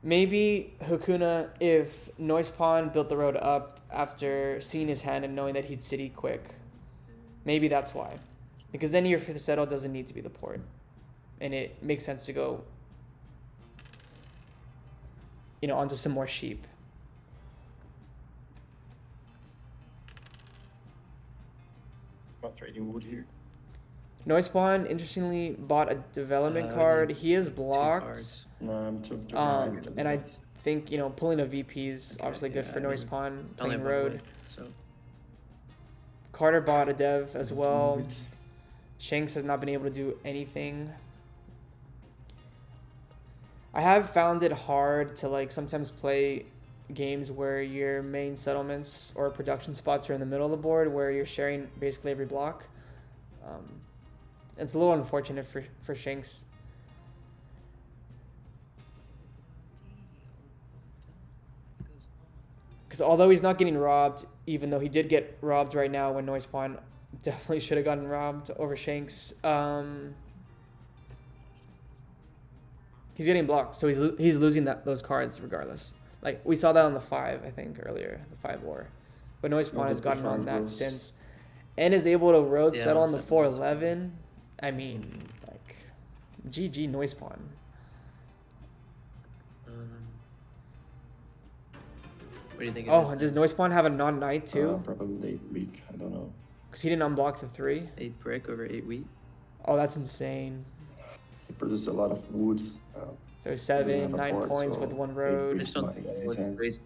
Maybe Hakuna, if Noise Pawn built the road up after seeing his hand and knowing that he'd city quick, maybe that's why. Because then your fifth settle doesn't need to be the port. And it makes sense to go, you know, onto some more sheep. Not trading wood here. Noise Pawn, interestingly, bought a development card. He is Two blocked. cards. No, I'm too behind a And I bit. think, you know, pulling a VP is obviously good yeah, for I Noise mean, Pawn, I only playing have one road. wood, so Carter bought a dev as Too well. wood. Shanks has not been able to do anything. I have found it hard to like sometimes play games where your main settlements or production spots are in the middle of the board where you're sharing basically every block. It's a little unfortunate for Shanks. Because although he's not getting robbed, even though he did get robbed right now when Noise Pawn definitely should have gotten robbed over Shanks. He's getting blocked, so he's losing those cards regardless. Like we saw that on the 5, I think earlier, the 5 war, but Noise Pawn has gotten on that since, and is able to road Yeah, settle on the that's definitely 411. I mean, like, GG Noise Pawn. what do you think? Oh, and does Noise Pawn have a non-knight too? Probably late week. I don't know. Because he didn't unblock the 3. 8 brick over 8 wheat. Oh, that's insane. He produces a lot of wood. So have 7, a 9 board, points so with 1 eight I road. just don't Money think in his anyone's hand. raised.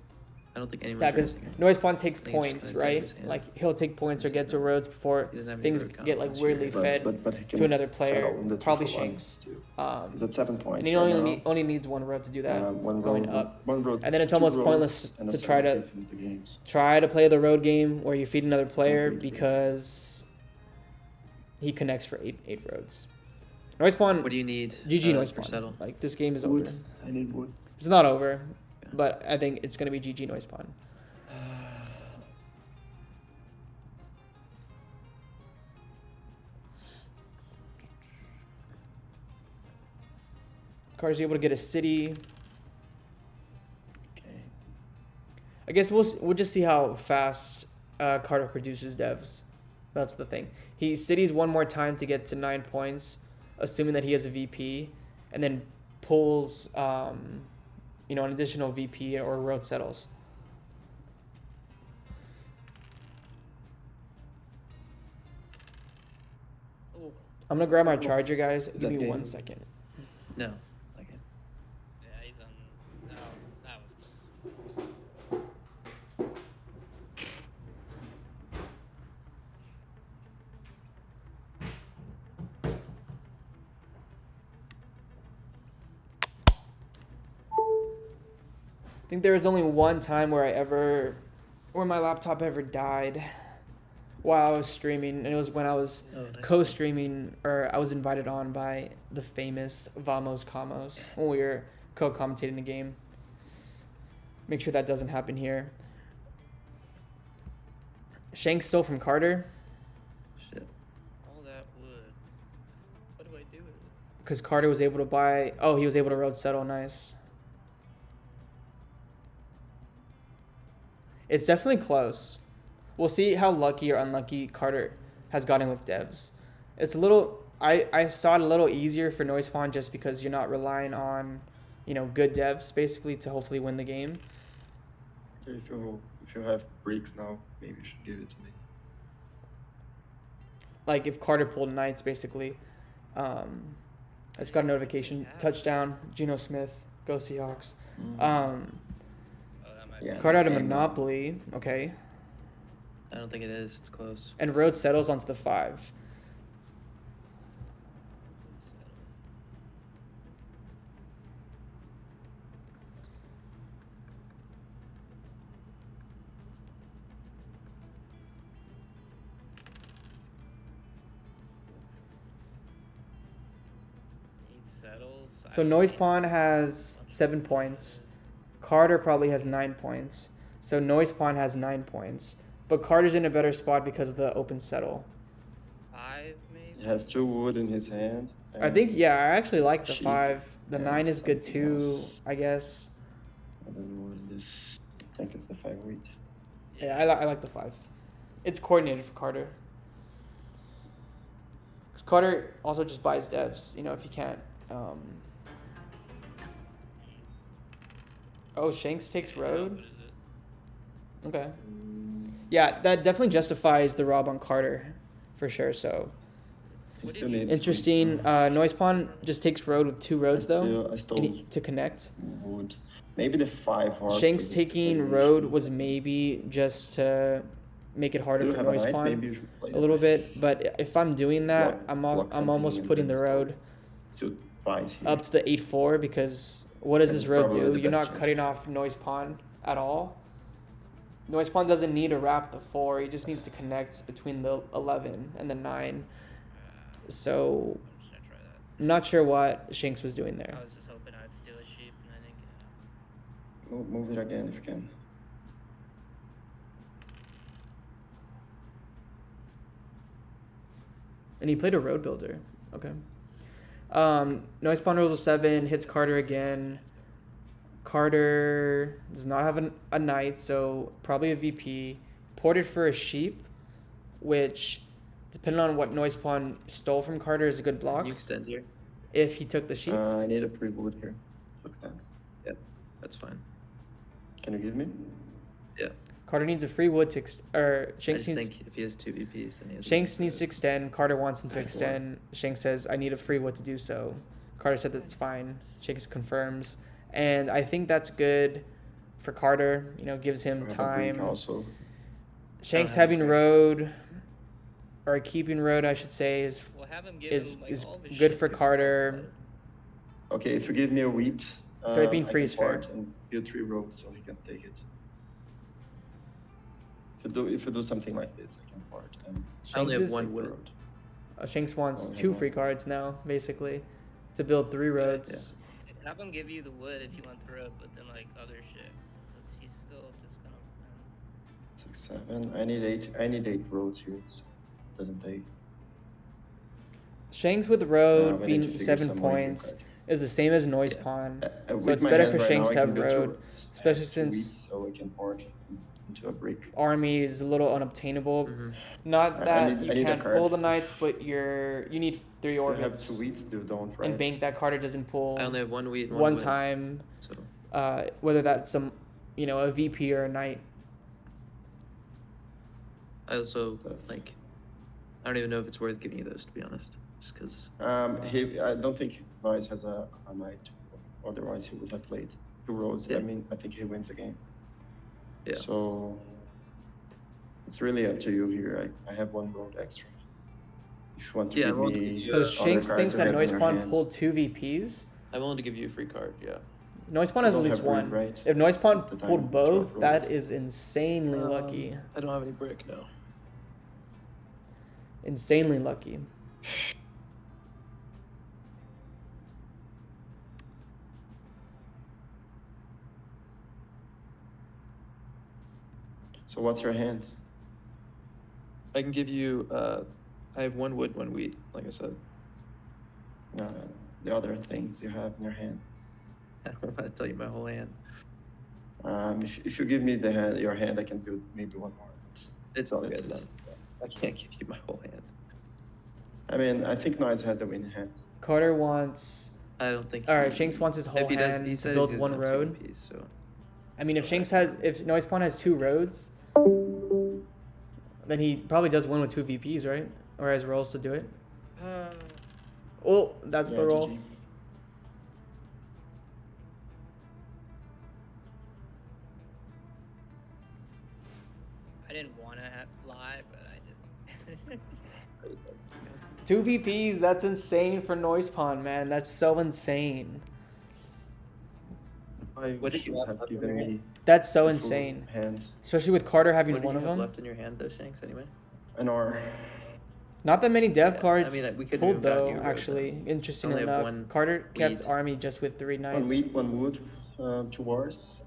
I don't think anyone's Yeah, because raising it. Noise Pawn takes I think it's points, just gonna grab right? his hand. Like he'll take points or It's get just to not- roads before He doesn't have any things road get like combos weirdly here. fed but he can to another player, settle in the probably 2-for-1 Shanks. too. He's at 7 points. And he right only now. needs 1 road to do that, One going road, up. one road, And then it's two almost roads, pointless and a to seven try to finish the games. try to play the road game where you feed another player Completely. because he connects for 8 roads. Noise Pawn, What do you need? GG Noise for Pawn. settle? Like this game is Wood. over. I need wood. It's not over, but I think it's gonna be GG Noise Pawn. Carter's able to get a city. Okay. I guess we'll just see how fast Carter produces devs. That's the thing. He cities 1 more time to get to 9 points, assuming that he has a VP, and then pulls you know, an additional VP or road settles. Oh, I'm gonna grab my charger, guys. Give that me game? 1 second. No. Okay. yeah, he's on. No, that was close. I think there was only one time where my laptop ever died while I was streaming, and it was when I was Oh, nice. co-streaming, or I was invited on by the famous Vamos Camos when we were co-commentating the game. Make sure that doesn't happen here. Shanks stole from Carter Shit. All that wood. What do I do with it? because Carter was able to buy. Oh, he was able to road settle. Nice. It's definitely close. We'll see how lucky or unlucky Carter has gotten with devs. It's a little. I saw it a little easier for Noise Pawn just because you're not relying on, you know, good devs basically to hopefully win the game. If you have bricks now, maybe you should give it to me. like if Carter pulled knights, basically. I just got a notification. Touchdown, Geno Smith. Go Seahawks. Mm. Oh, that might Yeah. be. Carter had a Game on. monopoly. Okay. I don't think it is. It's close. And Rhodes settles onto the 5. Eight settles. So Noise Pawn has 7 points. Carter probably has 9 points. So Noise Pawn has 9 points. But Carter's in a better spot because of the open settle. 5 maybe. He has 2 wood in his hand. I think, yeah, I actually like the Sheep 5. The and 9 is good something too, else. I guess. I don't know what it is. I think it's the 5 wheat. Yeah, I like the 5. It's coordinated for Carter. Because Carter also just buys devs, you know, if he can't. Oh, Shanks takes road? What is it? Okay. Yeah, that definitely justifies the rob on Carter, for sure. So He What still did you- needs interesting. Noise Pawn just takes road with 2 roads though, I stole and to connect. wood. Maybe the 5 horse. Shanks with this taking regulation. road was maybe just to make it harder Do you for have a Noise knight? Pawn Maybe you should play a little bit. But if I'm doing that, Block- I'm block something almost and putting the then road Suit buys here. up to the 8-4 because what does And this it's road probably do? the You're best not chance. cutting off Noise Pawn at all. Noise Pawn doesn't need to wrap the 4. He just needs to connect between the 11 and the 9. So I'm just gonna try that. I'm not sure what Shanks was doing there. I was just hoping I'd steal a sheep, and I think. Move it again if you can. And he played a road builder. Okay. Noise Pawn rolls 7, hits Carter again. Carter does not have a knight, so probably a VP. Ported for a sheep, which, depending on what Noise Pawn stole from Carter, is a good block. You extend here. If he took the sheep. I need a pre-wood here. Looks that. That's fine. Can you give me? Yeah. Carter needs a free wood to or I Shanks just needs think if he has 2 VPs, then he has. Shanks needs to extend. Carter wants him to Alright, extend. Shanks says, I need a free wood to do so. Carter said that's fine. Shanks confirms. And I think that's good for Carter. You know, gives him I have a brick time. Also. Shanks have a having brick. road, or keeping road, I should say, is We'll have him give is him, like, is all of his good shit for to Carter. Okay, if you give me a wheat. So it being I free can is fair. part and build 3 roads so he can take it. If you do something like this, I can part and I only Shanks have is, one wood. road. Shanks wants Oh, 2 yeah. free cards now, basically, to build 3 roads. Have him give you the wood if you want the road, but then like other shit, because he's still just gonna. 6, 7. I need 8. I need 8 roads here, so it doesn't take. Shanks with road we need to being figure 7 some way to points cut. is the same as Noise Yeah. Pawn. So With it's my better hand for right Shanks now, to I have can build 2 road, roads. I especially have 2 since wheats, so I can part into a brick. Army is a little unobtainable. Mhm. Not I that need- you I need a can't card. pull the knights, but you need 3 You have orbits 2 wheats, you don't, right? and bank that Carter doesn't pull I only have 1 wheat and one wood, time. So Whether that's a VP or a knight. I also So- like. I don't even know if it's worth giving you those, to be honest. Just because. I don't think Noise has a knight. Otherwise, he would have played 2 roads. Yeah. I mean, I think he wins the game. Yeah. So it's really up to you here. I have 1 road extra. If you want to Yeah, give well, me. So other Shanks cards thinks you that have in Noise your Pawn hand. pulled 2 VPs. I'm willing to give you a free card. Yeah. Noise Pawn You has at don't least have brick, one. right? If Noise Pawn At the time pulled you both, drove that road. is insanely lucky. I don't have any brick. No. Insanely lucky. So what's your hand? I can give you. I have 1 wood, 1 wheat. Like I said. The other things you have in your hand. I don't want to tell you my whole hand. If you give me your hand, I can build maybe 1 more. It's all That's good it. then. I can't give you my whole hand. I mean, I think Noise has the winning hand. Carter wants. I don't think. Alright, Shanks wants his whole If he does, hand he to said build he 1 doesn't have 2 road. VPs, so. I mean, if Noise Pawn has 2 roads, then he probably does win with 2 VPs, right? or has rolls to do it? Uh, Oh, that's Yeah, the roll. GG. I didn't want to lie, but I did. 2 VPs, that's insane for Noise Pond, man. That's so insane. I What did should you have have left in given your me That's so the full insane. hand. Especially with Carter having What do one you of have them. left in your hand, though, Shanks? Anyway. An R. Not that many dev Yeah, I cards mean, we couldn't pulled have gotten though, you a road actually. then. Interestingly Only have enough. one Carter kept weed. army just with 3 One knights. wheat, one wood, 2 wars,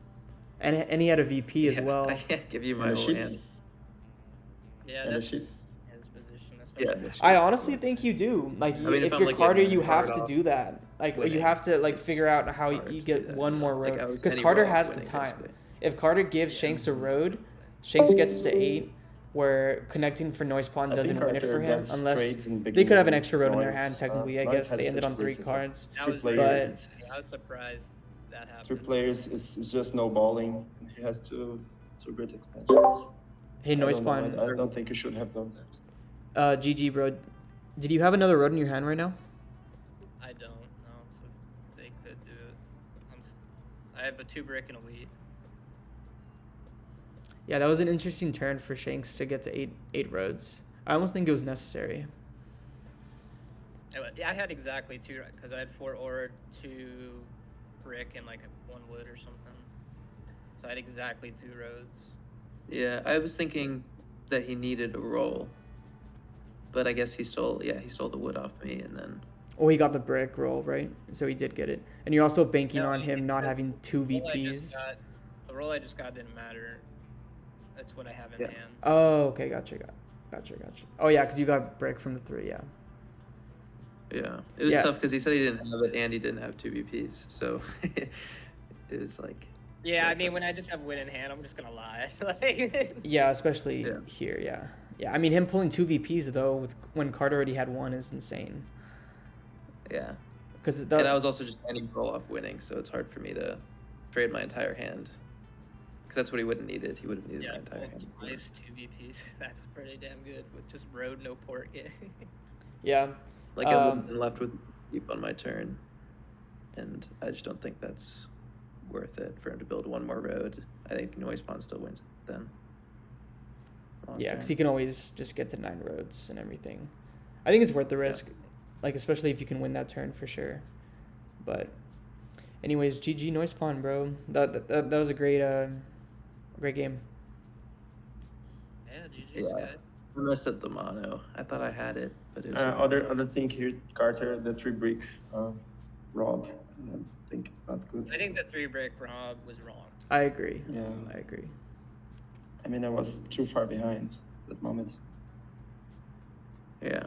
And he had a VP as Yeah, well. I can't give you my and a whole sheep. hand. Yeah, And a that's sheep. his position. Yeah. Especially I honestly think you do. Like, I mean, if if I'm, you're like, Carter, getting you one have card to off do that. Like, you winning, have to like it's figure out how hard you to get do that, one you more know? Like, road. I was Because any Carter roll off has the winning, time. basically. If Carter gives Shanks a road, Shanks gets to 8, where connecting for Noise Pond I think doesn't win it Carter for him, got unless trades in they could beginning have an with extra road in their Noise. hand. Technically, I Noise guess had they ended such on a 3 great setup. cards. That 3 was- players, I was surprised that happened. 3 players is just no balling. He has two great expansions. Hey, I Noise don't know, Pond. I don't think you should have done that. GG, bro. Did you have another road in your hand right now? I don't know, so they could do it. I have a 2 brick and a wheat. Yeah, that was an interesting turn for Shanks to get to 8 roads. I almost think it was necessary. Yeah, I had exactly 2 because I had 4 ore, 2 brick, and like 1 wood or something. So I had exactly 2 roads. Yeah, I was thinking that he needed a roll, but I guess he stole the wood off me, and then Oh, he got the brick roll, right? So he did get it. And you're also banking No, on him not the having 2 roll I VPs. just got- The roll I just got didn't matter. That's what I have in Yeah. hand. Oh, okay, gotcha. Oh, yeah, because you got brick from the 3, yeah. yeah, it was Yeah. tough because he said he didn't have it and he didn't have 2 VPs, so it was like. Yeah, I like mean, that's- when I just have win in hand, I'm just gonna lie. Like, Yeah, especially Yeah. here, yeah. Yeah, I mean, him pulling 2 VPs, though, when Carter already had 1 is insane. Yeah, Because and I was also just ending roll off winning, so it's hard for me to trade my entire hand. Because that's what he would have needed. He would have needed yeah, my entire pulled hand. twice 2 VPs. That's pretty damn good with just road, no port. Yeah. Yeah. Like I would have been left with deep on my turn, and I just don't think that's worth it for him to build 1 more road. I think Noise Pond still wins it then. Long Yeah, term. because he can always just get to 9 roads and everything. I think it's worth the risk, like especially if you can win that turn for sure. But, anyways, GG Noise Pond, bro. That was a great game. Yeah, GG's Yeah. good. I messed up the mono. I thought I had it, but it was Other thing here, Carter, the 3 brick Rob. I think not good. I think the 3 brick Rob was wrong. I agree. Yeah. I agree. I mean, I was too far behind that moment. yeah.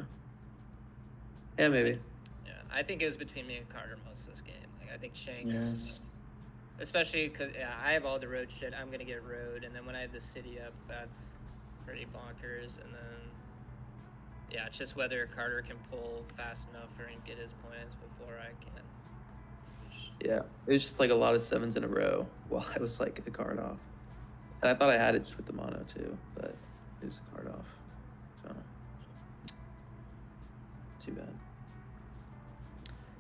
Yeah, maybe. Yeah, I think it was between me and Carter most of this game. Like, I think Shanks, Yes. especially because I have all the road shit. I'm gonna get road, and then when I have the city up, that's pretty bonkers. And then yeah, it's just whether Carter can pull fast enough or get his points before I can. Yeah, it was just like a lot of 7s in a row while I was like a card off. And I thought I had it just with the mono too, but it was a card off. So, too bad.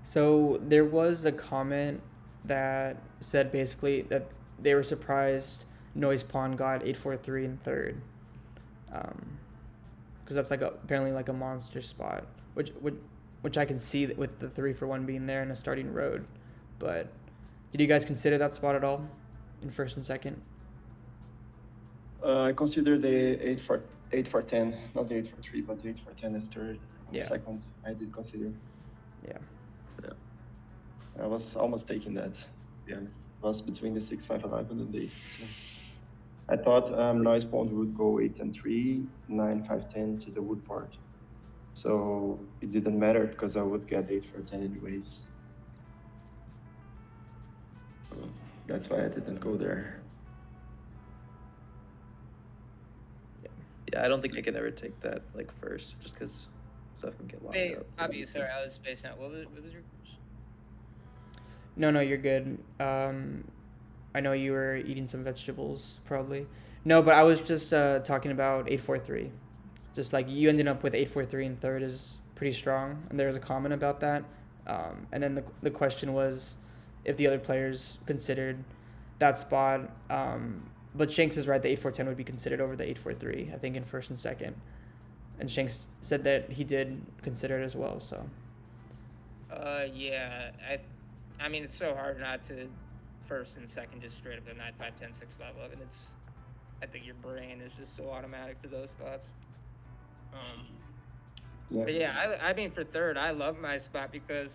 So there was a comment that said basically that they were surprised Noise Pond got 843 in 3rd. Because that's like apparently like a monster spot, which I can see with the 3-for-1 being there and a starting road. But did you guys consider that spot at all in 1st and 2nd? I consider the 8 for 10, not the 8 for 3, but 8 for 10 as 3rd. Yeah. 2nd, I did consider. Yeah. I was almost taking that, to be honest. It was between the 6-5-11 and the 8 for 10. I thought Noise Pond would go 8 and 3, 9, 5, 10 to the wood part. So it didn't matter because I would get 8 for 10 anyways. So that's why I didn't go there. Yeah, I don't think I can ever take that like first, just because stuff can get locked Hey, up. Abby, sorry, I was spacing out. What was your? No, you're good. I know you were eating some vegetables, probably. No, but I was just talking about 843. Just like you ended up with 8-4-3 in third is pretty strong, and there was a comment about that. And then the question was if the other players considered that spot. But Shanks is right, the 8-4-10 would be considered over the 8-4-3, I think, in first and second. And Shanks said that he did consider it as well, so. Yeah, I mean, it's so hard not to first and second just straight up go 9, 5, 10, 6, 5, 11. I think your brain is just so automatic to those spots. But yeah, I mean, for third, I love my spot because,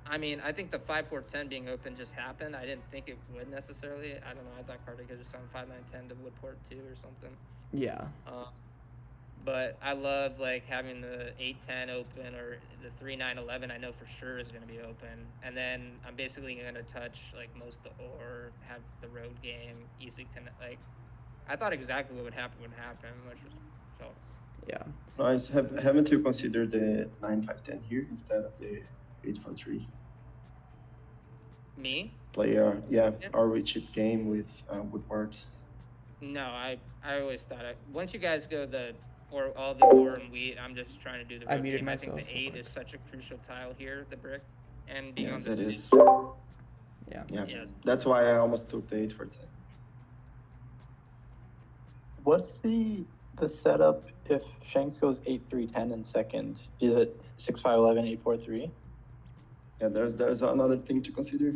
I mean, I think the 5-4-10 being open just happened. I didn't think it would necessarily. I don't know. I thought Carter could just on 5-9-10 to Woodport too or something. Yeah. But I love like having the 8-10 open or the 3-9-11. I know for sure is going to be open, and then I'm basically going to touch like most of the or have the road game easily connect. Like I thought exactly what would happen, which was so. Yeah. Nice. Haven't you considered the 9-5-10 here instead of the 8-4-3? Me? Player, yeah, our chip game with Woodward. No, I always thought once you guys go all the or and wheat, I'm just trying to do the road I muted game. myself. I think the 8 is such a crucial tile here, the brick, and being Yes, on it the is. Yeah. Yeah, Yes. that's why I almost took the 8-4-10. What's the setup if Shanks goes 8-3-10 in second? Is it 6-5-11, 8-4-3? Yeah, there's another thing to consider.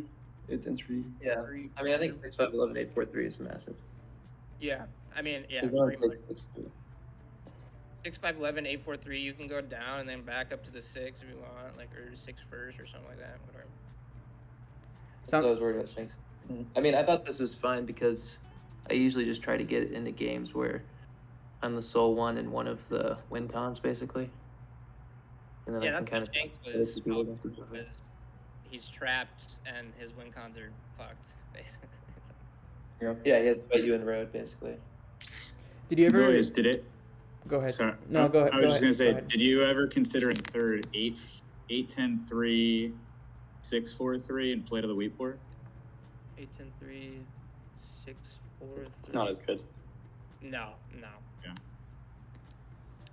8 and 3. Yeah, I mean, I think 6-5-11, 8-4-3 is massive. Yeah, I mean, yeah, Because no one pretty much. takes 6-3. 6-5-11, 8-4-3. You can go down and then back up to the 6 if you want, like or 6 first or something like that. Whatever. So I was worried about Shanks. I mean, I thought this was fine because I usually just try to get into games where I'm the sole one in one of the win cons, basically. And then Yeah, I can that's kind what of Shanks play was the people against focused each on, other. because he's trapped and his win cons are fucked, basically. Yeah, he has to fight you in road, basically. Did you ever? Boys, did it? Go ahead. Sorry. No, go ahead. I was go just ahead, gonna say, go ahead. did you ever consider in third 8-10-3, 6-4-3 and play to the wheat board? 8-10-3, 6-4-3. It's not as good. No. Yeah.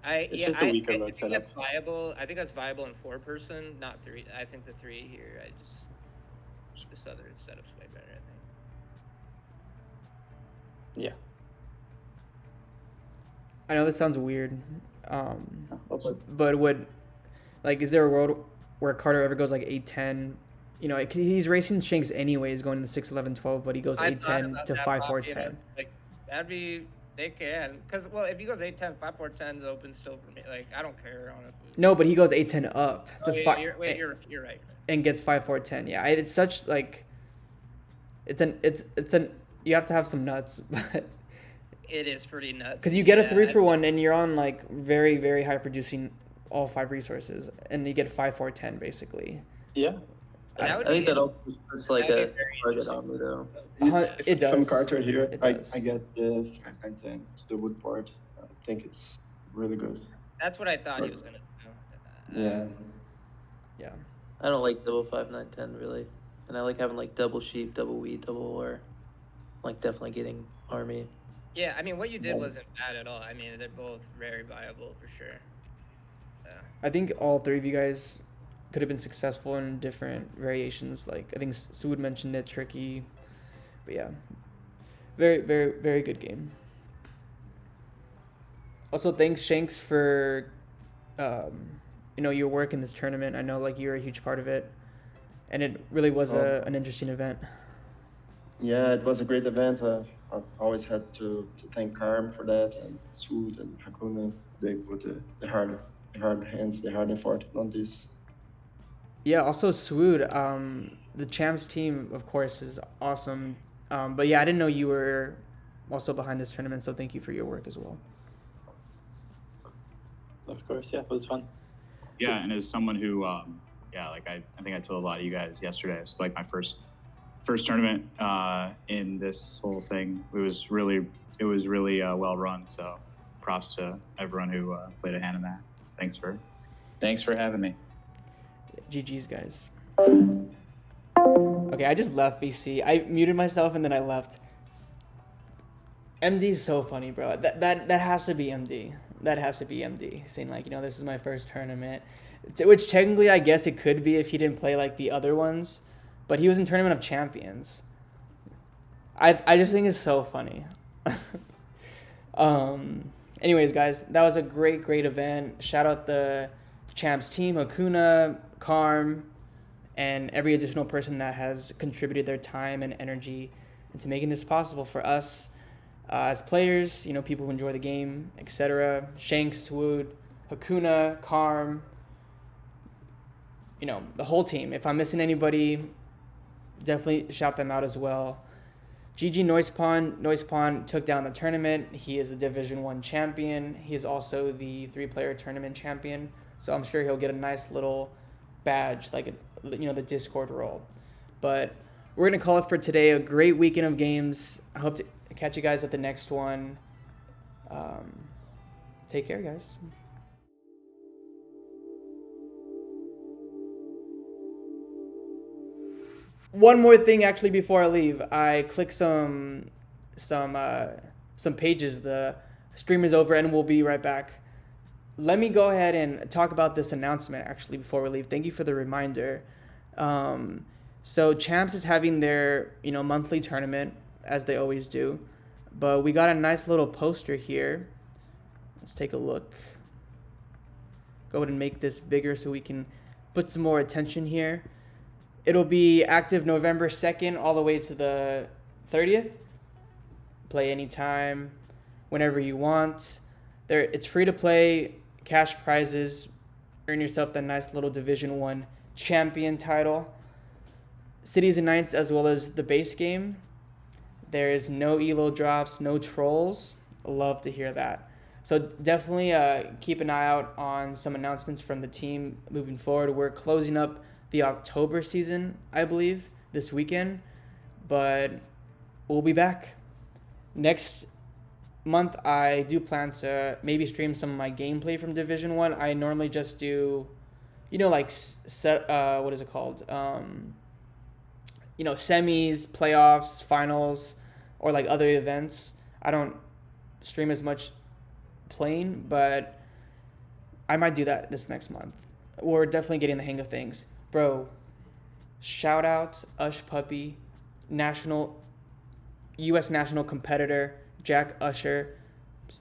It's just a weaker I road think that's setup. viable. I think that's viable in 4-person, not 3. I think the 3 here. This other setup's way better. I think. Yeah. I know this sounds weird, Okay. but is there a world where Carter ever goes like 8-10? You know, he's racing Shanks anyways, going to 6-11-12, but he goes I thought 8-10 about to that 5-4-10. Bobby, like that'd be they can because if he goes 8-10, 5-4-10's open still for me. Like I don't care honestly. No, but he goes 8-10 up to yeah, 5 you're right. and gets 5-4-10. Yeah, it's such like it's an you have to have some nuts, but It is pretty nuts. because you get a Yeah, 3-for-1 and you're on like very very high producing all 5 resources, and you get 5-4-10 basically. Yeah. That I would think be that also just puts like that'd a be very target interesting. on me, though. It does. From Carter here, It I does. get the 5-9-10 to the wood board. I think it's really good. That's what I thought he was gonna do. Yeah. Yeah. I don't like double 5-9-10 really, and I like having like double sheep, double wheat, double or, like definitely getting army. Yeah, I mean, what you did wasn't bad at all. I mean, they're both very viable for sure. I think all 3 of you guys could have been successful in different variations. Like I think Suud mentioned it, tricky, but yeah, very very very good game. Also, thanks Shanks for your work in this tournament. I know like you're a huge part of it, and it really was an interesting event. Yeah, it was a great event. I've always had to thank Karm for that, and Sood and Hakuna. They put the hard hands, the hard effort on this. Yeah, also Swood, the champs team, of course, is awesome. But yeah, I didn't know you were also behind this tournament, so thank you for your work as well. Of course, yeah, it was fun. Yeah, and as someone who, like I think I told a lot of you guys yesterday, it's like my first tournament in this whole thing. It was really well run. So props to everyone who played a hand in that. Thanks for having me. GG's, guys. Okay, I just left VC. I muted myself and then I left. MD is so funny, bro. That has to be MD. that has to be MD saying like, this is my first tournament, which technically I guess it could be if he didn't play like the other ones, but he was in Tournament of Champions. I just think it's so funny. Anyways, guys, that was a great event. Shout out the Champs team, Hakuna, Karm, and every additional person that has contributed their time and energy into making this possible for us as players, people who enjoy the game, etc. Shanks, Swood, Hakuna, Karm, the whole team. If I'm missing anybody, definitely shout them out as well. GG Noisepawn took down the tournament. He is the Division 1 champion. He is also the 3-player tournament champion. So I'm sure he'll get a nice little badge, like the Discord role. But we're going to call it for today. A great weekend of games. I hope to catch you guys at the next one. Take care, guys. One more thing, actually, before I leave, I clicked some pages. The stream is over, and we'll be right back. Let me go ahead and talk about this announcement, actually, before we leave. Thank you for the reminder. So Champs is having their monthly tournament, as they always do, but we got a nice little poster here. Let's take a look. Go ahead and make this bigger so we can put some more attention here. It'll be active November 2nd all the way to the 30th. Play anytime, whenever you want. It's free to play, cash prizes, earn yourself that nice little Division 1 champion title. Cities and Nights as well as the base game. There is no elo drops, no trolls. Love to hear that. So definitely keep an eye out on some announcements from the team moving forward. We're closing up the October season, I believe, this weekend, but we'll be back. Next month, I do plan to maybe stream some of my gameplay from Division 1. I normally just do, what is it called? Semis, playoffs, finals, or like other events. I don't stream as much playing, but I might do that this next month. We're definitely getting the hang of things. Bro, shout out Ush Puppy, U.S. national competitor, Jack Usher.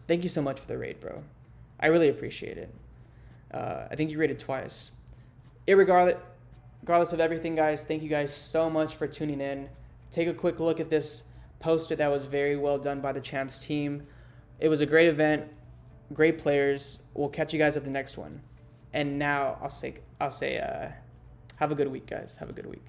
Thank you so much for the raid, bro. I really appreciate it. I think you rated twice. Regardless of everything, guys, thank you guys so much for tuning in. Take a quick look at this poster that was very well done by the Champs team. It was a great event, great players. We'll catch you guys at the next one. And now I'll say have a good week, guys. Have a good week.